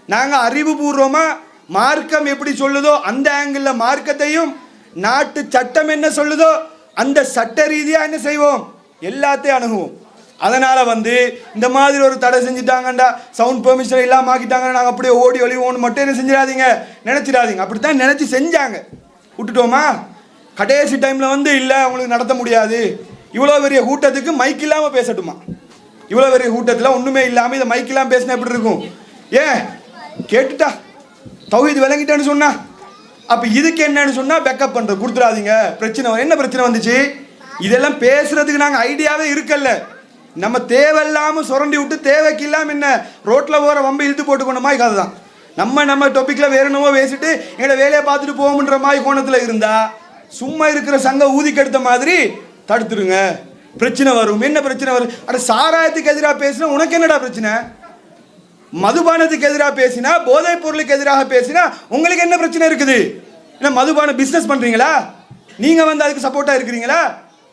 நாங்கள் அறிவுபூர்வமாக மார்க்கம் எப்படி சொல்லுதோ அந்த ஆங்கிளில் மார்க்கத்தையும், நாட்டு சட்டம் என்ன சொல்லுதோ அந்த சட்ட ரீதியாக என்ன செய்வோம், எல்லாத்தையும் அணுகுவோம். அதனால் இந்த மாதிரி ஒரு தடை செஞ்சுட்டாங்கண்டா, சவுண்ட் பெர்மிஷன் இல்லாமல் ஆக்கிட்டாங்கன்னா நாங்கள் அப்படியே ஓடி ஒளிவோன்னு மட்டும் என்ன செஞ்சிடாதீங்க, நினச்சிடாதீங்க. அப்படித்தான் நினச்சி செஞ்சாங்க, விட்டுட்டோமா? கடைசி டைமில் இல்லை அவங்களுக்கு நடத்த முடியாது, இவ்வளோ பெரிய கூட்டத்துக்கு மைக் இல்லாமல் பேசட்டுமா? இவ்வளோ பெரிய கூட்டத்தில் ஒன்றுமே இல்லாமல் இதை மைக் இல்லாமல் பேசினா எப்படி இருக்கும்? ஏன் கேட்டுட்டா தௌஹீத் விளங்கிட்டேன்னு சொன்னா, அப்போ இதுக்கு என்னன்னு சொன்னால் பேக்கப் பண்ணுறது கொடுத்துடாதீங்க. பிரச்சனை என்ன பிரச்சனை வந்துச்சு? இதெல்லாம் பேசுறதுக்கு நாங்கள் ஐடியாவே இருக்கல்ல. நம்ம தேவையில்லாமல் சுரண்டி விட்டு தேவைக்கு இல்லாமல் என்ன ரோட்டில் போகிற வம்பை இழுத்து போட்டுக்கொண்ட மாதிரி கதை தான். நம்ம டாப்பிக்கில் வேற என்னவோ பேசிட்டு எங்களை வேலையை பார்த்துட்டு போகும்ன்ற மாதிரி கோணத்தில் இருந்தால், சும்மா இருக்கிற சங்க ஊதி கெடுத்த மாதிரி தடுத்துருங்க. பிரச்சனை வரும். என்ன பிரச்சனை வரும்? அட சாராயத்துக்கு எதிராக பேசினா உனக்கு என்னடா பிரச்சனை? மதுபானத்துக்கு எதிராக பேசினா, போதைப் பொருளுக்கு எதிராக பேசினா உங்களுக்கு என்ன பிரச்சனை இருக்குது? என்ன மதுபான பிஸ்னஸ் பண்ணுறீங்களா? நீங்கள் அதுக்கு சப்போர்ட்டாக இருக்கிறீங்களா?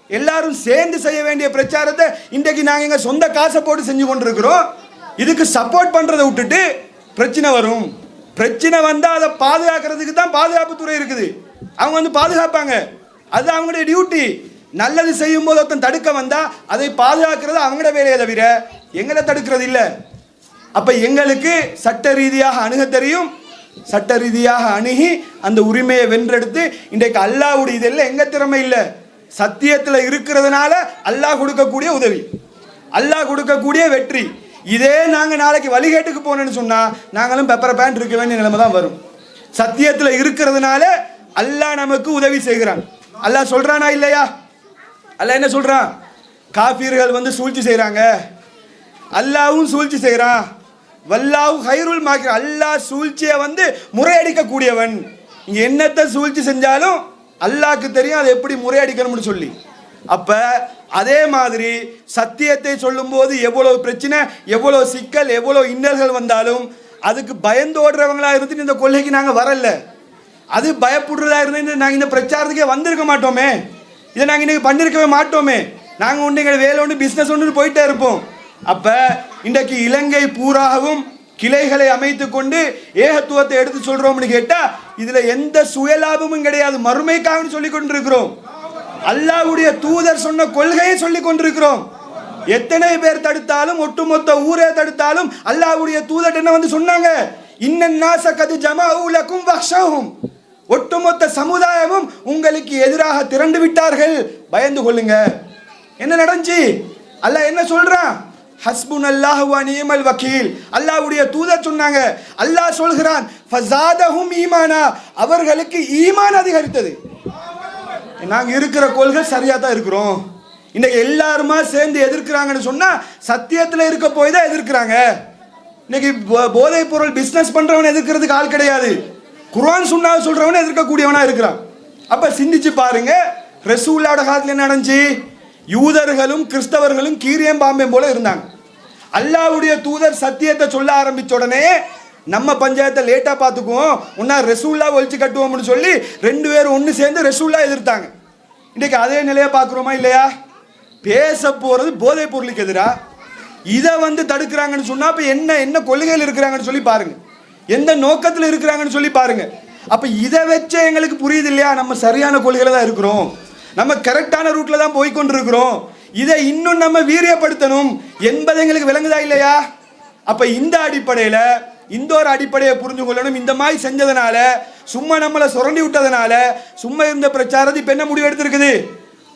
எல்லாரும் சேர்ந்து செய்ய வேண்டிய பிரச்சாரத்தை இன்றைக்கு நாங்கள் எங்கள் சொந்த காசை போட்டு செஞ்சு கொண்டு இருக்கிறோம். இதுக்கு சப்போர்ட் பண்ணுறதை விட்டுட்டு பிரச்சனை வரும். பிரச்சனை வந்தால் அதை பாதுகாக்கிறதுக்கு தான் பாதுகாப்புத்துறை இருக்குது. அவங்க பாதுகாப்பாங்க, அது அவங்களுடைய டியூட்டி. நல்லது செய்யும் போது ஒருத்தன் தடுக்க வந்தால் அதை பாதுகாக்கிறது அவங்களோட வேலையை தவிர எங்களை தடுக்கிறது இல்லை. அப்போ எங்களுக்கு சட்ட ரீதியாக அணுக தெரியும். சட்ட ரீதியாக அணுகி அந்த உரிமையை வென்றெடுத்து இன்றைக்கு அல்லாஹ்வுடைய இதெல்லாம் எங்கள் திறமை இல்லை, சத்தியத்தில் இருக்கிறதுனால அல்லாஹ் கொடுக்கக்கூடிய உதவி, அல்லாஹ் கொடுக்கக்கூடிய வெற்றி. இதே நாங்கள் நாளைக்கு வழிகேட்டுக்கு போனோன்னு சொன்னால் நாங்களும் பெப்பர் பேண்ட் இருக்க வேண்டிய நிலைமை தான் வரும். சத்தியத்தில் இருக்கிறதுனால அல்லாஹ் நமக்கு உதவி செய்கிறான். அல்லாஹ் சொல்கிறானா இல்லையா? அல்லாஹ் என்ன சொல்கிறான்? காஃபிர்கள் சூழ்ச்சி செய்கிறாங்க, அல்லாஹ்வும் சூழ்ச்சி செய்கிறான். வல்லாஹு கைருல் மாக்கிர், அல்லாஹ் சூழ்ச்சியை முறையடிக்கக்கூடியவன். இங்கே என்னத்தை சூழ்ச்சி செஞ்சாலும் அல்லாஹ்க்கு தெரியும் அதை எப்படி முறையடிக்கணும்னு சொல்லி. அப்போ அதே மாதிரி சத்தியத்தை சொல்லும்போது எவ்வளோ பிரச்சனை, எவ்வளோ சிக்கல், எவ்வளோ இன்னல்கள் வந்தாலும் அதுக்கு பயந்தோடுறவங்களா இருந்து இந்த கொள்கைக்கு நாங்கள் வரல. அது பயப்படுறதா இருந்து நாங்கள் இந்த பிரச்சாரத்துக்கே வந்திருக்க மாட்டோமே, இதை நாங்கள் இன்றைக்கி பண்ணியிருக்கவே மாட்டோமே. நாங்கள் ஒன்று எங்கள் வேலை ஒன்று பிஸ்னஸ் ஒன்று போயிட்டே இருப்போம். அப்போ இன்றைக்கு இலங்கை பூராகவும் கிளைகளை அமைத்து கொண்டு ஏகத்துவத்தை எடுத்து சொல்கிறோம்னு கேட்டால் இதில் எந்த சுயலாபமும் கிடையாது, மறுமைக்காக சொல்லி கொண்டிருக்கிறோம். அல்லாஹ்வுடைய தூதர் சொன்ன கொள்கையை சொல்லி கொண்டிருக்கிறோம். எத்தனை பேர் தடுத்தாலும், ஒட்டுமொத்த ஊரே தடுத்தாலும் அல்லாஹ்வுடைய தூதர் என்ன சொன்னாங்க? இன்னன்னாஸ கத் ஜமஉ லகும் ஃபக்ஷஹும், ஒட்டுமொத்த சமுதாயமும் உங்களுக்கு எதிராக திரண்டு விட்டார்கள், பயந்து கொள்ளுங்க. என்ன நடந்துச்சு? அல்லாஹ் என்ன சொல்றான்? ஹஸ்புனல்லாஹு வ நிஅமல் வக்கீல். அல்லாஹ்வுடைய தூதர் சொன்னாங்க, அல்லாஹ் சொல்கிறான் ஃபஸாதஹும் ஈமானா, அவர்களுக்கு ஈமான் அதிகரித்தது. நாங்க இருக்கிற கொள்கை சரியா தான் இருக்கிறோம். இன்னைக்கு எல்லாருமா சேர்ந்து எதிர்க்கிறாங்கன்னு சொன்னா சத்தியத்துல இருக்க போய் தான் எதிர்க்கிறாங்க. இன்னைக்கு போதைப் பொருள் பிசினஸ் பண்றவன் எதிர்க்கிறதுக்கு ஆள் கிடையாது, குர்ஆன் சுன்னாஹ் சொல்றவன் எதிர்க்கக்கூடியவனா இருக்கிறான். அப்ப சிந்திச்சு பாருங்க, ரசூலுல்லாஹ் காலத்துல என்ன நடந்துச்சு? யூதர்களும் கிறிஸ்தவர்களும் கீரியம் பாம்பேம் போல இருந்தாங்க. அல்லாஹ்வுடைய தூதர் சத்தியத்தை சொல்ல ஆரம்பிச்ச உடனே நம்ம பஞ்சாயத்தை லேட்டா பார்த்துக்குவோம், ஒன்னா ரசூலுல்லாஹ் ஒழிச்சு கட்டுவோம்னு சொல்லி ரெண்டு பேரும் ஒன்று சேர்ந்து ரசூலுல்லாஹ் எதிர்த்தாங்க. இன்னைக்கு அதே நிலையை பார்க்குறோமா இல்லையா? பேச போறது போதைப் பொருளுக்கு எதிரா இதை தடுக்கிறாங்கன்னு சொன்னா அப்ப என்ன என்ன கொள்கையில் இருக்கிறாங்கன்னு சொல்லி பாருங்க, எந்த நோக்கத்தில் இருக்கிறாங்கன்னு சொல்லி பாருங்க. அப்ப இதை வச்சே எங்களுக்கு புரியுது இல்லையா, நம்ம சரியான கொள்கையில தான் இருக்கிறோம், நம்ம கரெக்டான ரூட்ல தான் போய் கொண்டிருக்கிறோம், இதை இன்னும் நம்ம வீரியப்படுத்தணும் என்பது எங்களுக்கு விளங்குதா இல்லையா? அப்ப இந்த அடிப்படையில இந்த ஒரு அடிப்படையை புரிஞ்சு கொள்ளணும். இந்த மாதிரி செஞ்சதுனால, சும்மா நம்மளை சுரண்டி விட்டதுனால, சும்மா இருந்த பிரச்சாரத்தை இப்ப என்ன முடிவு எடுத்திருக்குது?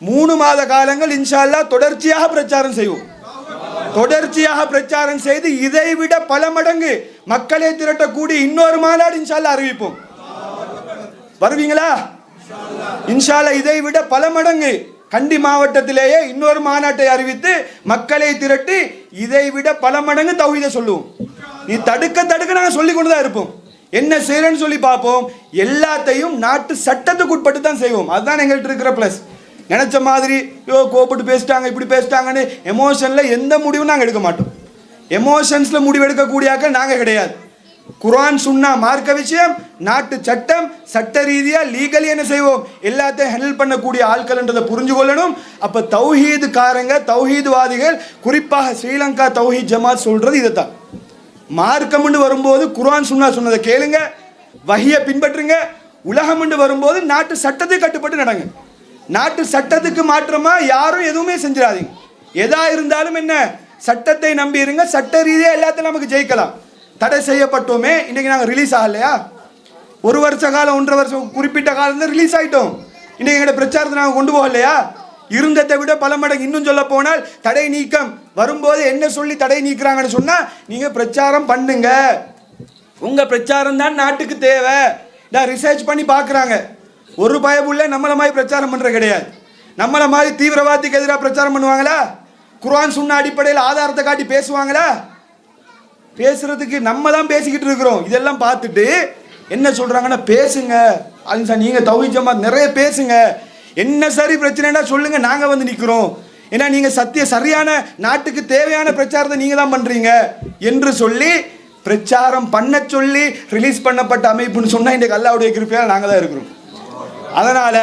3 மாத காலங்கள் இன்ஷா அல்லாஹ் தொடர்ச்சியாக பிரச்சாரம் செய்வோம். தொடர்ச்சியாக பிரச்சாரம் செய்து இதை விட பல மடங்கு மக்களை திரட்டக்கூடிய இன்னொரு மாநாடு இன்ஷா அல்லாஹ் அறிவிப்போம். வருவீங்களா? இன்ஷா அல்லாஹ் இதை விட பல மடங்கு கண்டி மாவட்டத்திலேயே இன்னொரு மாநாட்டை அறிவித்து மக்களை திரட்டி இதை விட பல மடங்கு தௌஹீதை சொல்லுவோம். நீ தடுக்க நாங்கள் சொல்லி கொண்டு தான் இருப்போம். என்ன செய்யறேன்னு சொல்லி பார்ப்போம். எல்லாத்தையும் நாட்டு சட்டத்துக்கு உட்பட்டு தான் செய்வோம். அதுதான் எங்கள்கிட்ட இருக்கிற பிளஸ். நினைச்ச மாதிரி கோப்பிட்டு பேசிட்டாங்க இப்படி பேசிட்டாங்கன்னு எமோஷன்ல எந்த முடிவும் நாங்கள் எடுக்க மாட்டோம். எமோஷன்ஸ்ல முடிவு எடுக்கக்கூடியாக்கள் நாங்கள் கிடையாது. குர்ஆன் சுன்னா மார்க்க விஷயம், நாட்டு சட்டம், சட்ட ரீதியா லீகலி என்ன செய்வோம், எல்லாத்தையும் ஹேண்டில் பண்ணக்கூடிய ஆட்கள்ன்றதை புரிஞ்சு கொள்ளணும். அப்ப தௌஹீதுக்காரங்க, தௌஹீத்வாதிகள், குறிப்பாக ஸ்ரீலங்கா தௌஹீத் ஜமாத் சொல்றது இதைத்தான். மார்க்கம்னு வரும்போது குர்ஆன் சுன்னா சொன்னதை கேளுங்க, வஹியை பின்பற்றுங்க. உலகம்னு வரும்போது நாட்டு சட்டத்தை கட்டுப்பட்டு நடங்க. நாட்டு சட்டத்துக்கு மாற்றமா யாரும் எதுவுமே செஞ்சிடாதீங்க. எதா இருந்தாலும் என்ன, சட்டத்தை நம்பி இருங்க. சட்ட ரீதியா எல்லாத்தையும் நமக்கு ஜெயிக்கலாம். தடை செய்யப்பட்டோமே, இன்னைக்கு நாங்கள் ரிலீஸ் ஆகலையா? 1 வருஷ காலம் 1.5 வருஷம் குறிப்பிட்ட காலம் தான் ரிலீஸ் ஆகிட்டோம். இன்னைக்கு எங்களோட பிரச்சாரத்தை நாங்கள் கொண்டு போகலையா? இருந்ததை விட பல மடங்கு. இன்னும் சொல்ல போனால் தடை நீக்கம் வரும்போது என்ன சொல்லி தடை நீக்கிறாங்கன்னு சொன்னா, நீங்க பிரச்சாரம் பண்ணுங்க, உங்க பிரச்சாரம் தான் நாட்டுக்கு தேவை. ரிசர்ச் பண்ணி பார்க்குறாங்க. ஒரு பயமுள்ள நம்மளை மாதிரி பிரச்சாரம் பண்ற கிடையாது. நம்மளை மாதிரி தீவிரவாதத்துக்கு எதிராக பிரச்சாரம் பண்ணுவாங்களா? குர்ஆன் சுன்னா அடிப்படையில் ஆதாரத்தை காட்டி பேசுவாங்களா? பேசுறதுக்கு நம்ம தான் பேசிக்கிட்டு இருக்கிறோம். இதெல்லாம் பார்த்துட்டு என்ன சொல்றாங்கன்னா, பேசுங்க அலின்சா, நீங்க தௌஹீத் ஜமாத் நிறைய பேசுங்க, என்ன சரி பிரச்சனைனா சொல்லுங்க, நாங்க நிக்கிறோம். ஏன்னா நீங்க சரியான நாட்டுக்கு தேவையான பிரச்சாரத்தை நீங்க தான் பண்றீங்க என்று சொல்லி பிரச்சாரம் பண்ண சொல்லி ரிலீஸ் பண்ணப்பட்ட அமைப்புன்னு சொன்னா இன்றைக்கு அல்லாஹ்வுடைய கிருபையால் நாங்க தான் இருக்கிறோம். அதனால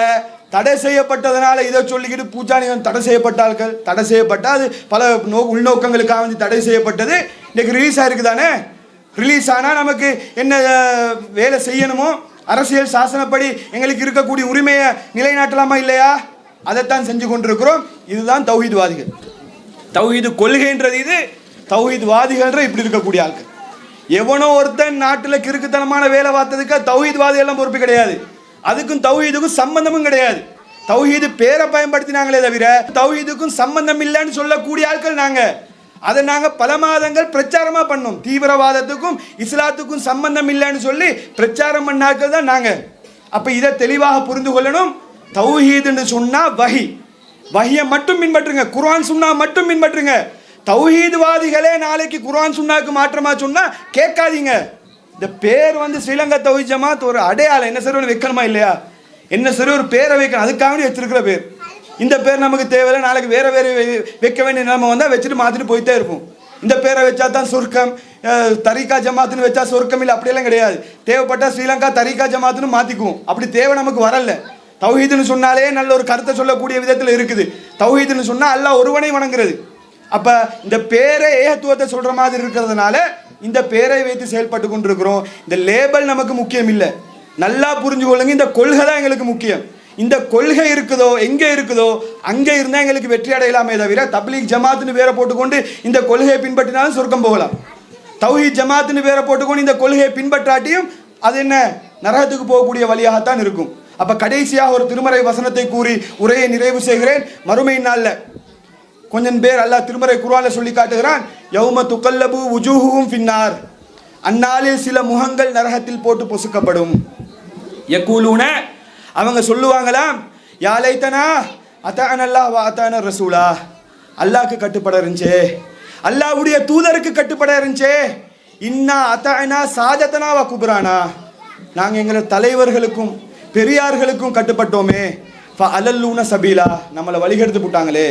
தடை செய்யப்பட்டதனால இதை சொல்லிக்கிட்டு பூஜானிகள் தடை செய்யப்பட்டார்கள். தடை செய்யப்பட்டால் அது பல உள்நோக்கங்களுக்காக தடை செய்யப்பட்டது. இன்னைக்கு ரிலீஸ் ஆயிருக்கு தானே. ரிலீஸ் ஆனால் நமக்கு என்ன வேலை செய்யணுமோ, அரசியல் சாசனப்படி எங்களுக்கு இருக்கக்கூடிய உரிமையை நிலைநாட்டலாமா இல்லையா? அதைத்தான் செஞ்சு கொண்டிருக்கிறோம். இதுதான் தௌஹீத்வாதிகள். தௌஹீது கொள்கைன்றது இது, தௌஹீத்வாதிகள்ன்ற இப்படி இருக்கக்கூடிய ஆட்கள். எவனோ ஒருத்தன் நாட்டில் கிறுக்குத்தனமான வேலை பார்த்ததுக்கு தௌஹீத்வாதி எல்லாம் பொறுப்பு கிடையாது. அதுக்கும் தௌஹீதுக்கும் சம்பந்தமும் கிடையாது. தௌஹீது பேரை பயன்படுத்தினாங்களே தவிர தௌஹீதுக்கும் சம்பந்தம் இல்லைன்னு சொல்லக்கூடிய ஆட்கள் நாங்க. அதை நாங்க பல மாதங்கள் பிரச்சாரமா பண்ணோம். தீவிரவாதத்துக்கும் இஸ்லாத்துக்கும் சம்பந்தம் இல்லைன்னு சொல்லி பிரச்சாரம் பண்ண ஆட்கள் தான் நாங்க. அப்ப இதை தெளிவாக புரிந்து கொள்ளணும். தௌஹீதுன்னு சொன்னா வஹியை மட்டும் பின்பற்றுங்க, குர்ஆன் சுன்னா மட்டும் பின்பற்றுங்க. தௌஹீத்வாதிகளே நாளைக்கு குர்ஆன் சுன்னாக்கு மாற்றமா சொன்னா கேட்காதீங்க. இந்த பேர் ஸ்ரீலங்கா தௌஹீத் ஜமாத் ஒரு அடையாளம். என்ன சரி வைக்கணுமா இல்லையா? என்ன சரி ஒரு பேரை வைக்கணும், அதுக்காக வச்சிருக்கிற பேர். இந்த பேர் நமக்கு தேவையில்லை, நாளைக்கு வேற வேற வைக்க வேண்டிய நிலைமை வந்தால் வச்சுட்டு மாற்றிட்டு போயிட்டே இருப்போம். இந்த பேரை வச்சா தான் சொர்க்கம், தரீகா ஜமாத்துன்னு வச்சா சொர்க்கம் இல்லை, அப்படியெல்லாம் கிடையாது. தேவைப்பட்டா ஸ்ரீலங்கா தரீகா ஜமாத்துன்னு மாற்றிக்குவோம். அப்படி தேவை நமக்கு வரல. தௌஹீதுன்னு சொன்னாலே நல்ல ஒரு கருத்தை சொல்லக்கூடிய விதத்தில் இருக்குது. தௌஹீதுன்னு சொன்னால் அல்லாஹ் ஒருவனை வணங்குறது. அப்போ இந்த பேரை ஏகத்துவத்தை சொல்கிற மாதிரி இருக்கிறதுனால இந்த பேரை வைத்து செயல்பட்டு கொண்டிருக்கிறோம். இந்த லேபல் நமக்கு முக்கியம் இல்லை. நல்லா புரிஞ்சு கொள்ளுங்க, இந்த கொள்கை தான் எங்களுக்கு முக்கியம். இந்த கொள்கை இருக்குதோ எங்கே இருக்குதோ அங்கே இருந்தால் எங்களுக்கு வெற்றி அடையலாமே தவிர தப்லீக் ஜமாத்துன்னு பேரை போட்டுக்கொண்டு இந்த கொள்கையை பின்பற்றினாலும் சொர்க்கம் போகலாம். தௌஹீத் ஜமாத்துன்னு பேரை போட்டுக்கொண்டு இந்த கொள்கையை பின்பற்றாட்டியும் அது என்ன நரகத்துக்கு போகக்கூடிய வழியாகத்தான் இருக்கும். அப்போ கடைசியாக ஒரு திருமறை வசனத்தை கூறி உரையை நிறைவு செய்கிறேன். மறுமை நாளில் கொஞ்சம் பேர் அல்லாஹ் திருமறை குர்ஆன்ல சொல்லி காட்டுகிறான், யௌம துகல்லபு வுஜூஹுஹும் ஃபின்னார், அந்நாளில் சில முகங்கள் நரகத்தில் போட்டு பொசுக்கப்படும். யகூலூன, அவங்க சொல்லுவாங்களாம், யா லைத்தனா அதான அல்லாஹ் வ அதான ரசூலா, அல்லாஹ்க்கு கட்டுப்பட இருந்துச்சே, அல்லாஹ்வுடைய தூதருக்கு கட்டுப்பட இருந்துச்சே, இன்னா அதானா சாதத்தனா வ குப்ரானா, நாங்க எங்களோட தலைவர்களுக்கும் பெரியார்களுக்கும் கட்டுப்பட்டோமே, ஃப அலல்லூன சபீலா, நம்மளை வழிகெடுத்து போட்டாங்களே,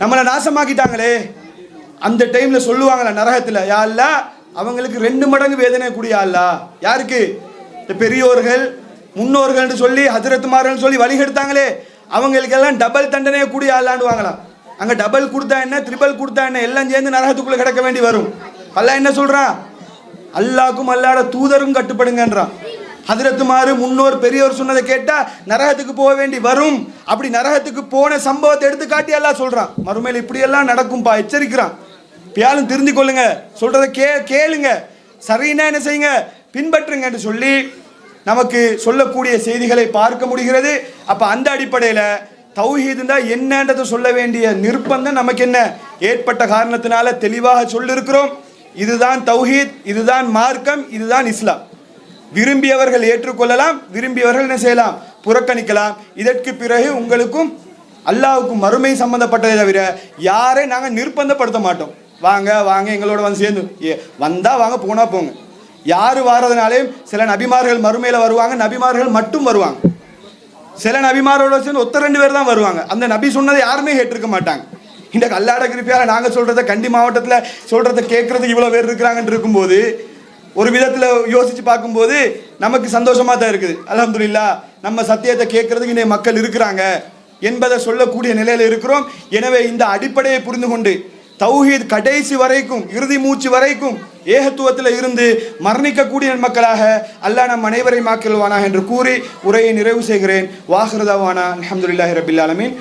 நம்மளை நாசமாக்கிட்டாங்களே. அந்த டைம்ல சொல்லுவாங்களா நரகத்துல, யா அல்லாஹ் அவங்களுக்கு 2 மடங்கு வேதனை கூடிய அல்லாஹ். யாருக்கு? இந்த பெரியோர்கள் முன்னோர்கள் சொல்லி ஹஜரத்துமார்கள் சொல்லி வழிகெடுத்தாங்களே, அவங்களுக்கெல்லாம் டபுள் தண்டனையை கூடிய அல்லாண்டுவாங்களாம். அங்க டபுள் கொடுத்தா என்ன, ட்ரிபிள் கொடுத்தா என்ன, எல்லாம் சேர்ந்து நரகத்துக்குள்ள கிடக்க வேண்டி வரும். அல்லாஹ் என்ன சொல்றான்? அல்லாஹ்க்கும் அல்லாஹ்வோட தூதரும் கட்டுப்படுங்கன்றான். ஹஜரத்துமாரு முன்னோர் பெரியோர் சொன்னதை கேட்டா நரகத்துக்கு போக வேண்டி வரும். அப்படி நரகத்துக்கு போன சம்பவத்தை எடுத்து காட்டி அல்லாஹ் சொல்றான், மறுமையில் இப்படி எல்லாம் நடக்கும்பா, எச்சரிக்கிறான். பியாலும் தெரிஞ்சு கொள்ளுங்க, சொல்றதை கேளுங்க, சரின்னா என்ன செய்யுங்க, பின்பற்றுங்க என்று சொல்லி நமக்கு சொல்லக்கூடிய செய்திகளை பார்க்க முடிகிறது. அப்ப அந்த அடிப்படையில் தௌஹீதுன்னா என்னன்றதை சொல்ல வேண்டிய நிர்பந்தம் நமக்கு என்ன ஏற்பட்ட காரணத்தினால தெளிவாக சொல்லிருக்கிறோம். இதுதான் தௌஹீத், இதுதான் மார்க்கம், இதுதான் இஸ்லாம். விரும்பியவர்கள் ஏற்றுக்கொள்ளலாம், விரும்பியவர்கள் என்ன செய்யலாம், புறக்கணிக்கலாம். இதற்கு பிறகு உங்களுக்கும் அல்லாஹ்வுக்கும் மறுமை சம்பந்தப்பட்டதை தவிர யாரை நாங்கள் நிர்பந்தப்படுத்த மாட்டோம். வாங்க வாங்க எங்களோட வந்து சேர்ந்து வந்தா வாங்க, போனா போங்க. யாரு வாரதுனாலையும் சில நபிமார்கள் மறுமையில வருவாங்க, நபிமார்கள் மட்டும் வருவாங்க. சில நபிமாரோட சேர்ந்து 1-2 பேர் தான் வருவாங்க. அந்த நபி சொன்னதை யாருமே கேட்டிருக்க மாட்டாங்க. இந்த கல்லாட கிருப்பியால நாங்க சொல்றத கண்டி மாவட்டத்துல சொல்றத கேட்கறதுக்கு இவ்வளவு பேர் இருக்கிறாங்கன்னு இருக்கும்போது ஒரு விதத்துல யோசிச்சு பார்க்கும்போது நமக்கு சந்தோஷமா தான் இருக்குது. அல்ஹம்துலில்லாஹ், நம்ம சத்தியத்தை கேட்கறதுக்கு இன்னைக்கு மக்கள் இருக்கிறாங்க என்பதை சொல்லக்கூடிய நிலையில இருக்கிறோம். எனவே இந்த அடிப்படையை புரிந்து கொண்டு தௌஹீத் கடைசி வரைக்கும், இறுதி மூச்சு வரைக்கும் ஏகத்துவத்தில் இருந்து மரணிக்கக்கூடிய மக்களாக அல்லாஹ் நம் அனைவரையும் ஆக்கிடுவானா என்று கூறி உரையை நிறைவு செய்கிறேன். வாஹிருதாவானா அல்ஹம்துலில்லாஹி ரப்பில் ஆலமீன்.